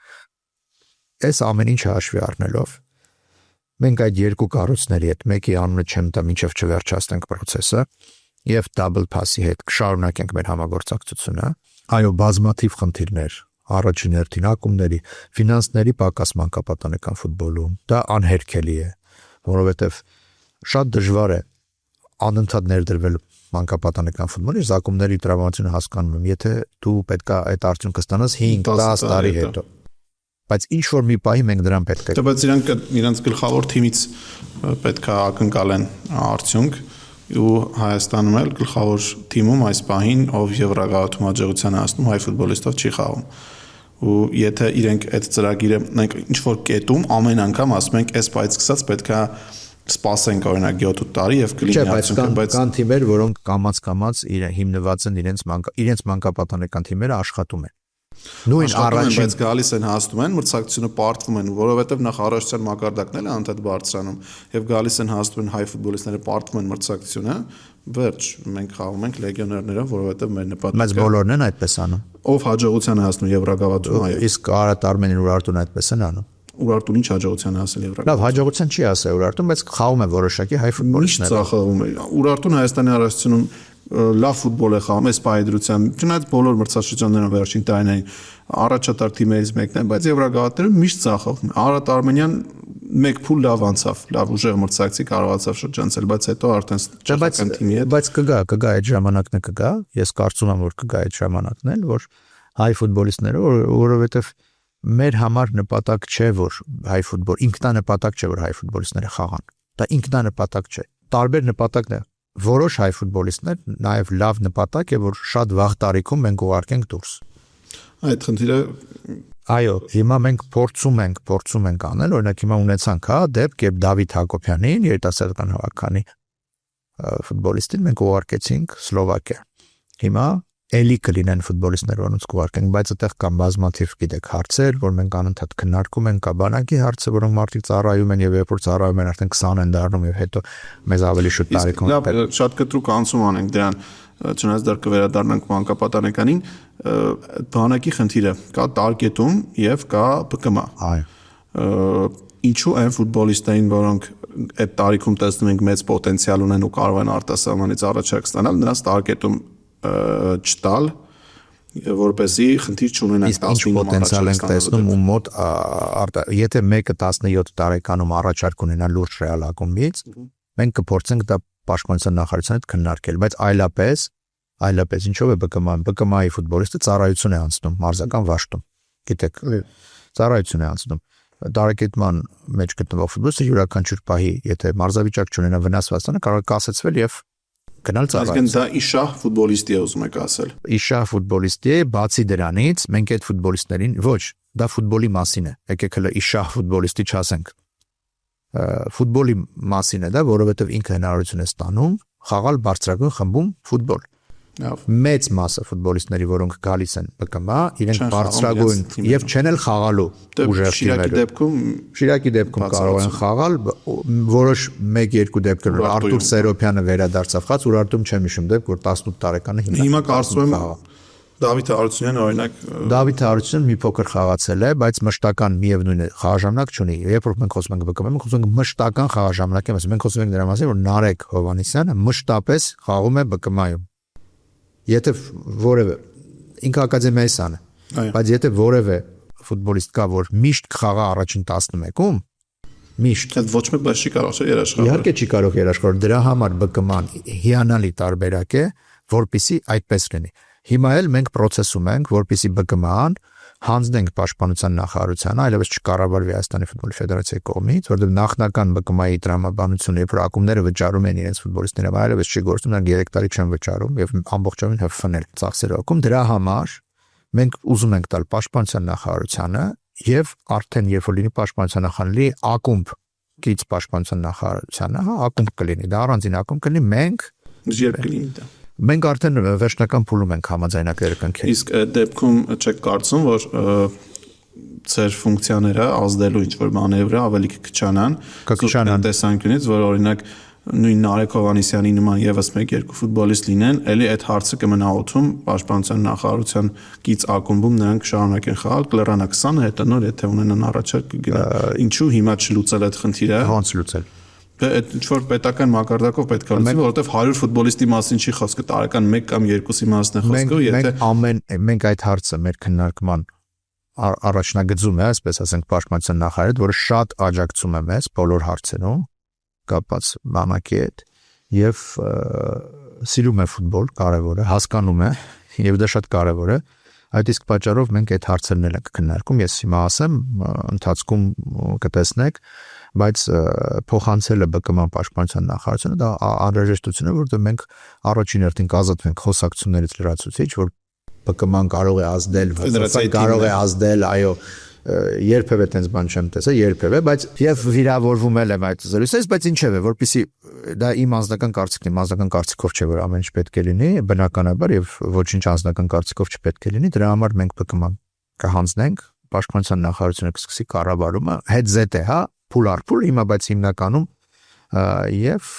Այս ամեն ինչը հաշվի առնելով մենք այդ երկու կառույցների հետ մեկի անունը չեմ տա մինչև չվերջացնենք process-ը եւ double pass-ի հետ կշարունակենք մեր համագործակցությունը։ Այո, բազմաթիվ խնդիրներ, առաջին հերթին ակումբների, ֆինանսների պակաս մանկապատանեկան ֆուտբոլում, դա անհերքելի է, որովհետեւ շատ դժվար է անընդհատ ներդրվել մանկապատանեկան ֆուտբոլի, իսկ ակումբների տրավմատիզմը հասկանում եմ, եթե դու պետքա այդ արդյունքը ստանաս 5-10 տարի հետո։ Բայց ինչ որ մի պահի մենք դրան պետք է։ Բայց իրանց գլխավոր թիմից պետք է ակնկալեն արդյունք ու Հայաստանում էլ գլխավոր թիմում այս պահին ով Եվրագաղթում հաջողության հասնում հայ ֆուտբոլիստով չի խաղում։ Ու եթե իրենք այդ ծրագիրը մենք ինչ որ կետում ամեն անգամ ասում ենք այս պայից սկսած պետք է սպասենք օրինակ 7-8 տարի եւ կլինի արդյունքը, բայց կան թիմեր, որոնք կամաց հիմնված են իրենց մանկապատանեկան թիմերը աշխատում են։ Նույն առաջին բայց գալիս են հասնում են մրցակցությունը պարտվում են որովհետև նախ առաջության մակարդակն է անդադ բարձրանում եւ գալիս են հասնում են հայ ֆուտբոլիստները պարտվում են մրցակցությունը վերջ մենք խաղում ենք լեգիոներներով որովհետև մեր նպատակը բայց բոլորն են այդպես անում ով հաջողության է հասնում Եվրագավաթում այո իսկ Արարատ Արմենին Ուրարտուն այդպես են անում Ուրարտուն ինչ հաջողության հասել Եվրագավաթում լավ հաջողության չի հասել Ուրարտուն բայց խաղում է որոշակի հայ ֆուտբոլիստներ խաղում է Ուրարտուն Հայաստանի առաջացնում լավ ֆուտբոլ է խաղում այս պայդրությամբ չնայած բոլոր մրցաշրջաններում վերջին տարիներին առաջատար թիմերից մեկն է բայց Եվրագավաթներում միշտ ծախում Արարատ Արմենյան մեկ փուլ լավ անցավ լավ ուժեղ մրցակցի կարողացավ շրջանցել բայց հետո արդեն ճաշակային թիմի հետ բայց կգա այդ ժամանակն կգա ես կարծում եմ որ կգա այդ ժամանակն էլ որ հայ ֆուտբոլիստները որովհետև մեր համար նպատակ չէ որ հայ ֆուտբոլ ինքնանպատակ չէ որ հայ ֆուտբոլիստները խաղան դա ինքնանպատակ չէ տարբեր նպատակներ որոշ հայ ֆուտբոլիստներ նաև լավ նպատակ է որ շատ վաղ տարիքում մենք ուղարկենք դուրս այդ խնդիրը այո հիմա մենք փորձում ենք անել օրինակ հիմա ունեցանք դեպք երբ Դավիթ Հակոբյանին երիտասարդական հավաքանի ֆուտբոլիստին մենք ուղարկեցինք Սլովակիա հիմա էլի կլինեն ֆուտբոլիստներ որոնց կուղարկենք բայց այդտեղ կան բազմաթիվ գիտեք հարցեր որ մենք անընդհատ քննարկում ենք կա բանակի հարցը որոնք մարդիկ ծառայում են եւ երբ որ ծառայում են արդեն 20 են դառնում եւ հետո մեզ ավելի շուտ տարիքում շատ կտրուկ անցում անենք դրան չնայած դեռ կվերադառնանք մանկապատանեկանին բանակի խնդիրը կա տարկետում եւ կա ԲԿՄ այո ինչու այն ֆուտբոլիստերին որոնք այդ տարիքում տեսնում ենք մեծ պոտենցիալ ունեն ու կարող են արտասահմանից առաջարկ ստանալ նրանց տարկետում չտալ որպեսզի խնդիր չունենանք 19 պոտենցիալ ենք տեսնում ու մոտ եթե մեկը 17 տարեկանում առաջարկ ունենա լուրջ ռեալ ակումբից մենք կփորձենք դա պաշտպանության նախարարության հետ քննարկել բայց այլապես ինչով է ԲԿՄ-ի ֆուտբոլիստը ծառայություն է անցնում մարզական վաշտում գիտեք ծառայություն է անցնում տարեկետման մեջ գտնվող ֆուտբոլիստը յուրաքանչյուր պահի եթե մարզավիճակ չունենա վնասվածքանը կարող է կասեցվել եւ գնալ ծառայել։ Դա իշահ ֆուտբոլիստի է ուզում եք ասել։ Իշահ ֆուտբոլիստի է, բացի դրանից մենք այդ ֆուտբոլիստներին ոչ, դա ֆուտբոլի մասին է։ Եկեք հələ իշահ ֆուտբոլիստի չասենք։ Ֆուտբոլի մասին է դա, որովհետև ինքը հնարավորություն է ստանում խաղալ բարձրագույն խմբում ֆուտբոլ։ Մեծ մասը ֆուտբոլիստների, որոնք գալիս են ԲԿՄ, իրենք բարձրագույն եւ չեն էլ խաղալու ուժեղ թիմերում։ Շիրակի դեպքում կարող են խաղալ, որոշ 1-2 դեպքեր Արտուր Սերոփյանը վերադարձավ խաց, Ուրարտում չեմ հիշում դեպք, որ 18 տարեկան է հիմա կարծում եմ Դավիթ Հարությունյանը օրինակ Դավիթ Հարությունյանը մի փոքր խաղացել է, բայց մշտական միևնույն է խաղաժամանակ չունի։ Երբ որ մենք խոսում ենք ԲԿՄ, մենք խոսում ենք մշտական խաղաժամանակ եմ ասում, մենք խոսում ենք դրա մասին, որ Նարեկ Հովհաննիսյանը մշտապես խաղում է ԲԿՄ-ում։ Եթե որևէ ինքը ակադեմիայից է, բայց եթե որևէ ֆուտբոլիստ կա, որ միշտ կխաղա առաջին 11-ում, միշտ այդ ոչ մեկ բան չի կարող երաշխավորել։ Իհարկե չի կարող երաշխավորել, դրա համար ԲԿՄ-ն հիանալի տարբերակ է, որպեսզի այդպես լինի։ Հիմա էլ մենք process-ում ենք, որպեսզի ԲԿՄ-ն հանձնենք պաշտպանության նախարարությանը, այլևս չկառավարվի Հայաստանի ֆուտբոլի ֆեդերացիայի կողմից, որովհետև նախնական ԲԿՄ-ի տրամաբանությունը, երբ ակումբները վճարում են իրենց ֆուտբոլիստները, այլևս չի գործում, նրանք 3 տարի չեն վճարում եւ ամբողջովին հրֆնել ծախսերը ակումբ, դրա համար մենք ուզում ենք տալ պաշտպանության նախարարությանը եւ արդեն երբ որ լինի պաշտպանության նախարարի ակումբ կից պաշտպանության նախարարությանը, ակումբ կլինի, դա առանձին ակումբ կլինի, երբ կլինի դա։ Մենք արդեն վերջնական փուլում ենք համաձայնագրեր կնքել։ Իսկ այդ դեպքում չեք կարծում, որ ծեր ֆունկցիաները ազդելու ինչ-որ բաները ավելի կքչանան տեսանկյունից, որ օրինակ նույն Նարեկ Հովհաննիսյանի նման եւս 1-2 ֆուտբոլիստ լինեն, ելի այդ հարցը կմնա օդում, պաշտպանության նախարարության կից ակումբում նրանք շարունակեն խաղալ, կլրանա 20 հետո նոր եթե ունենան առաջարկ կգնա։ Ինչու հիմա չլուծել այդ խնդիրը։ Ոնց լուծել։ Այդ ինչ-որ պետական մակարդակով պետք է լուծի, որովհետև 100 ֆուտբոլիստի մասին չի խոսքը, տարեկան 1 կամ 2-ի մասն է խոսքը, եթե մենք այդ հարցը մեր քննարկման առաջնագծում է, այսպես ասենք, պաշտպանության նախարարը, որը շատ աջակցում է մեզ բոլոր հարցերում կապված բանակի հետ եւ սիրում է ֆուտբոլ, կարեւոր է, հասկանում է եւ դա շատ կարեւոր է։ Այդ իսկ պատճառով մենք այդ հարցերն էլ ենք քննարկում, ես հիմա ասեմ, ընթացքում կտեսնեք, բայց փոխանցելը ԲԿՄ պաշտպանության նախարարությունը դա անհրաժեշտություն է, որովհետեւ մենք առաջին հերթին կազատվենք խոսակցություններից լրացուցիչ, որ ԲԿՄ-ն կարող է ազդել, կարող է ազդել, այո, երբևէ տենց բան չեմ տեսել, երբևէ, բայց եւ վիրավորվում եմ այդ զրույցից, բայց ինչեւ է, որպեսի դա իմ անձնական կարծիքն է, անձնական կարծիքով չէ, որ ամեն ինչ պետք է լինի, բնականաբար եւ ոչինչ անձնական կարծիքով չպետք է լինի, դրա համար մենք ԲԿՄ-ն կհանձնենք, պաշտպանության նախարարությունը կսկսի կառավարումը, հետ զետ է, հա, փուլ առ փուլ, հիմա բայց հիմնականում եւ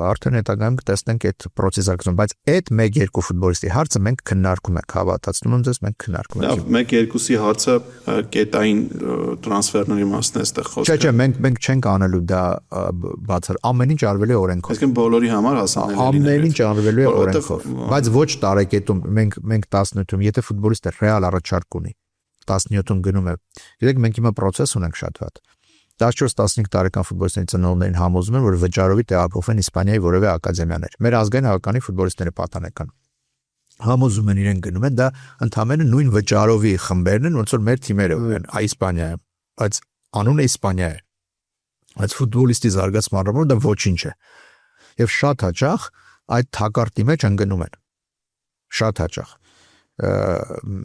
արդեն հետագայում կտեսնենք այդ process-ը, բայց այդ 1-2 ֆուտբոլիստի հարցը մենք քննարկում ենք, հավատացնում եմ ձեզ, մենք քննարկում ենք։ 1-2-ի հարցը կետային տրանսֆերների մասն է այստեղ խոսքը։ Չէ, մենք չենք անելու դա բացառ, ամեն ինչ արվելու է օրենքով։ Այսինքն բոլորի համար հասանելի է։ Ամեն ինչ արվելու է օրենքով, բայց ոչ տարեկետում, մենք 17-ում, եթե ֆուտբոլիստը ռեալ առաջարկ ունի, 17-ում գնում է։ Գիտեք, մենք հիմա process ունենք շատ հատ։ 14-15 տարեկան ֆուտբոլիստների ծնողներին համոզում են, որ վճարովի տեղափոխվեն Իսպանիայի որևէ ակադեմիաներ։ Մեր ազգային հավաքանի ֆուտբոլիստները պատանեկան համոզում են իրեն գնում են, դա ընդհանրապես նույն վճարովի խմբերն են, ոնց որ մեր թիմերը են Իսպանիայում, բայց անունը Իսպանիա է։ Այդ ֆուտբոլիստի զարգացման առումով դա ոչինչ է։ Եվ շատ հաճախ այդ թակարդի մեջ ընկնում են։ Շատ հաճախ։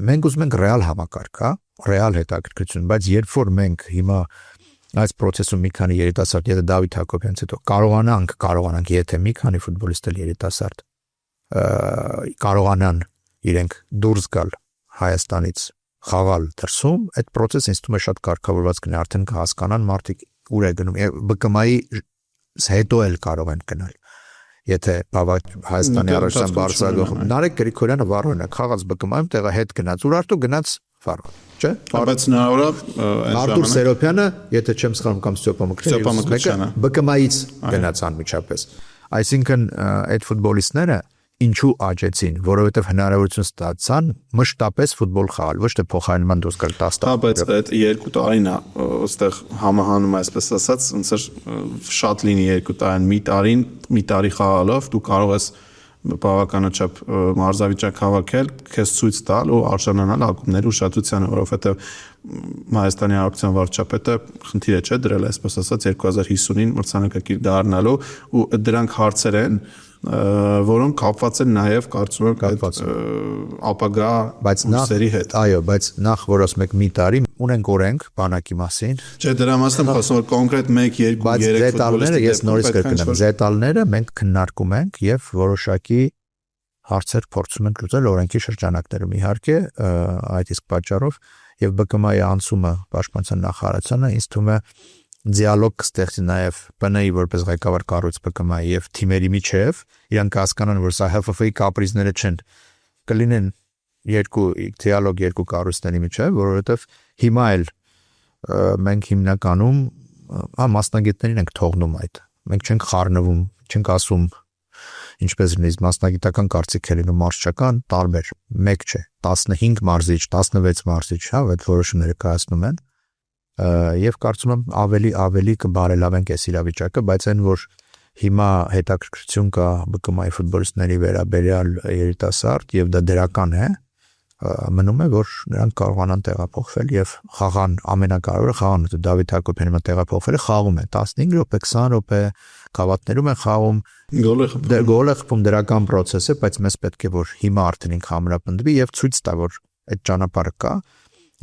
Մենք ուզում ենք ռեալ համակարգ, հա, ռեալ հետաքրքրություն, բայց երբ որ մենք հիմա այս process-ում մի քանի երիտասարդ, եթե Դավիթ Հակոբյանից հետո կարողանանք, եթե մի քանի ֆուտբոլիստ երիտասարդ կարողանան իրենք դուրս գալ Հայաստանից խաղալ դրսում, այդ process-ը ինձ թվում է շատ կարգավորված կլինի, արդեն կհասկանան մարդիկ ուր է գնում, ԲԿՄ-ի հետո էլ կարող են գնալ։ Եթե Հայաստանի առաջին բարձրագող Նարեկ Գրիգորյանը վառոն է, խաղաց ԲԿՄ-ում, տեղը հետ գնաց, Ուրարտու գնաց Ֆարոն, չէ՞։ Բայց հնարավոր է Արտուր Սերոպյանը, եթե չեմ սխալվում կամ Ստեփան Մկրտչյանը, ԲԿՄ-ից գնաց անմիջապես։ Այսինքն այդ ֆուտբոլիստները ինչու աճեցին, որովհետև հնարավորություն ստացան մշտապես ֆուտբոլ խաղալ, ոչ թե փոխարինման դուրս գալ 10 տարի։ Հա, բայց այդ 2 տարին է, այստեղ համահանում է, այսպես ասած, ոնց որ շատ լինի 2 տարին, մի տարի խաղալով դու կարող ես բավականաչափ մարզավիճակ հավաքել, քեզ ցույց տալ ու արժանանալ ակումբների ուշադրությանը, որովհետև Հայաստանի Հանրապետության վարչապետը խնդիր է չէ դրել, այսպես ասած 2050-ին մրցանակակիր դառնալու ու դրանք հարցեր են, որոնք կապված են նաև կարծում եմ ապագա կուրսերի հետ։ Այո, բայց նախ որ ասում եք մի տարի ունենք օրենք բանակի մասին։ Չէ, դրա մասին եմ խոսում, որ կոնկրետ 1, 2, 3 ֆուտբոլիստի ես նորից կրկնեմ, զետալները մենք քննարկում ենք եւ որոշակի հարցեր փորձում ենք լուծել օրենքի շրջանակներում իհարկե, այդ իսկ պատճառով եւ ԲԿՄ-ի անցումը պաշտպանության նախարարությանը ինձ թվում է դիալոգ կստեղծի նաև ՊՆ-ի որպես ղեկավար կառույց ԲԿՄ-ի եւ թիմերի միջև, իրանք հասկանան, որ սա ՀՖՖ-ի կապրիզները չեն, կլինեն դիալոգ երկու կառույցների միջև, որովհետեւ հիմա էլ մենք հիմնականում մասնագետներին ենք թողնում այդ։ Մենք չենք խառնվում, չենք ասում ինչպես լինի մասնագիտական կարծիք է լինում մարզչական տարբեր, մեկ չէ, 15 մարզիչ, 16 մարզիչ, հա, այդ որոշումները կայացնում են։ Եվ կարծում եմ ավելի կբարելավենք այս իրավիճակը, բայց այն որ հիմա հետաքրքրություն կա ԲԿՄ-ի ֆուտբոլիստների վերաբերյալ երիտասարդ եւ դա դրական է, մնում է որ նրանք կարողանան տեղափոխվել եւ խաղան ամենակարևորը խաղան Դավիթ Հակոբյանը տեղափոխվել է խաղում է 15 րոպե 20 րոպե գավաթներում է խաղում գոլը խփում դրական process է բայց մեզ պետք է որ հիմա արդեն ինքը ամրապնդվի եւ ցույց տա որ այդ ճանապարհը կա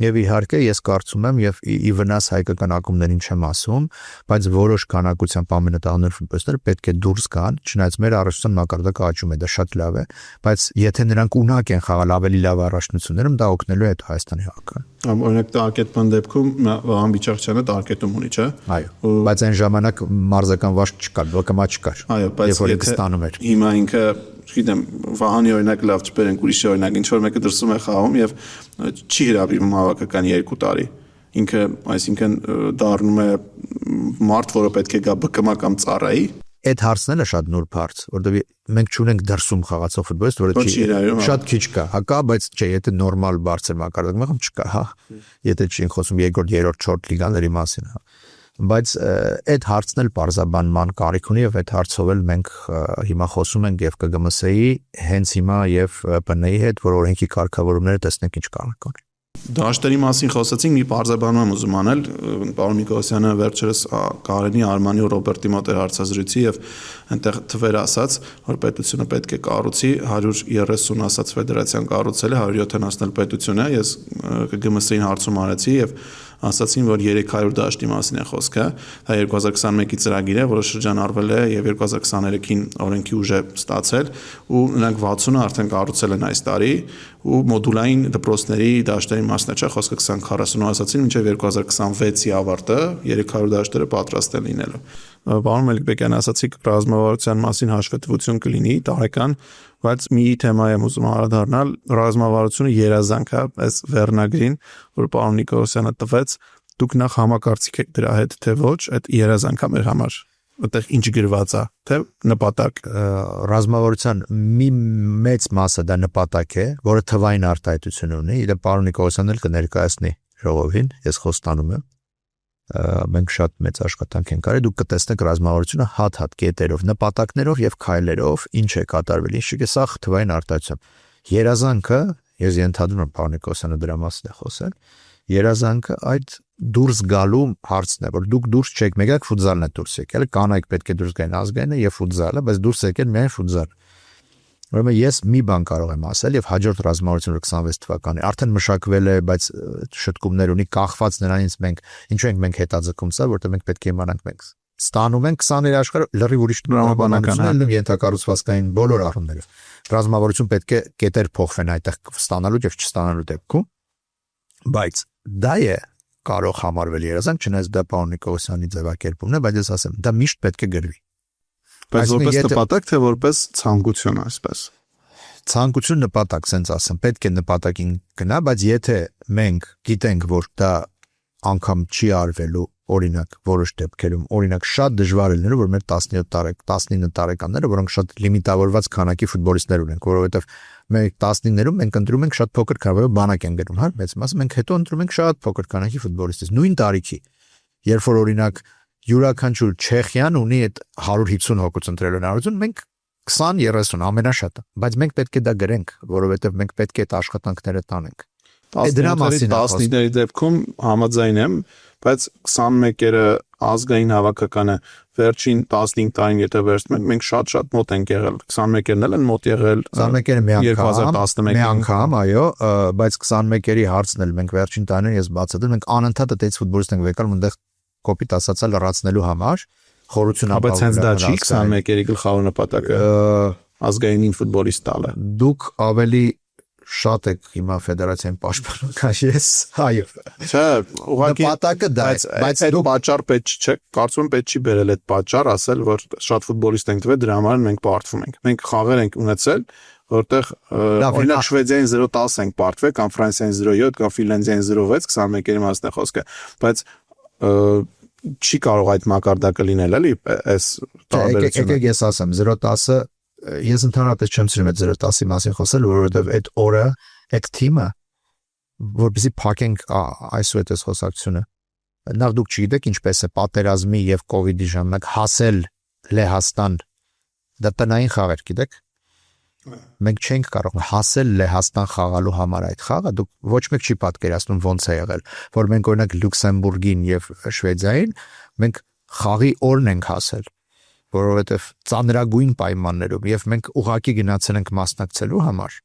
եւ իհարկե ես կարծում եմ եւ ի վնաս հայկական ակումբներին չեմ ասում, բայց որոշ քանակությամբ ամենատաղնոր ֆուտբոլիստները պետք է դուրս գան, չնայած մեր առաջնության մակարդակը աճում է, դա շատ լավ է, բայց եթե նրանք ունակ են խաղալ ավելի լավ առաջնություններում, դա օգնելու է այդ Հայաստանի հական։ Օրինակ տարկետման դեպքում Վահան Բիչախչյանը տարկետում ունի, չէ՞։ Այո, բայց այն ժամանակ մարզական վաշտ չկար, ոտոմատ չկար։ Այո, բայց հիմա ինքը չգիտեմ, Վահանի օրինակ լավ չբերենք ուրիշի օրինակ, ինչ որ մեկը դրսում է խաղում եւ չի հրավիրվում հավաքական 2 տարի։ Ինքը, այսինքն դառնում է մարդ, որը պետք է գա ԲԿՄ կամ ծառայի։ Այդ հարցն էլ է շատ նուրբ հարց, որովհետեւ մենք չունենք դրսում խաղացող ֆուտբոլիստ, որը շատ քիչ կա, հակա, բայց չէ, եթե նորմալ բարձր մակարդակում եղում չկա, հա։ Եթե չենք խոսում 2-րդ, 3-րդ, 4-րդ լիգաների մասին, հա։ Բայց այդ հարցն էլ բարձաբանման կարիք ունի եւ այդ հարցով էլ մենք հիմա խոսում ենք եւ ԿԳՄՍ-ի հենց հիմա եւ ՊՆ-ի հետ, որ օրենքի կարգավորումները տեսնենք ինչ կարող են։ Դաշտերի մասին խոսեցինք, մի բարձաբանում եմ ուզում անել, պարոն Նիկոլոսյանը վերջերս Կարենի, Արմանի ու Ռոբերտի մոտ էր հարցազրույցի եւ այնտեղ թվեր ասաց, որ պետությունը պետք է կառուցի 130 ասաց ֆեդերացիան կառուցել է 170-ել պետությունը, ես ԿԳՄՍ-ին հարցում արեցի եւ ասացին, որ 300 դաշտի մասին է խոսքը, դա 2021-ի ծրագիր է, որը շրջանառվել է եւ 2023-ին օրենքի ուժ է ստացել ու նրանք 60-ը արդեն կառուցել են այս տարի ու մոդուլային դպրոցների դաշտերի մասն է, չէ՞, խոսքը 2040 ասացին, մինչեւ 2026-ի ավարտը 300 դաշտերը պատրաստ են լինելու։ Պարոն Մելիքբեկյան, ասացիք ռազմավարության մասին հաշվետվություն կլինի տարեկան, բայց մի թեմա եմ ուզում անդրադառնալ, ռազմավարությունը երազանք է, այս վերնագրին, որ պարոն Նիկոլոսյանը տվեց, դուք նախ համակարծիք եք դրա հետ, թե ոչ, այդ երազանքա մեր համար, այդտեղ ինչ գրված է, թե նպատակ։ Ռազմավարության մի մեծ մասը դա նպատակ է, որը թվային արտահայտություն ունի, իդեպ պարոն Նիկոլոսյանն էլ կներկայացնի ժողովին, ես խոստանում եմ։ Մենք շատ մեծ աշխատանք ենք արել, դուք կտեսնեք ռազմավարությունը հատ-հատ կետերով, նպատակներով եւ քայլերով ինչ է կատարվել, ինչ է սա թվային արտահայտություն։ Երազանքը, ես ենթադրում եմ պարոն Նիկոլոսյանը դրա մասին է խոսել, երազանքը այդ դուրս գալու հարցն է, որ դուք դուրս չեք, մեկակ ֆուտզալն է դուրս եկել, կանայք պետք է դուրս գային ազգայինը եւ ֆուտզալը, բայց դուրս եկել միայն ֆուտզալ։ Ուրեմն ես մի բան կարող եմ ասել եւ հաջորդ ռազմավարությունը 26 թվականի արդեն մշակվել է, բայց շտկումներ ունի կախված նրանից ինչու ենք մենք հետաձգում սա, որտեղ մենք պետք է իմանանք մենք ստանում ենք 20-երի աշխարհը լրիվ ուրիշ տրամաբանական է ենթակառուցվածքային բոլոր առումներով։ Ռազմավարություն պետք է կետեր փոխվեն այդտեղ ստանալու եւ չստանալու դեպքում, բայց դա է կարող համարվել երազանք, չնայած դա պարոն Նիկոլոսյանի ձևակերպումն է, բայց ես ասեմ, դա միշտ պետք է գրվի։ Բայց որպես նպատակ, թե որպես ցանկություն, այսպես։ Ցանկություն նպատակ, ասենց ասեմ, պետք է նպատակին գնա, բայց եթե մենք գիտենք, որ դա անգամ չի արվելու, օրինակ, որոշ դեպքերում, օրինակ շատ դժվար է լինելու, որ մեր 19 տարեկանները, որոնք շատ լիմիտավորված քանակի ֆուտբոլիստներ ունենք, որովհետև մեր 19-ներում մենք ընտրում ենք շատ փոքր քանակի բանակ են գնում, հա, մեծ մասը մենք հետո ընտրում ենք շատ փոքր քանակի ֆուտբոլիստներ, նույն տարիքի, երբ որ օրինակ յուրաքանչյուր Չեխիան ունի այդ 150 հոգուց ընտրելու հնարավորություն, մենք 20-30 ամենաշատը, բայց մենք պետք է դա գրենք, որովհետև մենք պետք է այդ աշխատանքները տանենք։ Դրա մասին 19-ների դեպքում համաձայն եմ, բայց 21-երը ազգային հավաքականը վերջին 15 տարին եթե վերցնենք, մենք շատ մոտ ենք եղել, 21-երն էլ են մոտ եղել, 21-երը մի անգամ, այո, բայց 21-երի հարցն էլ մենք վերջին տարիներին ես բացատրել, մենք անընդհատ այդպես ֆուտբոլիստ ենք եկել, այնտեղ կոպիտ ասածը լրացնելու համար խորություն ապահովում։ Բայց հենց դա չի 21-երի գլխավոր նպատակը ազգային ֆուտբոլիստ տալը։ Դուք ավելի շատ եք հիմա ֆեդերացիային պաշտպանում, քան ես, այո։ Չէ, ուղղակի նպատակը դա է, բայց այդ պատճառ պետք չէ, կարծում եմ պետք չի բերել այդ պատճառ, ասել, որ շատ ֆուտբոլիստ ենք տվել, դրա համար մենք պարտվում ենք։ Մենք խաղեր ենք ունեցել, որտեղ օրինակ Շվեդիային 0-10 ենք պարտվել, կամ Ֆրանսիային 0-7, կամ Ֆինլանդիային 0-6, 21-երի մասն է խոսքը, բայց չի կարող այդ մակարդակը լինել, էլի, այս տարբերությունը։ Եկեք ես ասեմ, 0-10-ը ես ընդհանրապես չեմ սիրում այդ 0-10-ի մասին խոսել, որովհետև այդ օրը, այդ թիմը, որպեսզի փակենք այսու այդ խոսակցությունը, նախ դուք չգիտեք ինչպես է պատերազմի եւ կոവിഡ്ի ժամանակ հասել Լեհաստան, դա տնային խաղեր, գիտեք, Մենք չենք կարող հասել Լեհաստան խաղալու համար այդ խաղը, դուք ոչ մեկ չի պատկերացնում ոնց է եղել, որ մենք օրինակ Լյուքսեմբուրգին եւ Շվեդիային մենք խաղի օրն ենք հասել, որովհետեւ ծանրագույն պայմաններում եւ մենք ուղակի գնացել ենք մասնակցելու համար,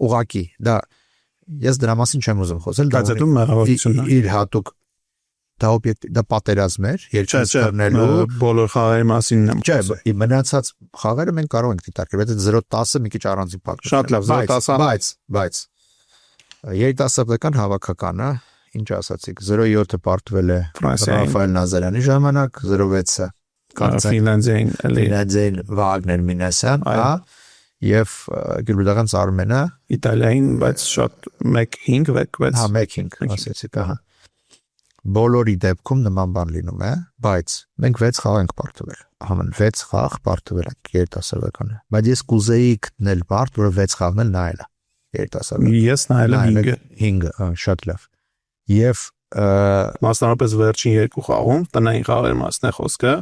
ուղակի դա ես դրա մասին չեմ ուզում խոսել, դա իր հատուկ դա օբյեկտ դա պատերազմ էր երկրներու բոլոր խաղերի մասին եմ խոսում։ Չէ, մնացած խաղերը մենք կարող ենք դիտարկել, բայց 0-10-ը մի քիչ առանձին փակ։ Շատ լավ, 0-10, բայց երիտասարդական հավաքականը, ինչ ասացիք, 0-7-ը պարտվել է Ռաֆայել Նազարյանի ժամանակ, 0-6-ը Ֆինլանդիային Վագներ Մինասյան, հա, եւ գերբրիտանական Արմենը Իտալիային, բայց շատ 1-5 6, հա 1-5 ասեցիք, ահա։ Բոլորի դեպքում նման բան լինում է, բայց մենք 6 խաղ ենք պարտվել։ Համեն 6 խաղ պարտվել ենք երիտասարդականը։ Բայց ես կուզեի գտնել բարդ, որը 6 խաղն էլ նայել է երիտասարդական։ Ես նայել եմ 5-ը, շատ լավ։ Եվ մասնավորապես վերջին 2 խաղում տնային խաղերի մասն է խոսքը,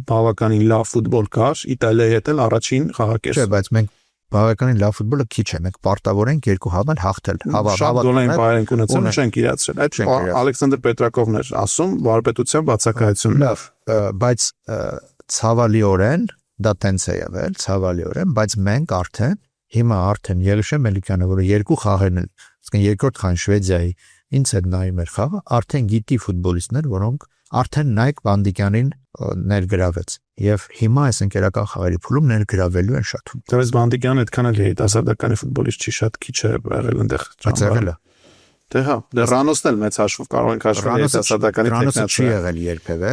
բավականին լավ ֆուտբոլ կար, Իտալիայի հետ էլ առաջին խաղակերս։ Չէ, բայց մենք բավականին լավ ֆուտբոլը քիչ է, մենք պարտավոր ենք 2 խաղն հաղթել։ Շատ գոլային բայեր ենք ունեցել, չենք իրացրել։ Այդ Ալեքսանդր Պետրակովն էր ասում, վարպետության բացակայություն։ Լավ, բայց ցավալիորեն դա տենց է եղել, ցավալիորեն, բայց մենք արդեն Եղիշե Մելիքյանը, որը 2 խաղերն են, ասենք երկրորդ խաղն Շվեդիայի ինձ հետ նայում էր խաղը, արդեն գիտի ֆուտբոլիստներ, որոնք արդեն Նայք Բանդիկյանին ներգրավեց եւ հիմա այս ընկերական խաղերի փուլում ներգրավելու են շատ։ Դրանց Բանդիկյանը այդքան էլ երիտասարդականի ֆուտբոլիստ չի, շատ քիչ է եղել այնտեղ եղել է։ Դե հա, դե Ռանոսն էլ մեծ հաշվով կարող ենք հաշվել երիտասարդականի տեխնիկա։ Չի եղել երբևէ։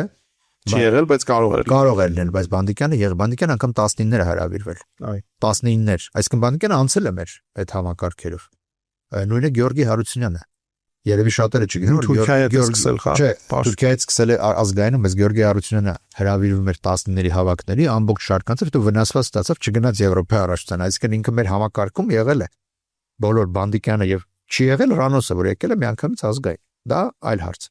Չի եղել, բայց կարող էր։ Կարող էր լինել, բայց Բանդիկյանը անգամ 19-ները հրավիրվել։ Այ 19-ներ։ Այսինքն Բանդիկյանը անցել է մեր այդ համակարգերով։ Նույնը Գյորգի Հարությունյանը։ Երևի շատերը չգիտեն, որ Թուրքիայից սկսել խաղ։ Չէ, Թուրքիայից սկսել է ազգայինում, բայց Գյորգի Հարությունյանը հրավիրվում էր 19-ների հավաքների, ամբողջ շարքանցը հետո վնասված ստացավ, չգնաց Եվրոպա առաջտան, այսինքն ինքը մեր համակարգում եղել է։ Բոլոր Բանդիկյանը եւ չի եղել Ռանոսը, որ եկել է միանգամից ազգային։ Դա այլ հարց։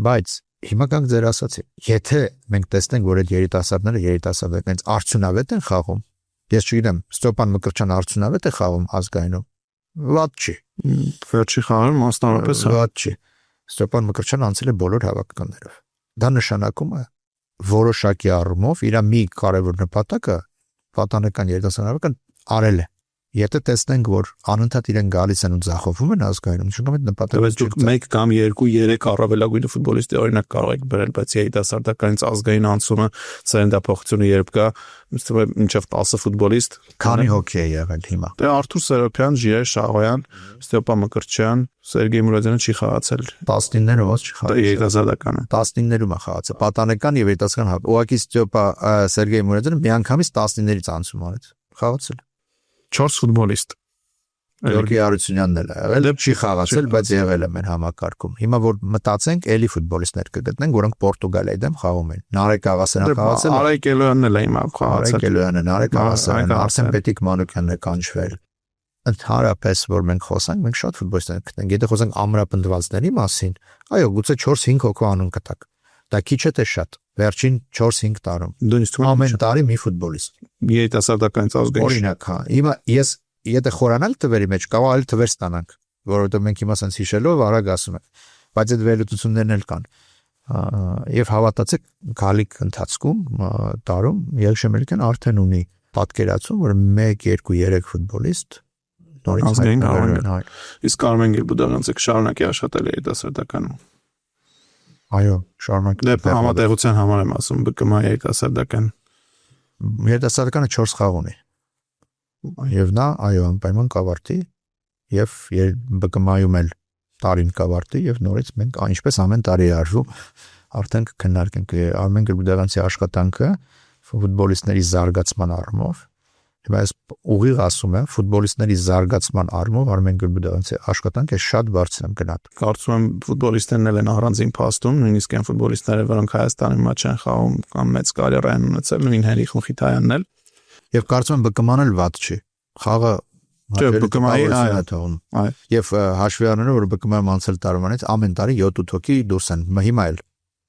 Բայց հիմա կանգ ձեր ասացի, եթե մենք տեսնենք, որ այդ երիտասարդները արդյունավետ են խաղում, ես չգիտեմ, Ստեփան Մկրտչյան արդյունավետ է խաղում ազգայինում, վատ չի։ Վերջի խաղը մասնավորապես վատ չի։ Ստեփան Մկրտչյան անցել է բոլոր հավաքականներով։ Դա նշանակում է որոշակի առումով իր մի կարևոր նպատակը պատանեկան երիտասարդական արել է։ Եթե տեսնենք, որ անընդհատ իրեն գալիս են ու ձախողվում են ազգայինում, չունեմ այդ նպատակը։ Բայց դուք 1 կամ 2-3 առավելագույն ֆուտբոլիստի օրինակ կարող եք բերել, բայց երիտասարդականից ազգային անցումը ծերնդափոխությունը երբ կա, մինչև 10 ֆուտբոլիստ, քանի հոգի է եղել հիմա։ Դե Արթուր Սերոփյան, Ժիրայր Շաղոյան, Ստեփան Մկրտչյան, Սերգեյ Մուրադյանը չի խաղացել։ 19-ները ո՞նց չի խաղացել։ Երիտասարդականը 19-ներում է խաղացել։ Պատանեկան եւ երիտասարդական ուղղակի Սերգեյ Մուրադյանը միանգամից 19-ներից անցում արեց։ Խաղացել 4 ֆուտբոլիստ։ Գյորգի Հարությունյանն էլ եղել, չի խաղացել, բայց եղել է մեր համակարգում։ Հիմա որ մտածենք, էլի ֆուտբոլիստներ կգտնենք, որոնք Պորտուգալիայի դեմ խաղում են։ Նարեկ Աղասյանը խաղացել։ Արայք Էլոյանն էլ է հիմա խաղացել։ Արայք Էլոյանը, Նարեկ Աղասյանը, Արսեն Պետիկ Մանուկյանն է կանչվել։ Ընդհանրապես որ մենք խոսանք, մենք շատ ֆուտբոլիստներ գտնենք։ Եթե խոսանք ամրապնդվածների մասին, այո, գուցե 4-5 հոգու անուն կտակ։ Դա քիչ է թե շատ։ Վերջին 4-5 տարում ամեն տարի մի ֆուտբոլիստ երիտասարդականից ազգային օրինակ, հա։ Հիմա ես եթե խորանալ թվերի մեջ կարող այլ թվեր ստանանք, որովհետև մենք հիմա sense հիշելով արագ ասում ենք, բայց այդ վերլուծություններն էլ կան։ Եվ հավատացեք, գալիք ընթացքում տարում Եղիշե Մելիքյանը արդեն ունի պատկերացում, որ 1, 2, 3 ֆուտբոլիստ նորից ազգային կարող։ Իսկ Արմեն Գիլբուդանցը կշարունակի աշխատել երիտասարդականում։ Այո, շարունակի։ Դե համատեղության համար եմ ասում, ԲԿՄ երիտասարդական։ Երիտասարդականը 4 խաղ ունի։ Եվ նա, այո, անպայման կավարտի եւ ԲԿՄ-ում էլ տարին կավարտի եւ նորից մենք ինչպես ամեն տարի արվում արդեն կքննարկենք Արմեն Գիլբուդանցի աշխատանքը ֆուտբոլիստների զարգացման առումով։ Հիմա ես ուղիղ ասում եմ, ֆուտբոլիստների զարգացման առումով Արմեն Գիլբուդանցի աշխատանքը շատ բարձր եմ գնահատում։ Կարծում եմ ֆուտբոլիստներն էլ են առանձին փաստում, նույնիսկ այն ֆուտբոլիստները, որոնք Հայաստանի մաչ են խաղում կամ մեծ կարիերա են ունեցել, նույն Հերիխ Մխիթարյանն էլ։ Եվ կարծում եմ ԲԿՄ-ն էլ վատ չի։ Խաղը ԲԿՄ-ի է թողնում։ Եվ հաշվի առնելով, որ ԲԿՄ-ում անցել տարվանից ամեն տարի 7-8 հոգի դուրս են։ Հիմա էլ։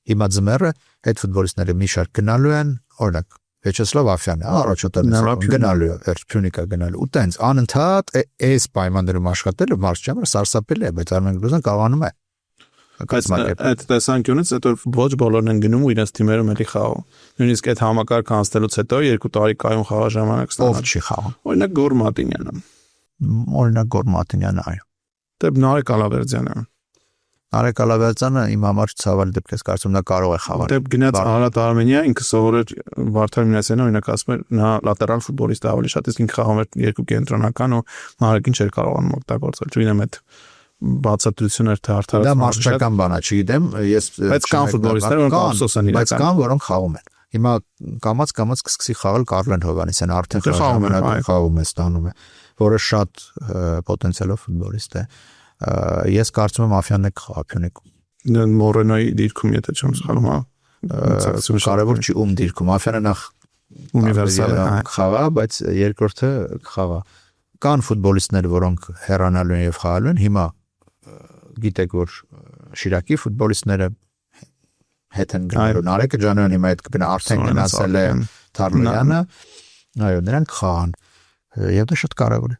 Հիմա ձմեռը այդ ֆուտբոլիստները մի շարք գնալու են, օրինակ Վեչեսլավ Աֆյանը, առաջատար գնալու է, Փյունիկա գնալու։ Ու տենց անընդհատ այս պայմաններում աշխատելը մարզչամը սարսափելի է, բայց Արմեն Գրոզան կարողանում է։ Այդ տեսանկյունից հետո ոչ բոլորն են գնում ու իրենց թիմերում էլի խաղում։ Նույնիսկ այդ համակարգը անցնելուց հետո 2 տարի կայուն խաղաժամանակ ստանալ։ Ով չի խաղում։ Օրինակ Գոր Մատինյանը։ Այո։ Դե Նարեկ Ալավերդյանը։ Նարեկ Ալավերդյանը իմ համար ցավալի դեպք է, կարծում նա կարող է խաղալ։ Դե գնաց Արարատ Արմենիա, ինքը սովորել Վարդան Մինասյանը, օրինակ ասում էր նա լատերալ ֆուտբոլիստ է ավելի շատ, իսկ ինքը խաղում էր 2 կենտրոնական ու Նարեկին չէր կարողանում օգտագործել։ Չունեմ այդ բացատրություններ թե արդարացնել։ Դա մարզչական բան է, չգիտեմ, ես բայց կան ֆուտբոլիստներ, որոնք ափսոս են իրական։ Բայց կան, որոնք խաղում են։ Հիմա կամաց կսկսի խաղալ Կարլեն Հովանեսյանը, արդեն խաղում է, ստանում է, որը շատ պոտենցիալով ֆուտբոլիստ է։ Ես կարծում եմ Աֆյանն է Փյունիկում։ Մորենոյի դիրքում, եթե չեմ սխալվում, հա։ Կարևոր չի ում դիրքում, Աֆյանը նախ ունիվերսալ է խաղա, բայց երկրորդը խաղա։ Կան ֆուտբոլիստներ, որոնք հեռանալու են եւ խաղալու են։ Հիմա գիտեք, որ Շիրակի ֆուտբոլիստները հետ են գնալու։ Նարեկը Ջանոյան հիմա այդ կգնա, արդեն գնացել է Թարլոյանը։ Այո, նրանք խաղան։ Եվ դա շատ կարևոր է։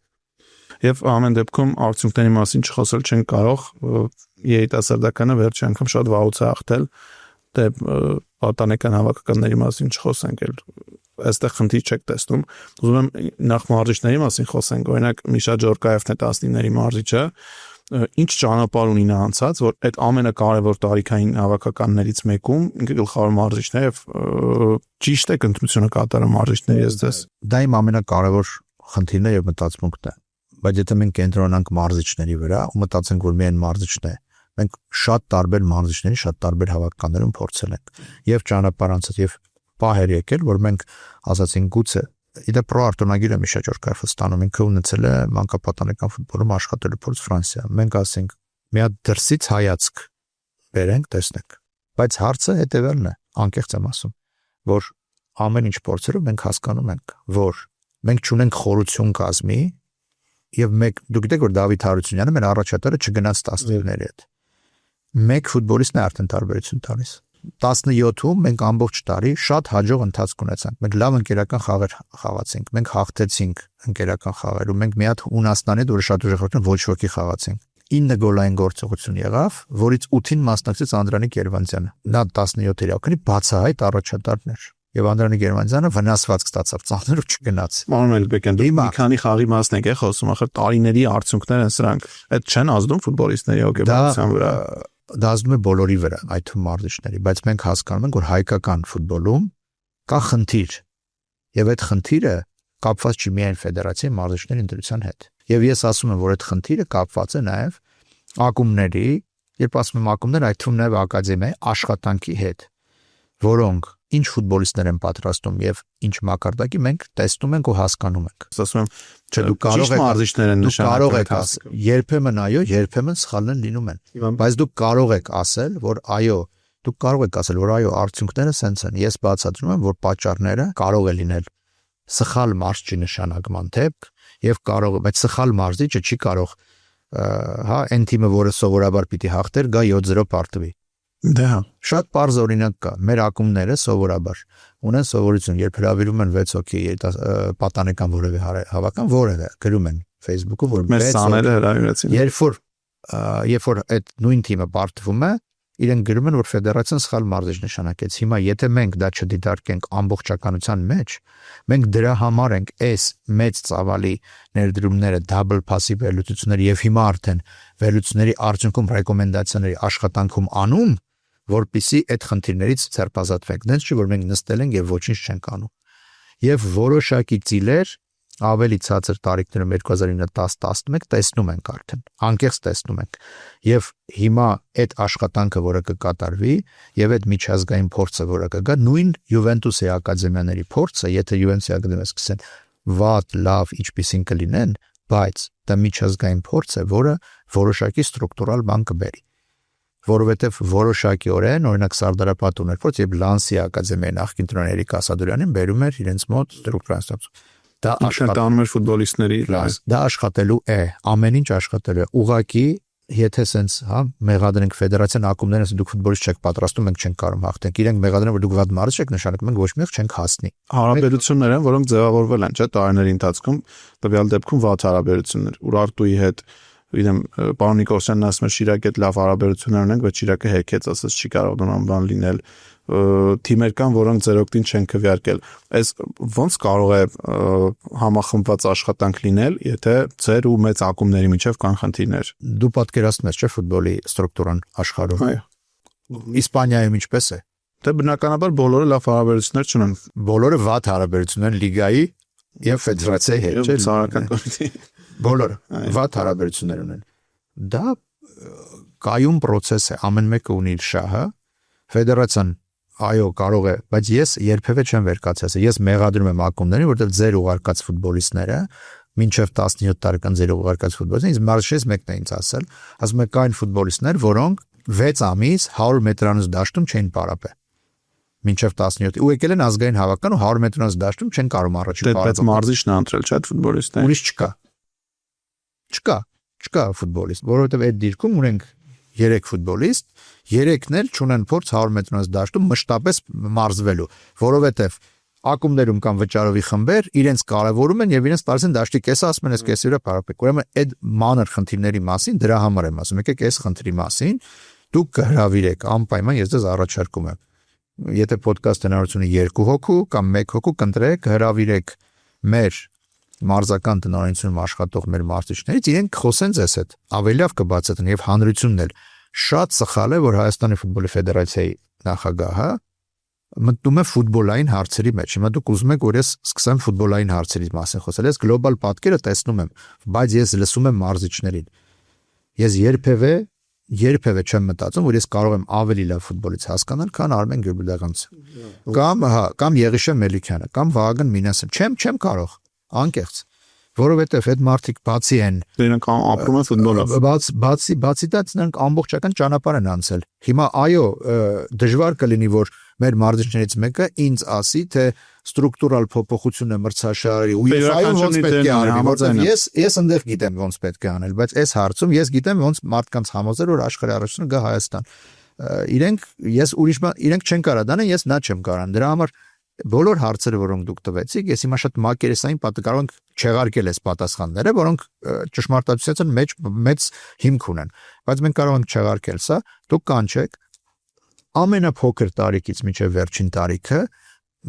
Եվ ամեն դեպքում արդյունքների մասին չխոսել չեն կարող, երիտասարդականը վերջի անգամ շատ վաղուց է հաղթել, դե պատանեկան հավաքականների մասին չխոսենք էլ, այստեղ խնդիր չեք տեսնում, ուզում եմ նախ մարզիչների մասին խոսենք, օրինակ Միշա Ջորկաևն է 19-ների մարզիչը, ինչ ճանապարհ ունի նա անցած, որ այդ ամենակարևոր տարիքային հավաքականներից մեկում ինքը գլխավոր մարզիչն է եւ ճիշտ է ընտրությունը կատարում մարզիչների ես դա իմ ամենակարևոր խնդիրն է եւ մտածմունքն է։ Բայց եթե մենք կենտրոնանանք մարզիչների վրա ու մտածենք, որ միայն մարզիչն է, մենք շատ տարբեր մարզիչների, շատ տարբեր հավաքականներում փորձել ենք եւ ճանապարհ անցած եւ պահեր եկել, որ մենք ասացինք գուցե իդե պրո արտոնագիրը Միշա Ջորկաևը ստանում ինքը ունեցել է մանկապատանեկան ֆուտբոլում աշխատելու փորձ Ֆրանսիա։ Մենք ասենք մի հատ դրսից հայացք բերենք, տեսնենք։ Բայց հարցը հետեւելն է, անկեղծ եմ ասում, որ ամեն ինչ փորձերով մենք հասկանում ենք, որ մենք չունենք խորություն կազմի եւ դուք գիտեք, որ Դավիթ Հարությունյանը մեր առաջատարը չգնաց 19-ների հետ։ Մեկ ֆուտբոլիստն է արդեն տարբերություն տալիս։ 17-ում մենք ամբողջ տարի շատ հաջող ընթացք ունեցանք։ Մենք լավ ընկերական խաղեր խաղացինք, մենք հաղթեցինք ընկերական խաղերում, մենք մի հատ Հունաստանի հետ, որը շատ ուժեղ խաղացին, ոչ ոքի խաղացինք։ 9 գոլային գործողություն եղավ, որից 8-ին մասնակցեց Անդրանիկ Երևանցյանը։ Նա 17-երի ակնի բացահայտ առաջատարն էր։ Եվ Անդրանիկ Երևանցյանը վնասված ստացավ, ծանրով չգնաց։ Մանուել Բեկեն, դու մի քանի խաղի մասն եք խոսում, ախր տարիների արդյունքներ են սրանք։ Այդ չեն ազդում ֆուտբոլիստների հոգեբանության վրա։ Դա ազդում է բոլորի վրա, այդ թվում մարզիչների, բայց մենք հասկանում ենք, որ հայկական ֆուտբոլում կա խնդիր։ Եվ այդ խնդիրը կապված չի միայն ֆեդերացիայի մարզիչների ընտրության հետ։ Եվ ես ասում եմ, որ այդ խնդիրը կապված է նաև ակումբների, երբ ասում եմ ակումբներ, այդ թվում նաև ակադեմիայի աշխատանքի հետ, որոնք ինչ ֆուտբոլիստներ են պատրաստում եւ ինչ մակարդակի մենք տեսնում ենք ու հասկանում ենք։ Ասում եմ, չէ, դու կարող եք մարզիչներ են նշանակել, կարող եք ասել, երբեմն այո, երբեմն սխալներ լինում են։ Բայց դուք կարող եք ասել, որ այո, դուք կարող եք ասել, որ այո, արդյունքները սենց են։ Ես բացատրում եմ, որ պատճառները կարող է լինել սխալ մարզչի նշանակման դեպք եւ կարող, բայց սխալ մարզիչը չի կարող, հա, այն թիմը, որը սովորաբար պիտի հաղթեր, գա 7-0 պարտվի։ Դա շատ པարզ օրինակ կա։ Մեր ակումբները սովորաբար ունեն սովորություն, երբ հրավիրում են 6 հոգի պատանեկան որևէ հավաkan, որևէ գրում են Facebook-ում, որ մեր սաները հրավիրեցին։ Երբ որ այդ նույն թիմը պարտվում է, իրենք գրում են, որ ֆեդերացիան սխալ մարզիչ նշանակեց։ Հիմա եթե մենք դա չդիտարկենք ամբողջականության մեջ, մենք դրա համար ենք այս մեծ ծավալի ներդրումները, double pass-ի վերլուծությունները եւ հիմա արդեն վերլուծությունների արդյունքում ռեկոմենդացիաների աշխատանքում անում, որպիսի այդ խնդիրներից ցերպազատվենք։ Դենց չի, որ մենք նստել ենք եւ ոչինչ չենք անում։ Եվ որոշակի ծիլեր ավելի ցածր տարիքներում 2009-10-11 տեսնում ենք արդեն, անկեղծ տեսնում ենք։ Եվ հիմա այդ աշխատանքը, որը կկատարվի, եւ այդ միջազգային փորձը, որը կգա, նույն Յուվենտուսի ակադեմիաների փորձը, եթե Յուվենտուսի ակադեմիան սկսեն վատ, լավ, ինչպիսին կլինեն, բայց դա միջազգային փորձ է, որը որոշակի ստրուկտուրալ բան կբերի։ Որովհետև որոշակիորեն, օրինակ Սարդարապատ ուներ փորձ, եւ Լանսի ակադեմիայի նախկին տնօրեն Էրիկ Ասադուրյանին բերում էր իրենց մոտ ստրուկտուրալ։ Դա աշխատանում էր ֆուտբոլիստների, դա աշխատելու է, ամեն ինչ աշխատելու է։ Ուղղակի եթե սենց, հա, մեղադրենք ֆեդերացիան ակումբներն, ասեն դուք ֆուտբոլիստ չեք պատրաստում, մենք չենք կարող հաղթենք։ Իրենք մեղադրեն, որ դուք վատ մարդ չեք, նշանակում են ոչ մի չենք հասնի։ Հարաբերություններ են, որոնք ձևավորվել են, չէ՞, տարիների ընթացքում, տվյալ դեպքում վատ հարաբերություններ։ Ուրարտուի հետ իրեմ պարոն Նիկոլսյանն ասում է Շիրակի հետ լավ հարաբերություններ ունենք, բայց Շիրակը հեքեց, ասես չի կարող դրան բան լինել։ Թիմեր կան, որոնք ձեր օգտին չեն քվեարկել։ Այս ոնց կարող է համախմբված աշխատանք լինել, եթե ձեր ու մեծ ակումբների միջև կան խնդիրներ։ Դու պատկերացնում ես, չէ՞, ֆուտբոլի ստրուկտուրան աշխարհում։ Այո։ Իսպանիայում ինչպես է։ Դե բնականաբար բոլորը լավ հարաբերություններ չունեն։ Բոլորը վատ հարաբերություններ լիգայի եւ ֆեդերացիայի հետ, չէ՞։ Ցարական կոմիտեի։ Բոլորը վատ հարաբերություններ ունեն։ Դա կայուն process է, ամեն մեկը ունի իր շահը։ Ֆեդերացիան այո կարող է, բայց ես երբևէ չեմ վերկացած։ Ես մեղադրում եմ ակումբներին, որտեղ ձեր ուղարկած ֆուտբոլիստները մինչև 17 տարեկան ձեր ուղարկած ֆուտբոլիստները, ինձ մարշես մեկն է ինձ ասել, ասում է կային ֆուտբոլիստներ, որոնք 6 ամիս 100 մետրանոց դաշտում չէին պարապել։ Մինչև 17 ու եկել են ազգային հավաkan ու 100 մետրանոց դաշտում չեն կարող առաջին պարապել։ Բայց մարզիչն է ընտրել, չէ՞, ֆուտբոլիստը։ Ուրիշ չկա ֆուտբոլիստ, որովհետև այդ դիրքում ունենք 3 ֆուտբոլիստ, 3-ն էլ չունեն փորձ 100 մետրանոց դաշտում մշտապես մարզվելու, որովհետև ակումբներում կան վճարովի խմբեր, իրենց կարևորում են եւ իրենց տալիս են դաշտի կեսը, ասում են այս կեսի վրա պարապեք։ Ուրեմն այդ մանր խնդիրների մասին դրա համար եմ ասում, եկեք այս խնդրի մասին դուք կհրավիրեք անպայման, ես ձեզ առաջարկում եմ։ Եթե ոդկասթ հնարավորությունը 2 հոգու կամ 1 հոգու կընտրեք, հրավիրեք մեր մարզական տնօրինությունում աշխատող մեր մարզիչներից, իրենք խոսեն ձեզ հետ, ավելի լավ կբացատրեն եւ հանրությունն էլ շատ սխալ է, որ Հայաստանի ֆուտբոլի ֆեդերացիայի նախագահը մտնում է ֆուտբոլային հարցերի մեջ։ Հիմա դուք ուզում եք, որ ես սկսեմ ֆուտբոլային հարցերի մասին խոսել, ես գլոբալ պատկերը տեսնում եմ, բայց ես լսում եմ մարզիչներին։ Ես երբևէ չեմ մտածում, որ ես կարող եմ ավելի լավ ֆուտբոլից հասկանալ, քան Արմեն Գյուբլդաղյանցը։ Կամ Եղիշե Մելիքյանը, կամ Վահագն Մինասյանը։ Չեմ կարող, անկեղծ, որովհետև այդ մարդիկ բացի են, նրանք ապրում են ֆուտբոլով։ Բացի դա նրանք ամբողջական ճանապարհ են անցել։ Հիմա այո, դժվար կլինի, որ մեր մարզիչներից մեկը ինձ ասի, թե ստրուկտուրալ փոփոխությունը մրցաշարի UEFA-ում ոնց պետք է արվի, որտեղ ես այնտեղ գիտեմ ոնց պետք է անել, բայց այս հարցում ես գիտեմ ոնց մարդկանց համոզել, որ աշխարհի առաջինը գա Հայաստան։ Իրենք չեն կարող դանեն, ես նա չեմ կարող։ Դրա համար բոլոր հարցերը, որոնք դուք տվեցիք, ես հիմա շատ մակերեսային կարող ենք չեղարկել այս պատասխանները, որոնք ճշմարտացիության մեջ մեծ հիմք ունեն, բայց մենք կարող ենք չեղարկել սա, դուք կանչեք ամենափոքր տարիքից մինչև վերջին տարիքը,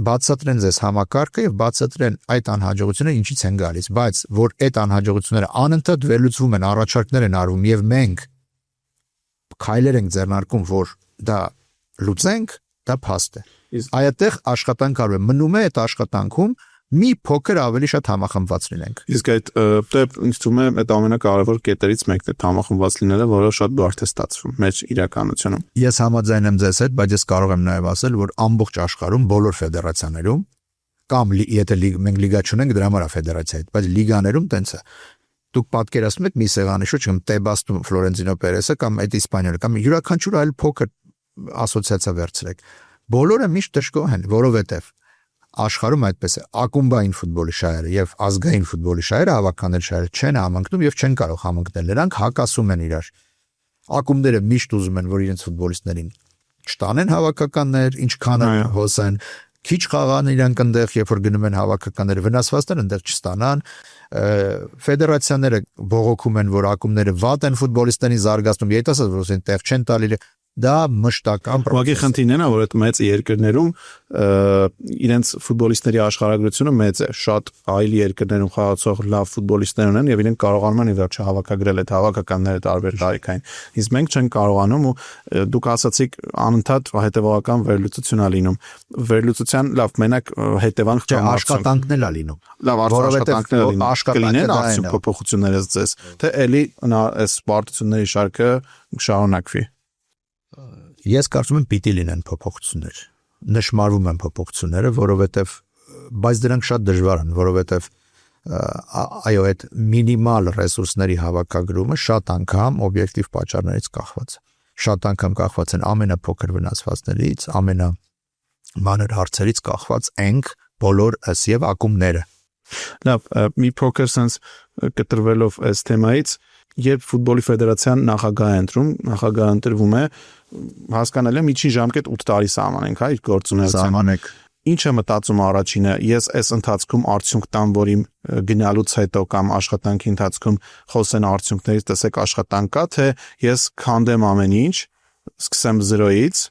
բացատրեն ձեզ համակարգը եւ բացատրեն այդ անհաջողությունները ինչից են գալիս, բայց որ այդ անհաջողությունները անընդհատ վերլուծվում են, առաջարկներ են արվում եւ մենք քայլեր ենք ձեռնարկում, որ դա լուծենք, դա փաստ է։ Այդտեղ աշխատանք արվում է, մնում է այդ աշխատանքում մի փոքր ավելի շատ համախմբված լինենք։ Իսկ այդ ինձ թվում է այդ ամենակարևոր կետերից մեկն է համախմբված լինելը, որը շատ բարդ է ստացվում մեր իրականությունում։ Ես համաձայն եմ ձեզ հետ, բայց ես կարող եմ նաև ասել, որ ամբողջ աշխարհում բոլոր ֆեդերացիաներում կամ եթե մենք լիգա չունենք, դրա համար է ֆեդերացիա հետ, բայց լիգաներում տենց է։ Դուք պատկերացնում եք մի սեղանի շուրջ կամ Տեբաստու Ֆլորենտինո Պերեսը կամ այդ իսպաները կամ յուրաքանչյուր այլ փոքր ասոցիացիա վերցրեք։ Բոլորը միշտ դժգոհ են, որովհետև աշխարհում այդպես է, ակումբային ֆուտբոլի շահերը եւ ազգային ֆուտբոլի շահերը հավաքանել շահերը չեն համընկնում եւ չեն կարող համընկնել, նրանք հակասում են իրար։ Ակումբները միշտ ուզում են, որ իրենց ֆուտբոլիստներին չտանեն հավաքականներ, ինչքան հոսեն, քիչ խաղան իրանք այնտեղ, երբ որ գնում են հավաքականները, վնասվածքներ այնտեղ չստանան, ֆեդերացիաները բողոքում են, որ ակումբները վատ են ֆուտբոլիստներին զարգացնում, երիտասարդ որ այնտեղ չեն տալի դա մշտական Ուղղակի խնդիրն է, որ այդ մեծ երկրներում իրենց ֆուտբոլիստների աշխարհագրությունը մեծ է, շատ այլ երկրներում խաղացող լավ ֆուտբոլիստներ ունեն եւ իրենք կարողանում են ի վերջո հավաքագրել այդ հավաքականները տարբեր տարիքային։ Իսկ մենք չենք կարողանում ու դուք ասացիք անընդհատ հետեւողական վերլուծություն է լինում։ Վերլուծության լավ մենակ հետևանք չեմ աշխատանքն էլ է լինում։ Լավ աշխատանքներ լինում։ Կլինեն արդյոք փոփոխությունները ձեզ, թե էլի այս պարտությունների շարքը շարունակվի։ Ես կարծում եմ պիտի լինեն փոփոխություններ։ Նշмарվում են փոփոխությունները, որովհետև բայց դրանք շատ դժվար են, որովհետև այո, այդ մինիմալ ռեսուրսների հավաքագրումը շատ անգամ օբյեկտիվ պատճառներից կախված է։ Շատ անգամ կախված են ամենափոքր վնասվածքներից, ամենամանր հարցերից կախված ենք բոլոր ըս եւ ակումբները։ Լավ, մի փոքր sense կտրվելով այս թեմայից, երբ ֆուտբոլի ֆեդերացիան նախագահ է ընտրում, նախագահը ընտրվում է, հասկանալի է միջին ժամկետ 8 տարի սահմանենք, հա, իր գործունեության։ Սահմանեք։ Ինչ է մտածում առաջինը, ես այս ընթացքում արդյունք տամ, որ իմ գնալուց հետո կամ աշխատանքի ընթացքում խոսեն արդյունքներից, տեսեք աշխատանք կա, թե ես քանդեմ ամեն ինչ, սկսեմ 0-ից,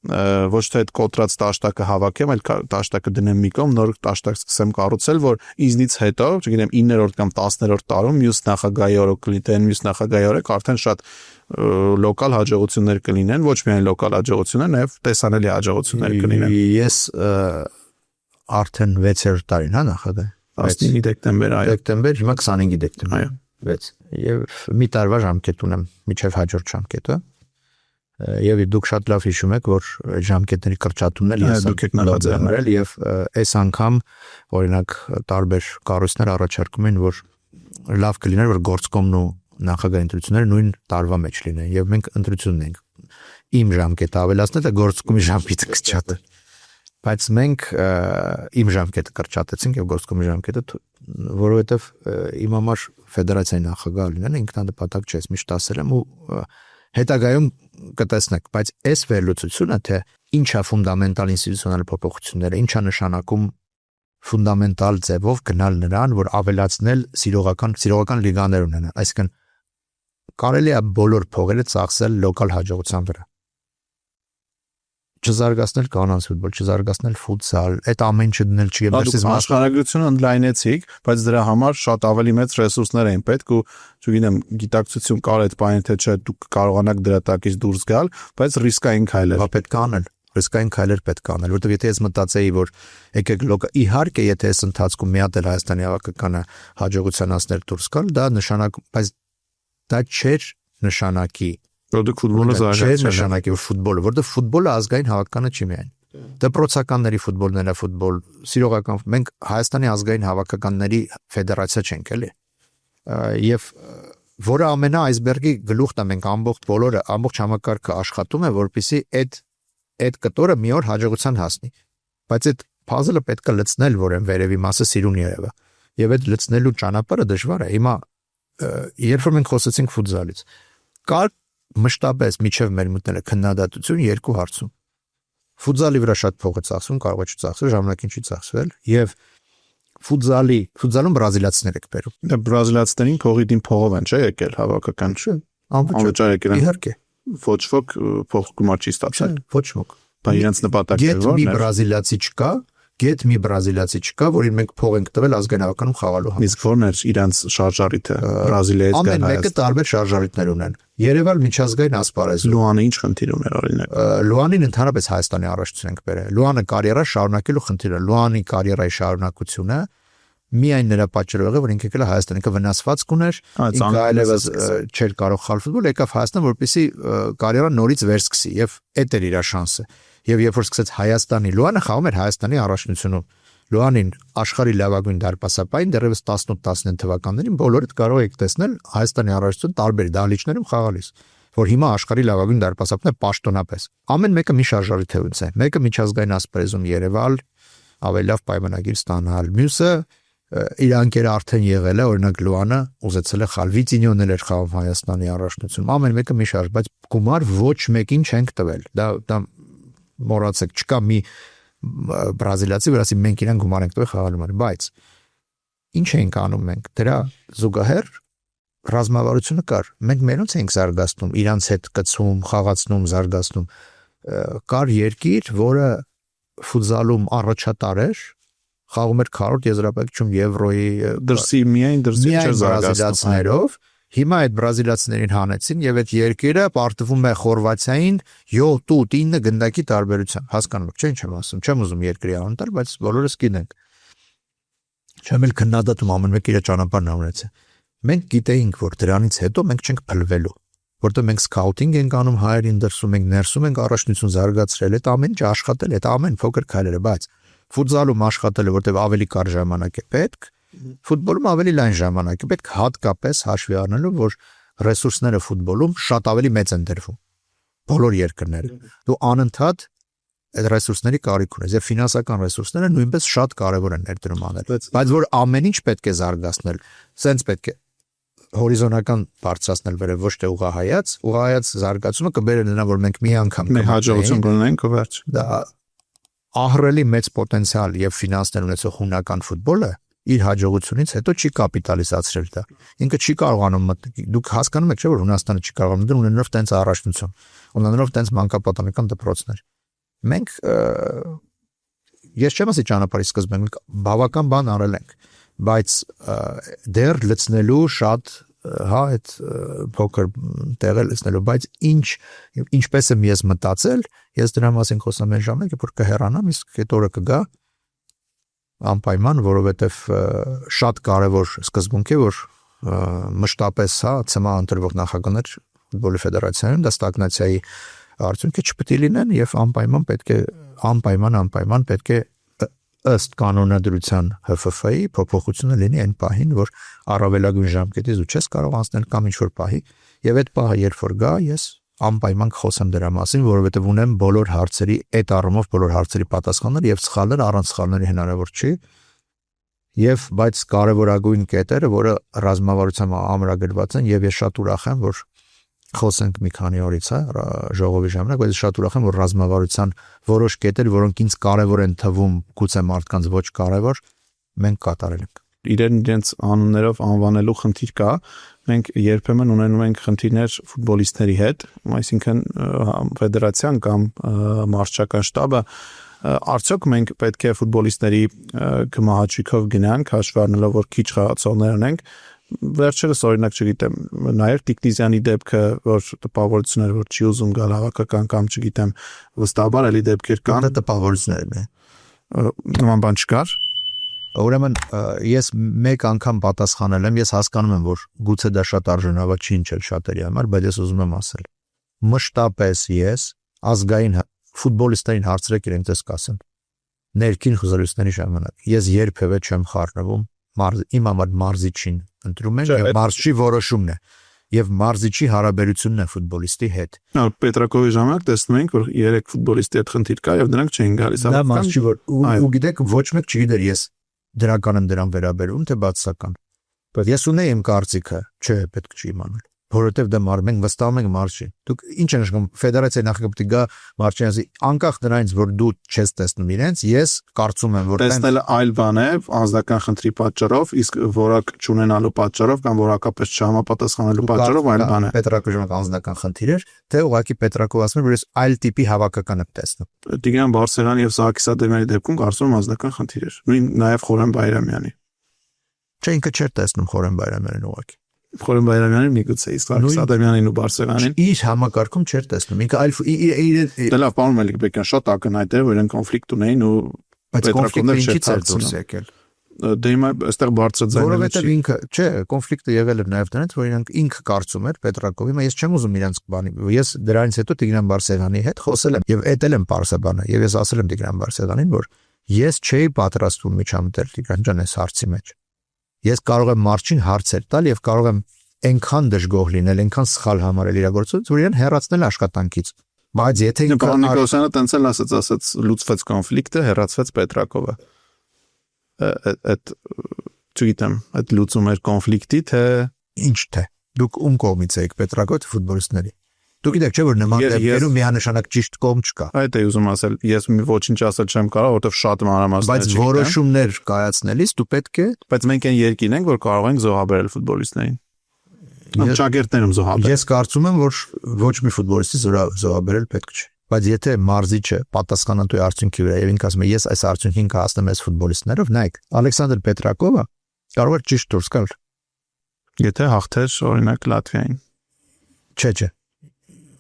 ոչ թե այդ կոտրած տաշտակը հավաքեմ, այլ տաշտակը դնեմ մի կողմ, նոր տաշտակ սկսեմ կառուցել, որ ինձնից հետո, չգիտեմ, 9-րդ կամ 10-րդ տարում մյուս նախագահի օրը կլինեն, մյուս նախագահի օրը արդեն շատ լոկալ հաջողություններ կլինեն, ոչ միայն լոկալ հաջողություններ, նաև տեսանելի հաջողություններ կլինեն։ Ես արդեն 6-րդ տարին, հա, նախագահ։ 19 դեկտեմբեր, այո։ Դեկտեմբեր, հիմա 25 դեկտեմբեր։ Այո։ 6։ Եվ մի տարվա ժամկետ ունեմ, միջև հաջորդ ժամկետը։ Եվ դուք շատ լավ հիշում եք, որ ժամկետների կրճատումն էլ ես դուք եք նախաձեռնել եւ այս անգամ օրինակ տարբեր կառույցներ առաջարկում են, որ լավ կլիներ, որ գործկոմն ու նախագահ ընտրությունները նույն տարվա մեջ լինեն եւ մենք ընտրությունն ենք իմ ժամկետը ավելացնել, թե գործկոմի ժամկետը կրճատել։ Բայց մենք իմ ժամկետը կրճատեցինք եւ գործկոմի ժամկետը, որովհետեւ իմ համար ֆեդերացիայի նախագահ լինելը ինքնանպատակ չէ, միշտ ասել եմ ու հետագայում կտեսնեք, բայց այս վերլուծությունը, թե ինչա ֆունդամենտալ ինստիտուցիոնալ փոփոխությունները, ինչա նշանակում ֆունդամենտալ ձևով գնալ նրան, որ ավելացնել սիրողական լիգաներ ունենան, այսինքն կարելի է բոլոր փողերը ծախսել լոկալ հաջողության վրա։ Չզարգացնել կանանց ֆուտբոլ, չզարգացնել ֆուտսալ, այդ ամեն ինչը դնել չգիտեմ, դերսից աշխարհագրությունը ընդլայնեցիք, բայց դրա համար շատ ավելի մեծ ռեսուրսներ էին պետք ու չգիտեմ, գիտակցություն կար այդ բանը, թե չէ դուք կարողանաք դրա տակից դուրս գալ, բայց ռիսկային քայլեր պետք է անել, ռիսկային քայլեր պետք է անել, որովհետև եթե ես մտածեի, որ եկեք իհարկե, եթե այս ընթացքում մի հատ էլ Հայաստանի հավաքականը հաջողության հասնել դուրս գալ, դա նշանակ, բայց դա չէր նշանակի Դուք ֆուտբոլը զարգացրել նշանակի ֆուտբոլը, որտեղ ֆուտբոլը ազգային հավաքականը չի միայն։ Դպրոցականների ֆուտբոլն է ֆուտբոլ, սիրողական մենք Հայաստանի ազգային հավաքականների ֆեդերացիա չենք էլի։ Եվ որը ամենա այսբերգի գլուխն է, մենք ամբողջ բոլորը, ամբողջ համակարգը աշխատում է, որպեսզի այդ կտորը մի օր հաջողության հասնի։ Բայց այդ puzzle-ը պետք է լցնել, որ այն վերևի մասը սիրուն երևա։ Եվ այդ լցնելու ճանապարհը դժվար է։ Հիմա երբ որ մենք խոսեցինք ֆուտզալից, կար մշտապես միջև մեր մտնելը քննադատություն երկու հարցում։ Ֆուտզալի վրա շատ փող է ծախսվում, կարող է չծախսել, ժամանակին չի ծախսվել, եւ ֆուտզալում բրազիլացիներ եք բերում։ Դա բրազիլացիներին փողի դին փողով են, չէ՞ եկել հավաքական։ Անվճար եկել են։ Իհարկե։ Ոչ ոք փող գումար չի ստացել։ Ոչ ոք։ Դա իրենց նպատակն է, որն է։ Մի բրազիլացի չկա, գետ մի բրազիլացի չկա, որին մենք փող ենք տվել ազգային հավաքականում խաղալու համար։ Իսկ որն էր իրենց շարժարիթը Բրազիլիայից գալ Ամեն մեկը տարբեր շարժարիթներ ունեն։ Երևալ միջազգային ասպարեզ։ Լուանը ինչ խնդիր ուներ օրինակ։ Լուանին ընդհանրապես Հայաստանի առաջություն ենք բերել։ Լուանը կարիերա շարունակելու խնդիրը, Լուանի կարիերայի շարունակությունը միայն նրա պատճառով եղավ, որ ինքը եկել է Հայաստան, ինքը վնասվածք ուներ, ինքը այլևս չէր կարող խաղալ ֆուտբոլ, եկավ Հայաստան, որպեսզի կարիերան նորից վերսկսի եւ այդ էր իր շանսը։ Եվ երբ որ սկսեց Հայաստանի Լուանը խաղում էր Հայաստանի առաջնությունում։ Լուանին աշխարհի լավագույն դարպասապային դեռևս 18-19 թվականներին բոլորդ կարող եք տեսնել Հայաստանի առաջնություն տարբեր դահլիճներում խաղալիս, որ հիմա աշխարհի լավագույն դարպասապն է պաշտոնապես։ Ամեն մեկը մի շարժարիթ է։ Մեկը միջազգային ասպարեզում Երևալ, ավելի լավ պայմանագիր ստանալ։ Մյուսը իր անկերը արդեն եղել է, օրինակ Լուանը ուզեցել է խաղալ, Վիտինյոնն էլ էր խաղում Հայաստանի առաջնությունում։ Ամեն մեկը մի շարժ, բայց գումար ոչ մեկին չենք տվել։ Դա մոռացեք, չկա մի բրազիլացի, որ ասի մենք իրան գումար ենք տվել խաղալու համար, բայց ինչ ենք անում մենք։ Դրա զուգահեռ ռազմավարությունը կար։ Մենք մերոնց ենք զարգացնում, իրանց հետ կցում, խաղացնում, զարգացնում։ Կար երկիր, որը ֆուտզալում առաջատար էր, խաղում էր քառորդ եզրափակիչում Եվրոյի դրսի միայն չէր զարգացնելով։ Հիմա այդ բրազիլացիներին հանեցին եւ այդ երկիրը պարտվում է Խորվաթիային 7-9 գնդակի տարբերությամբ։ Հասկանում եք, չէ՞ ինչ եմ ասում։ Չեմ ուզում երկրի անուն տալ, բայց բոլորս գիտենք։ Չեմ էլ քննադատում ամեն մեկ իր ճանապարհն ունեցել։ Մենք գիտեինք, որ դրանից հետո մենք չենք փլվելու, որտեղ մենք սկաուտինգ ենք անում հայերին դրսում, մենք ներսում ենք առաջնություն զարգացրել, այդ ամեն ինչ աշխատել, այդ ամեն փոքր քայլերը, բայց ֆուտզալում աշխատելը, որտեղ ավելի կարճ ժամանակ է պետք, ֆուտբոլում ավելի լայն ժամանակ է պետք, հատկապես հաշվի առնելով, որ ռեսուրսները ֆուտբոլում շատ ավելի մեծ են դրվում։ Բոլոր երկրները։ Դու անընդհատ այդ ռեսուրսների կարիք ունես, եւ ֆինանսական ռեսուրսները նույնպես շատ կարեւոր են ներդրում անել։ Բայց որ ամեն ինչ պետք է զարգացնել, սենց պետք է հորիզոնական բարձրացնել վերև ոչ թե ուղղահայաց զարգացումը կբերի նրան, որ մենք մի անգամ Մենք հաջողություն կունենանք ու վերջ։ դա ահռելի մեծ պոտենցիալ եւ ֆինանսներ ունեցող հունական ֆուտբոլը իր հաջողությունից հետո չի կապիտալիզացրել դա։ Ինքը չի կարողանում մտնել։ Դուք հասկանում եք, չէ՞ որ Հունաստանը չի կարողանում մտնել ունենալով տենց առաջնություն, ունենալով տենց մանկապատանեկան դպրոցներ։ Մենք ես չեմ ասի ճանապարհի սկզբում մենք բավական բան արել ենք, բայց դեռ լցնելու շատ այդ փոքր տեղը լցնելու, բայց ինչպես եմ ես մտածել, ես դրա մասին խոսում եմ ժամանակ, որ կհեռանամ, իսկ այդ օրը կգա անպայման, որովհետև շատ կարևոր սկզբունք է, որ մշտապես ՑՄԱ ընտրվող նախագահներ ֆուտբոլի ֆեդերացիայում դա ստագնացիայի արդյունքը չպետք է լինեն եւ անպայման պետք է ըստ կանոնադրության ՀՖՖ-ի փոփոխությունը լինի այն պահին, որ առավելագույն ժամկետից դու չես կարող անցնել կամ ինչ-որ պահի, եւ այդ պահը երբ որ գա, ես անպայման կխոսեմ դրա մասին, որովհետեւ ունեմ բոլոր հարցերի, այդ առումով բոլոր հարցերի պատասխաններ եւ սխալներ առանց սխալների հնարավոր չի։ Եվ բայց կարևորագույն կետերը, որը ռազմավարության ամրագրված են, եւ ես շատ ուրախ եմ, որ խոսենք մի քանի օրից, ժողովի ժամանակ, բայց շատ ուրախ եմ, որ ռազմավարության որոշ կետեր, որոնք ինձ կարևոր են թվում, գուցե մարդկանց ոչ կարևոր, մենք կատարել ենք։ Իրենց անուններով անվանելու խնդիր կա, մենք երբեմն ունենում ենք խնդիրներ ֆուտբոլիստների հետ, այսինքն ֆեդերացիան կամ մարզչական շտաբը, արդյոք մենք պետք է ֆուտբոլիստների գմահաճույքով գնանք, հաշվի առնելով, որ քիչ խաղացողներ ունենք, վերջերս օրինակ չգիտեմ, նաև Տիկնիզյանի դեպքը, որ տպավորություն էր, որ չի ուզում գալ հավաքական կամ չգիտեմ, վստահաբար էլի դեպքեր կան, դա տպավորություններ են։ Նման բան չկար։ Ուրեմն ես մեկ անգամ պատասխանել եմ, ես հասկանում եմ, որ գուցե դա շատ արժանավատ չի ինչել շատերի համար, բայց ես ուզում եմ ասել։ Մշտապես ես ազգային ֆուտբոլիստերին հարցրեք իրենք դες կասեն։ Ներքին խզորությունների ժամանակ ես երբևէ չեմ խառնվում իմ համար մարզիչին ընտրում են եւ մարզչի որոշումն է եւ մարզիչի հարաբերությունն է ֆուտբոլիստի հետ։ Պետրակովի ժամանակ տեսնում ենք, որ 3 ֆուտբոլիստի հետ խնդիր կա եւ դրանք չէին գալիս։ Դա մարզչի որ ու գիտեք ոչ մեկ չգիտեր ես դրական եմ դրան վերաբերում թե բացասական։ Բայց ես ունեի իմ կարծիքը, չէ, պետք չի իմանալ։ Որովհետև դա մենք վստահում ենք մարզչին։ Դուք ինչ են նշում ֆեդերացիայի նախագահ պետք է գա մարզչին ասի անկախ նրանից որ դու չես տեսնում իրենց, ես կարծում եմ որ տեսնելը այլ բան է անձնական խնդրի պատճառով, իսկ որակ չունենալու պատճառով կամ որակապես չհամապատասխանելու պատճառով այլ բան է։ Պետրակոյի անձնական խնդիր էր, թե ուղղակի Պետրակով ասում էր որ ես այլ տիպի հավաքական եմ տեսնում։ Տիգրան Բարսեղյանի եւ Սահակիս Ադեմյանի դեպքում կարծում եմ անձնական խնդիր էր։ Նույն նաեւ Խորեն Բայրամյանի։ Չէ, ինքը չէր տեսնում Խորեն Բայրամյանին ուղղակի։ Խորեն Բայրամյանին միգուցե իսկ Սահակիս Ադեմյանին ու Բարսեղյանին իր համակարգում չէր տեսնում։ Ինքը այլ Դե լավ, պարոն Մելիքբեկյան, շատ ակնհայտ է, որ իրենք կոնֆլիկտ ունեին ու Պետրակովներ չէր դուրս եկել։ Դե հիմա այստեղ բարձրաձայնել չի։ Որովհետև ինքը, չէ, կոնֆլիկտը եղել էր նաև դրանից, որ ինքը կարծում էր Պետրակովի, հիմա ես չեմ ուզում իրենց բանի։ Ես դրանից հետո Տիգրան Բարսեղյանի հետ խոսել եմ եւ էտել եմ Պարսաբանը եւ ես ասել եմ Տիգրան Բարսեղյանին, որ ես չէի պատրաստվում միջամտել Տիգրան ջան այս հարցի մեջ։ Ես կարող եմ մարզչին հարցեր տալ եւ կարող եմ այնքան դժգոհ լինել, այնքան սխալ համարել իրագործությունից, որ իրեն հեռացնել աշխատանքից։ Բայց եթե ինքը Նիկոլոսյանը տենց էլ ասաց լուծվեց կոնֆլիկտը, հեռացվեց Պետրակովը։ Այդ չգիտեմ, այդ լուծում էր կոնֆլիկտի, թե ինչ թե։ Դուք ում կողմից եք Պետրակովի ֆուտբոլիստների։ Դուք գիտեք չէ որ նման դեպքերում միանշանակ ճիշտ կողմ չկա։ Այդ է ուզում ասել, ես ոչինչ ասել չեմ կարող, որովհետև շատ մանրամասներ չգիտեմ։ Բայց որոշումներ կայացնելիս դու պետք է, բայց մենք այն երկին ենք, որ կարող ենք զոհաբերել ֆուտբոլիստներին։ Ճակերտներում զոհաբերել։ Ես կարծում եմ, որ ոչ մի ֆուտբոլիստի զոհաբերել պետք չէ։ Բայց եթե մարզիչը պատասխանատու է արդյունքի վրա եւ ինքը ասում է ես այս արդյունքին կհասնեմ այս ֆուտբոլիստներով, նայեք, Ալեքսանդր Պետրակովը կարող է ճիշտ դուրս գալ։ Եթե հաղթեր օրինակ Լատվիային։ Չէ։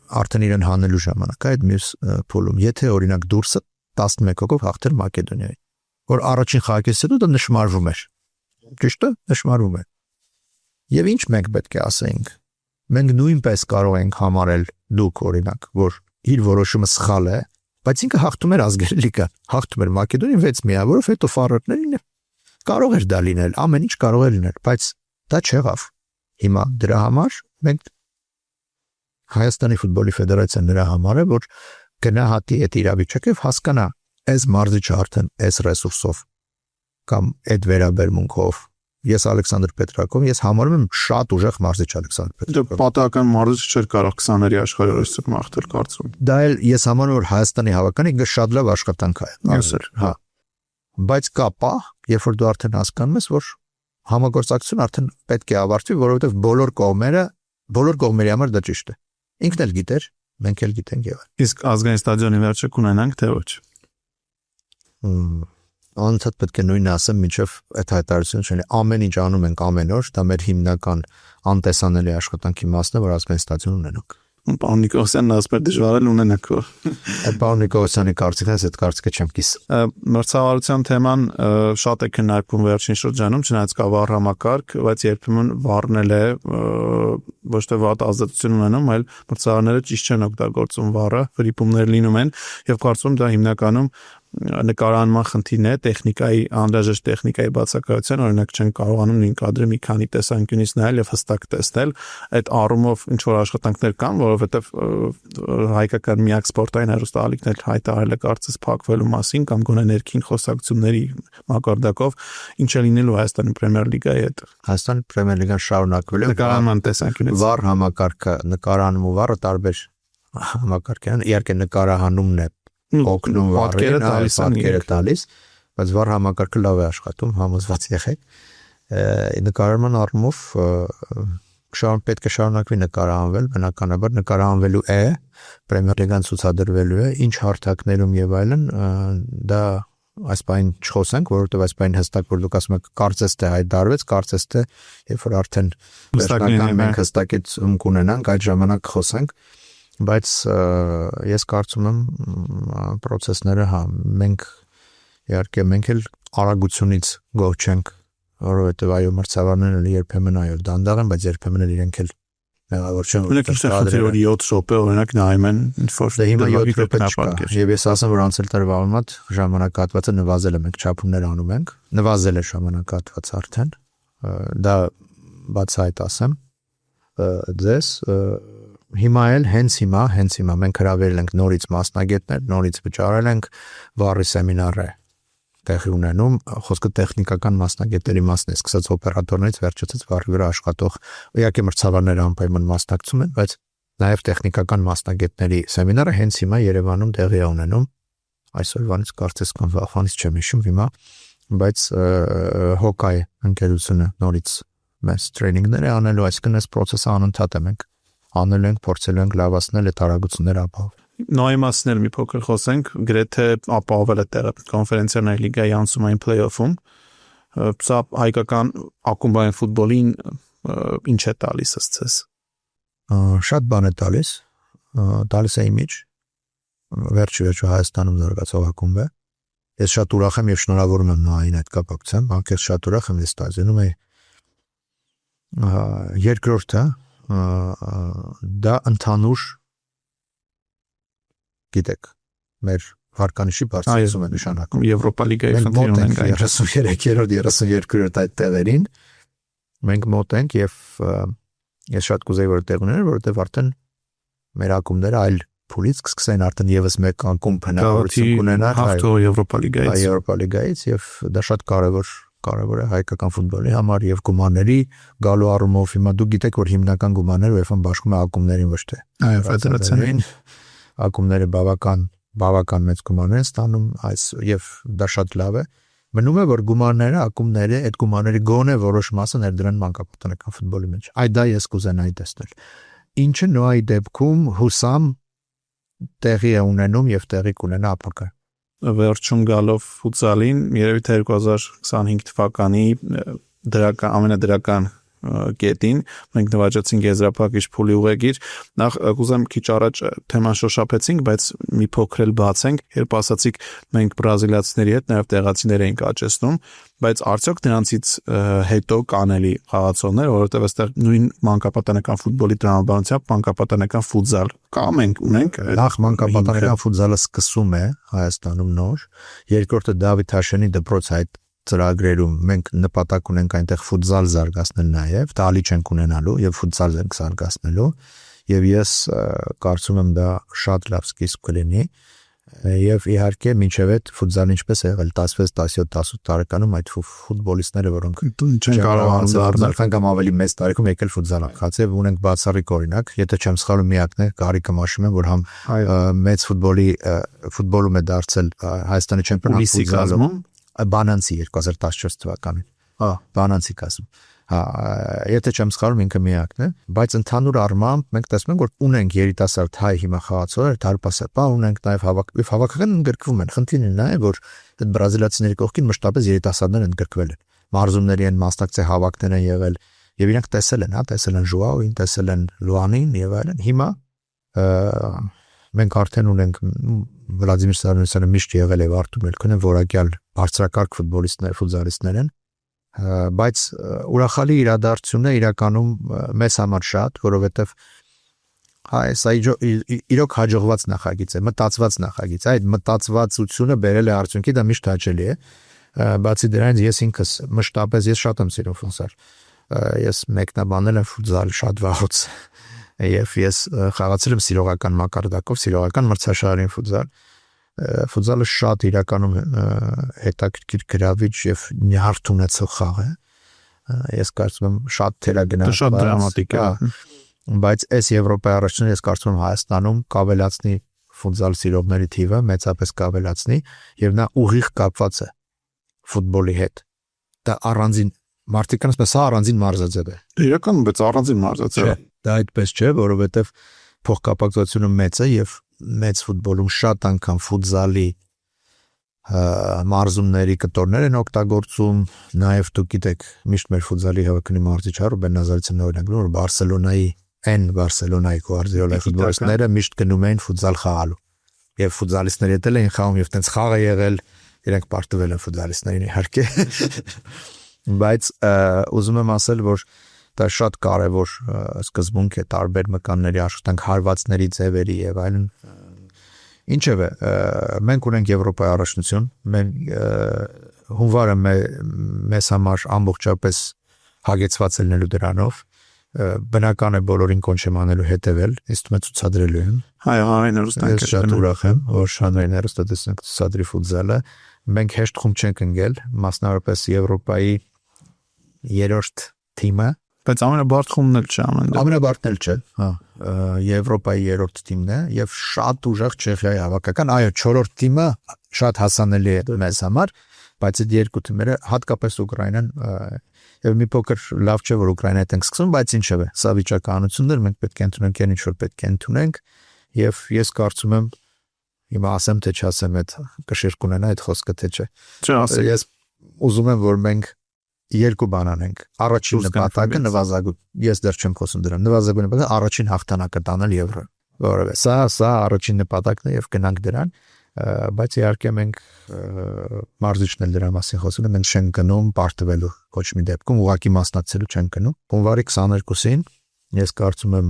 Արդեն իրեն հանելու ժամանակ է այդ մյուս փուլում։ Եթե օրինակ դուրսը 11 հոգով հաղթեր Մակեդոնիային, որ առաջին խաղակից հետո դա նշмарվում էր։ Ճիշտ է, նշмарվում է։ Եվ ինչ մենք պետք է ասենք։ Մենք նույնպես կարող ենք համարել դուք օրինակ, որ իր որոշումը սխալ է, բայց ինքը հաղթում էր ազգերի լիգա, հաղթում էր Մակեդոնիան 6 միավորով, հետո ֆարորներին կարող էր դա լինել, ամեն ինչ կարող էր լինել, բայց դա չեղավ։ Հիմա դրա համար մենք Հայաստանի ֆուտբոլի ֆեդերացիան նրա համար է, որ գնահատի այդ իրավիճակը եւ հասկանա, այս մարզիչը արդեն այս ռեսուրսով կամ այդ վերաբերմունքով ես Ալեքսանդր Պետրակով, ես համարում եմ շատ ուժեղ մարզիչ Ալեքսանդր Պետրակով։ Պատահական մարզիչ չէր կարող 20-երի աշխարհի օրենսը մաղթել կարծում։ Դա էլ ես համարում եմ որ Հայաստանի հավաքանի շատ լավ աշխատանք է։ Հա։ Բայց կա պահ, երբ որ դու արդեն հասկանում ես, որ համագործակցությունը արդեն պետք է ավարտվի, որովհետև բոլոր կողմերի համար դա ճիշտ է։ Ինքն էլ գիտեր, մենք էլ գիտենք եւ։ Իսկ ազգային ստադիոնի վերջը կունենանք թե ոչ։ Անընդհատ պետք է նույնը ասեմ, մինչև այդ հայտարարությունը չլինի։ Ամեն ինչ անում ենք ամեն օր, դա մեր հիմնական անտեսանելի աշխատանքի մասն է, որ ազգային ստադիոն ունենանք։ Պարոն Նիկողոսյանն ասում է դժվար է ունենանք։ Այդ պարոն Նիկողոսյանի կարծիքն է, այդ կարծիքը չեմ կիս։ Մրցավարության թեման շատ է քննարկվում վերջին շրջանում, չնայած կա վառ համակարգ, բայց երբեմն վառն էլ է ոչ թե վատ ազդեցություն ունենում, այլ մրցավարները ճիշտ չեն օգտագործում վառը, վրիպումներ լինում են եւ կարծում դա հիմնականում նկարանման խնդիրն է, տեխնիկայի, անհրաժեշտ տեխնիկայի բացակայության, օրինակ չեն կարողանում նույն կադրը մի քանի տեսանկյունից նայել եւ հստակ տեսնել, այդ առումով ինչ որ աշխատանքներ կան, որովհետեւ հայկական միակ սպորտային հեռուստաալիքն էլ հայտարարել է կարծես փակվելու մասին կամ գոնե ներքին խոսակցությունների մակարդակով, ինչ է լինելու Հայաստանի Պրեմիեր լիգայի հետ։ Հայաստանի Պրեմիեր լիգան շարունակվելու է նկարանման տեսանկյունից։ Վառ համակարգը, նկարանում ու վառը տարբեր համակարգ են, իհարկե նկարահանումն է օգնում վառերը տալիս, բայց վառ համակարգը լավ է աշխատում, համոզված եղեք։ Նկարման առումով պետք է շարունակվի նկարահանվել, բնականաբար նկարահանվելու է, Պրեմիեր լիգան ցուցադրվելու է, ինչ հարթակներում եւ այլն, դա այս բան չխոսենք, որովհետեւ այս բան հստակ որ դուք ասում եք կարծես թե հայտարարվեց, կարծես թե երբ որ արդեն վերջնական մենք հստակեցում կունենանք, այդ ժամանակ խոսենք, բայց ես կարծում եմ process-ները հա մենք իհարկե մենք էլ արագությունից գոհ չենք, որովհետեւ այո մրցավարներն երբեմն այո դանդաղ են, բայց երբեմն էլ իրենք էլ մեղավոր չեն, որ 7 րոպե օրինակ նայում են ինֆորմացիա։ Դե հիմա 7 րոպե չկա։ Եվ ես ասեմ, որ անցել տարվա համեմատ ժամանակահատվածը նվազել է, մենք չափումներ անում ենք, նվազել է ժամանակահատվածը արդեն։ Դա բացահայտ ասեմ ձեզ հիմա էլ հենց հիմա մենք հրավիրել ենք նորից մասնագետներ, նորից վճարել ենք վառի սեմինարը տեղի ունենում, խոսքը տեխնիկական մասնագետների մասն է, սկսած օպերատորներից վերջացած վառի վրա աշխատող, իհարկե մրցավարները անպայման մասնակցում են, բայց նաև տեխնիկական մասնագետների սեմինարը հենց հիմա Երևանում տեղի է ունենում, այսօրվանից կարծես կամ վաղվանից չեմ հիշում հիմա, բայց Հոկայ ընկերությունը նորից մեծ տրեյնինգներ է անելու, այսինքն այս process-ը անընդհատ է մենք անելու ենք, փորձելու ենք լավացնել այդ արագությունները ապահով։ Նոյի մասին էլ մի փոքր խոսենք, գրեթե ապահովել է տեղը կոնֆերենցիաների լիգայի անցումային play-off-ում։ Սա հայկական ակումբային ֆուտբոլին ինչ է տալիս ըստ Շատ բան է տալիս է իմիջ։ Վերջը Հայաստանում զարգացող ակումբ է։ Ես շատ ուրախ եմ եւ շնորհավորում եմ Նոյին այդ կապակցությամբ, անկեղծ շատ ուրախ եմ, ես ստացնում եմ երկրորդը դա ընդհանուր գիտեք մեր հարկանիշի բարձրացում է նշանակում Եվրոպա լիգայի խնդիր ունենք 33-րդ 32-րդ այդ տեղերին մենք մոտ ենք եւ ես շատ կուզեի որ տեղ ուներ որովհետեւ արդեն մեր ակումբները այլ փուլից կսկսեն արդեն եւս մեկ ակումբ հնարավորություն կունենան հաղթող Եվրոպա լիգայից եւ դա շատ կարևոր է հայկական ֆուտբոլի համար եւ գումարների գալու առումով հիմա դուք գիտեք որ հիմնական գումարները UEFA-ն բաշխում է ակումբներին ոչ թե այո ֆեդերացիային ակումբները բավական մեծ գումարներ են ստանում այս եւ դա շատ լավ է մնում է որ գումարները ակումբները այդ գումարների գոնե որոշ մասը ներդրեն մանկապատանեկան ֆուտբոլի մեջ այդ դա ես կուզենայի տեսնել ինչը նոյի դեպքում հուսամ տեղի է ունենում եւ տեղի կունենա ապագա վերջում գալով ֆուտսալին երևի թե 2025 թվականի ամենադրական կետին մենք նվաճեցինք եզրափակիչ փուլի ուղեգիր նախ կուզեմ քիչ առաջ թեման շոշափեցինք բայց մի փոքր էլ բացենք երբ ասացիք մենք բրազիլացիների հետ նաև տեղացիներ էինք աճեցնում բայց արդյոք նրանցից հետո կանելի խաղացողներ որովհետև այստեղ նույն մանկապատանեկան ֆուտբոլի տրամաբանությամբ մանկապատանեկան ֆուտզալ կա մենք ունենք նախ մանկապատանեկան ֆուտզալը սկսում է Հայաստանում նոր երկրորդը Դավիթ Հաշենի դպրոց այդ ծրագրերում մենք նպատակ ունենք այնտեղ ֆուտզալ զարգացնել նաև, տալի չենք ունենալու եւ ֆուտզալ ենք զարգացնելու եւ ես կարծում եմ դա շատ լավ սկիզբ կլինի Եվ իհարկե մինչև այդ ֆուտզալը ինչպես է եղել 16-17-18 տարեկանում այդ ֆուտբոլիստները, որոնք չեն կարողանում դառնալ կամ ավելի մեծ տարիքում եկել ֆուտզալ խաղացել, ունենք բացառիկ օրինակ, եթե չեմ սխալվում միակն է, Գարիկը Մաշիմյան, որ համ մեծ ֆուտբոլում է դարձել Հայաստանի չեմպիոնատ ֆուտզալում, Բանանցի 2014 թվականին։ Բանանցի կազմում։ Եթե չեմ սխալվում ինքը միակն է, բայց ընդհանուր առմամբ մենք տեսնում ենք, որ ունենք երիտասարդ հայ հիմա խաղացողներ, Թարպասապա ունենք, նաև հավաքական ընդգրկվում են։ Խնդիրն նա է, որ այդ բրազիլացիների կողքին մշտապես երիտասարդներ ընդգրկվել են։ Մարզումների են մասնակցել, հավաքներ են եղել եւ իրանք տեսել են Ժուաոին, տեսել են Լուանին եւ այլն։ Հիմա մենք արդեն ունենք Վլադիմիր Սարունյանը միշտ եղել է Արտուր Մելքոնյան, որակյալ բարձրակարգ ֆուտբոլիստներ են, բայց ուրախալի իրադարձությունն է իրականում մեզ համար շատ, որովհետև սա իրոք հաջողված նախագիծ է, մտածված նախագիծ է, այդ մտածվածությունը բերել է արդյունքի, դա միշտ հաճելի է, բացի դրանից ես ինքս մշտապես ես շատ եմ սիրում ֆուտզալ, ես մեկնաբանել եմ ֆուտզալ շատ վաղուց եւ ես խաղացել եմ սիրողական մակարդակով, սիրողական մրցաշարային ֆուտզալը շատ իրականում հետաքրքիր գրավիչ եւ նյարդ ունեցող խաղ է։ Ես կարծում եմ շատ թերագնահ, շատ դրամատիկ է։ Բայց այս Եվրոպայի առաջինը ես կարծում եմ Հայաստանում կավելացնի ֆուտզալ սիրողների թիվը, մեծապես կավելացնի եւ նա ուղիղ կապված է ֆուտբոլի հետ։ Դա առանձին մարդիկ ասում են, սա առանձին մարզաձև է։ Իրականում բայց առանձին մարզաձև է։ Դա այդպես չէ, որովհետեւ փոխկապակցությունը մեծ է եւ մեծ ֆուտբոլում շատ անգամ ֆուտզալի մարզումների կտորներ են օգտագործում, նաև դուք գիտեք, միշտ մեր ֆուտզալի հավաքնի մարզիչ Ռուբեն Նազարյանը օրինակ որ Բարսելոնայի Գվարդիոլայի ֆուտբոլիստները միշտ գնում էին ֆուտզալ խաղալու եւ ֆուտզալիստները ետել էին խաղում եւ տենց խաղ է եղել, իրենք պարտվել են ֆուտբոլիստներին իհարկե բայց ուզում եմ ասել, որ դա շատ կարևոր սկզբունք է տարբեր մկանների աշխատանք հարվածների ձևերի եւ այլն։ Ինչևէ, մենք ունենք Եվրոպայի առաջնություն, մենք հունվարը մեզ համար ամբողջապես հագեցված ելնելու դրանով, բնական է բոլորին կոչ եմ անելու հետևել, իսկ դու ցուցադրելու եմ։ Հայ հերոստանք ես շատ ուրախ եմ, որ շանրային հերոստատեսնք ցուցադրի ֆուտզալը, մենք հեշտ խումբ չենք ընկել, մասնավորապես Եվրոպայի երրորդ թիմը, բայց ամենաբարդ խումբն էլ չէ ամենաբարդն էլ չէ, Եվրոպայի երրորդ թիմն է եւ շատ ուժեղ Չեխիայի հավաքական, այո, չորրորդ թիմը շատ հասանելի է մեզ համար, բայց այդ երկու թիմերը հատկապես Ուկրաինան եւ մի փոքր լավ չէ որ Ուկրաինայից ենք սկսում, բայց ինչեւ է, սա վիճակահանություններ մենք պետք է ընդունենք, ինչ որ պետք է ընդունենք եւ ես կարծում եմ հիմա ասեմ թե չասեմ այդ կշիռ կունենա այդ խոսքը թե չէ։ Ես ուզում եմ որ մենք երկու բան անենք։ Առաջին նպատակը նվազագույն, ես դեռ չեմ խոսում դրան, նվազագույն նպատակը առաջին հաղթանակը տանել եվրո։ Որովհետեւ սա առաջին նպատակն է եւ գնանք դրան, բայց իհարկե մենք մարզիչն էլ դրա մասին խոսում են, մենք չենք գնում պարտվելու ոչ մի դեպքում, ուղղակի մասնակցելու չենք գնում։ Հունվարի 22-ին ես կարծում եմ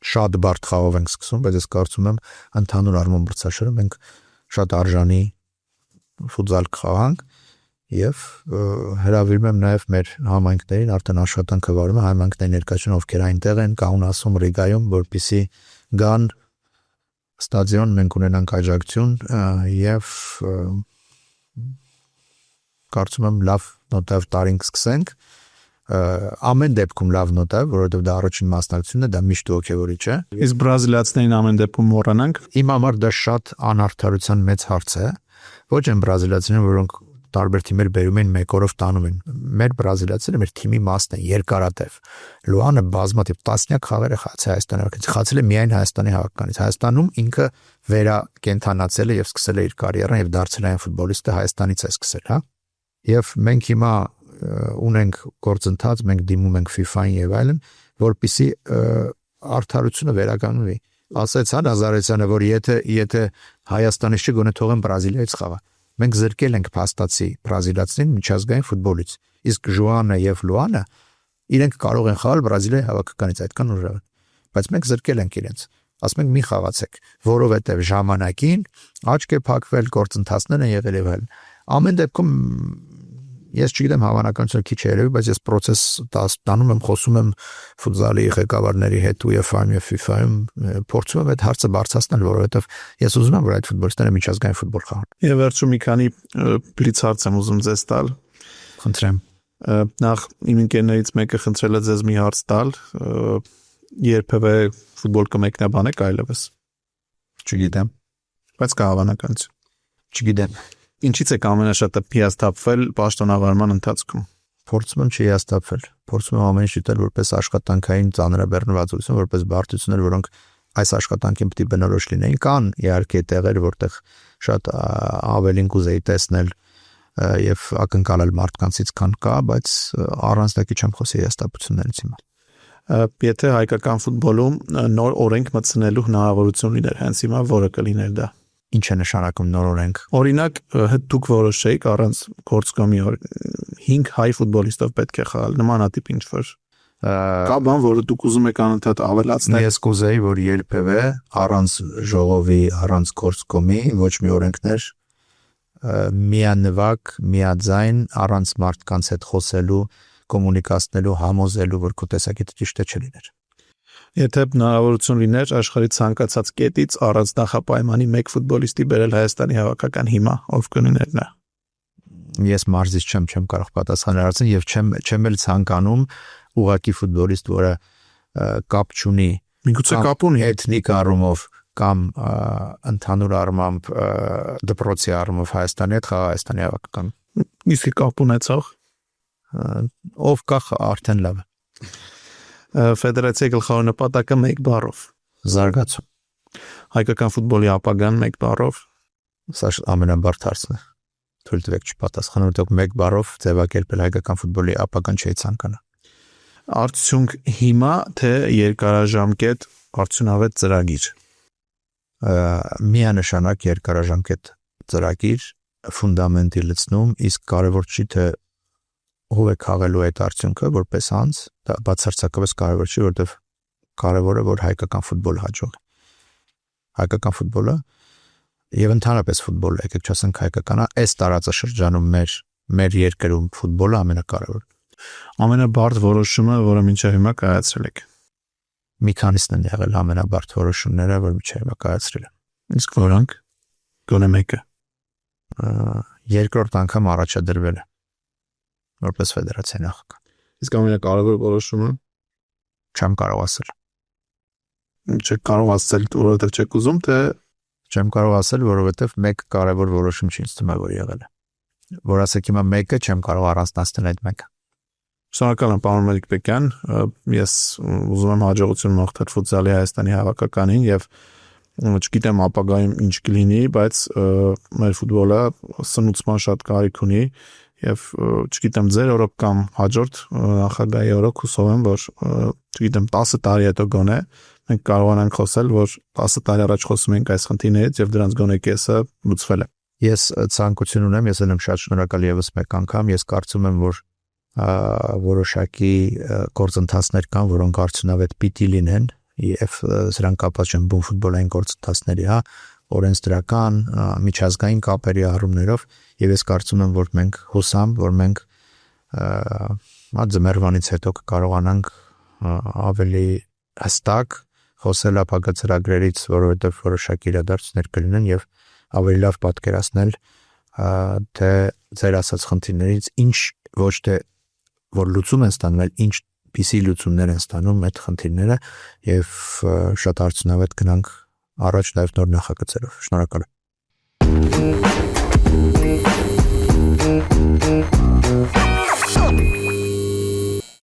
շատ բարդ խաղով ենք սկսում, բայց ես կարծում եմ ընդհանուր առմամբ մրցաշարը մենք շատ արժանի ֆուտզալ կխաղանք եւ հրավիրում եմ նաեւ մեր համայնքներին արդեն աշխատանքը վարում է համայնքների ներկայացում ովքեր այնտեղ են Կաունասում, Ռիգայում, որպեսզի գան ստադիոն մենք ունենանք աջակցություն եւ կարծում եմ լավ նոտով տարին կսկսենք ամեն դեպքում լավ նոտա, որովհետեւ դա առաջին մասնակցությունն է, դա միշտ ոգևորիչ է։ Իսկ բրազիլացիներին ամեն դեպքում մոռանանք։ Իմ համար դա շատ անարդարության մեծ հարց է։ Ոչ են բրազիլացիները, որոնք տարբեր թիմեր բերում են մեկ օրով տանում են։ Մեր բրազիլացիները մեր թիմի մասն են, երկարատև։ Լուանը բազմաթիվ տասնյակ խաղեր է խաղացել Հայաստանի, խաղացել է միայն Հայաստանի հավաքականից։ Հայաստանում ինքը վերակենդանացել է եւ սկսել է իր կարիերան եւ դարձել է այն ֆուտբոլիստը Հայաստանից է սկսել, հա։ Եվ մենք հիմա ունենք գործընթաց, մենք դիմում ենք FIFA-ին եւ այլն, որպեսզի արդարությունը վերականգնվի։ Ասեց հա Նազարեթյանը, որ եթե Հայաստանից չգոնե թողեն Բրազիլիայից խաղա։ Մենք զրկել ենք փաստացի բրազիլացիներին միջազգային ֆուտբոլից։ Իսկ Ժուանը եւ Լուանը իրենք կարող են խաղալ Բրազիլիայի հավաքականից, այդքան ուժեղ են։ Բայց մենք զրկել ենք իրենց։ Ասում ենք մի խաղացեք, որովհետեւ ժամանակին աչք է փակվել, գործընթացներ են եղել եւ այլն։ Ամեն դեպքում Ես չգիտեմ հավանականությունը քիչ է երևի, բայց ես process տանում եմ, խոսում եմ ֆուտզալի ղեկավարների հետ UEFA-ում եւ FIFA-ում, փորձում եմ այդ հարցը բարձրացնել, որովհետեւ ես ուզում եմ, որ այդ ֆուտբոլիստները միջազգային ֆուտբոլ խաղան։ Եվ վերջում մի քանի բլից հարց եմ ուզում ձեզ տալ։ Խնդրեմ։ Նախ իմ ընկերներից մեկը խնդրել է ձեզ մի հարց տալ, երբևէ ֆուտբոլ կմեկնաբանեք այլևս։ Չգիտեմ, բայց կա հավանականություն։ չգիտեմ։ Ինչից եք ամենաշատը հիասթափվել պաշտոնավարման ընթացքում։ Փորձում եմ չհիասթափվել։ Փորձում եմ ամեն ինչ դիտել որպես աշխատանքային ծանրաբեռնվածություն, որպես բարդություններ, որոնք այս աշխատանքին պետք է բնորոշ լինեին։ Կան իհարկե տեղեր, որտեղ շատ ավելին կուզեի տեսնել եւ ակնկալել մարդկանցից քան կա, բայց առանձնակի չեմ խոսի հիասթափություններից հիմա։ Եթե հայկական ֆուտբոլում նոր օրենք մտցնելու հնարավորություն լիներ հենց հիմա, որը կլիներ դա։ Ինչ է նշանակում նոր օրենք։ Օրինակ, դուք որոշեիք առանց գործկոմի 5 հայ ֆուտբոլիստով պետք է խաղալ, նմանատիպ ինչ-որ կա բան, որը դուք ուզում եք անընդհատ ավելացնել։ Ես կուզեի, որ երբևէ առանց ժողովի, առանց գործկոմի ոչ մի օրենքներ միանվագ, միաձայն, առանց մարդկանց հետ խոսելու, կոմունիկացնելու, համոզելու, որ քո տեսակետը ճիշտ է չլիներ։ Եթե հնարավորություն լիներ աշխարհի ցանկացած կետից առանց նախապայմանի մեկ ֆուտբոլիստի բերել Հայաստանի հավաքական հիմա, ով կլիներ նա։ Ես մարզից չեմ կարող պատասխանել հարցին եւ չեմ էլ ցանկանում ուղղակի ֆուտբոլիստ, որը կապ չունի, միգուցե կապ ունի էթնիկ առումով կամ ընդհանուր առմամբ դպրոցի առումով Հայաստանի հետ խաղա Հայաստանի հավաքական։ Իսկ կապ ունեցող ով կա արդեն լավ է։ Ֆեդերացիայի գլխավոր նպատակը մեկ բառով զարգացում։ Հայկական ֆուտբոլի ապագան մեկ բառով։ Սա ամենաբարդ հարցն է։ Թույլ տվեք չպատասխանեմ, որտեղ մեկ բառով ձևակերպել հայկական ֆուտբոլի ապագան չի ցանկանա։ Արդյունք հիմա թե երկարաժամկետ արդյունավետ ծրագիր։ Միանշանակ երկարաժամկետ ծրագիր ֆունդամենտի լցնում, իսկ կարևոր չի թե ով է քաղելու այդ արդյունքը որպես անձ, դա բացարձակապես կարևոր չի, որովհետև կարևորը որ հայկական ֆուտբոլ հաջողի։ Հայկական ֆուտբոլը եւ ընդհանրապես ֆուտբոլը, եկեք չասենք հայկականը, այս տարածաշրջանում մեր երկրում ֆուտբոլը ամենակարևորն է։ Ամենաբարդ որոշումը, որը մինչև հիմա կայացրել եք։ Մի քանիսն են եղել ամենաբարդ որոշումները, որ մինչև հիմա կայացրել եմ։ Իսկ որոնք գոնե մեկը երկրորդ անգամ առաջադրվել է որպես ֆեդերացիա նախագահ։ Իսկ ամենակարևոր որոշումը չեմ կարող ասել։ Չեք կարող ասել, որովհետև չեք ուզում, թե չեմ կարող ասել, որովհետև մեկ կարևոր որոշում չի ինձ թվում է որ եղել է։ Որ ասեք հիմա մեկը չեմ կարող առանձնացնել այդ մեկը։ Շնորհակալ եմ պարոն Մելիք-Բեկյան, ես ուզում եմ հաջողություն մաղթել ֆուտզալի Հայաստանի հավաքականին եւ չգիտեմ ապագայում ինչ կլինի, բայց մեր ֆուտբոլը սնուցման շատ կարիք ունի եւ չգիտեմ ձեր օրոք կամ հաջորդ նախագահի օրոք հուսով եմ, որ չգիտեմ 10 տարի հետո գոնե մենք կարողանանք խոսել, որ 10 տարի առաջ խոսում ենք այս խնդիրներից եւ դրանց գոնե կեսը լուծվել է։ Ես ցանկություն ունեմ, ես եմ շատ շնորհակալ եւս մեկ անգամ, ես կարծում եմ, որ որոշակի գործընթացներ կան, որոնք արդյունավետ պիտի լինեն եւ սրանք կապված չեն բուն ֆուտբոլային գործընթացների, հա, օրենսդրական, միջազգային կապերի առումներով եւ ես կարծում եմ, որ մենք հուսամ, որ մենք ձմեռվանից հետո կարողանանք ավելի հստակ խոսել ապագա ծրագրերից, որովհետեւ որոշակի իրադարձություններ կլինեն եւ ավելի լավ պատկերացնել թե ձեր ասած խնդիրներից ինչ ոչ թե որ լուծում են ստանում, այլ ինչ պիսի լուծումներ են ստանում այդ խնդիրները եւ շատ արդյունավետ գնանք առաջ նաև նոր նախագծերով։ Շնորհակալ եմ։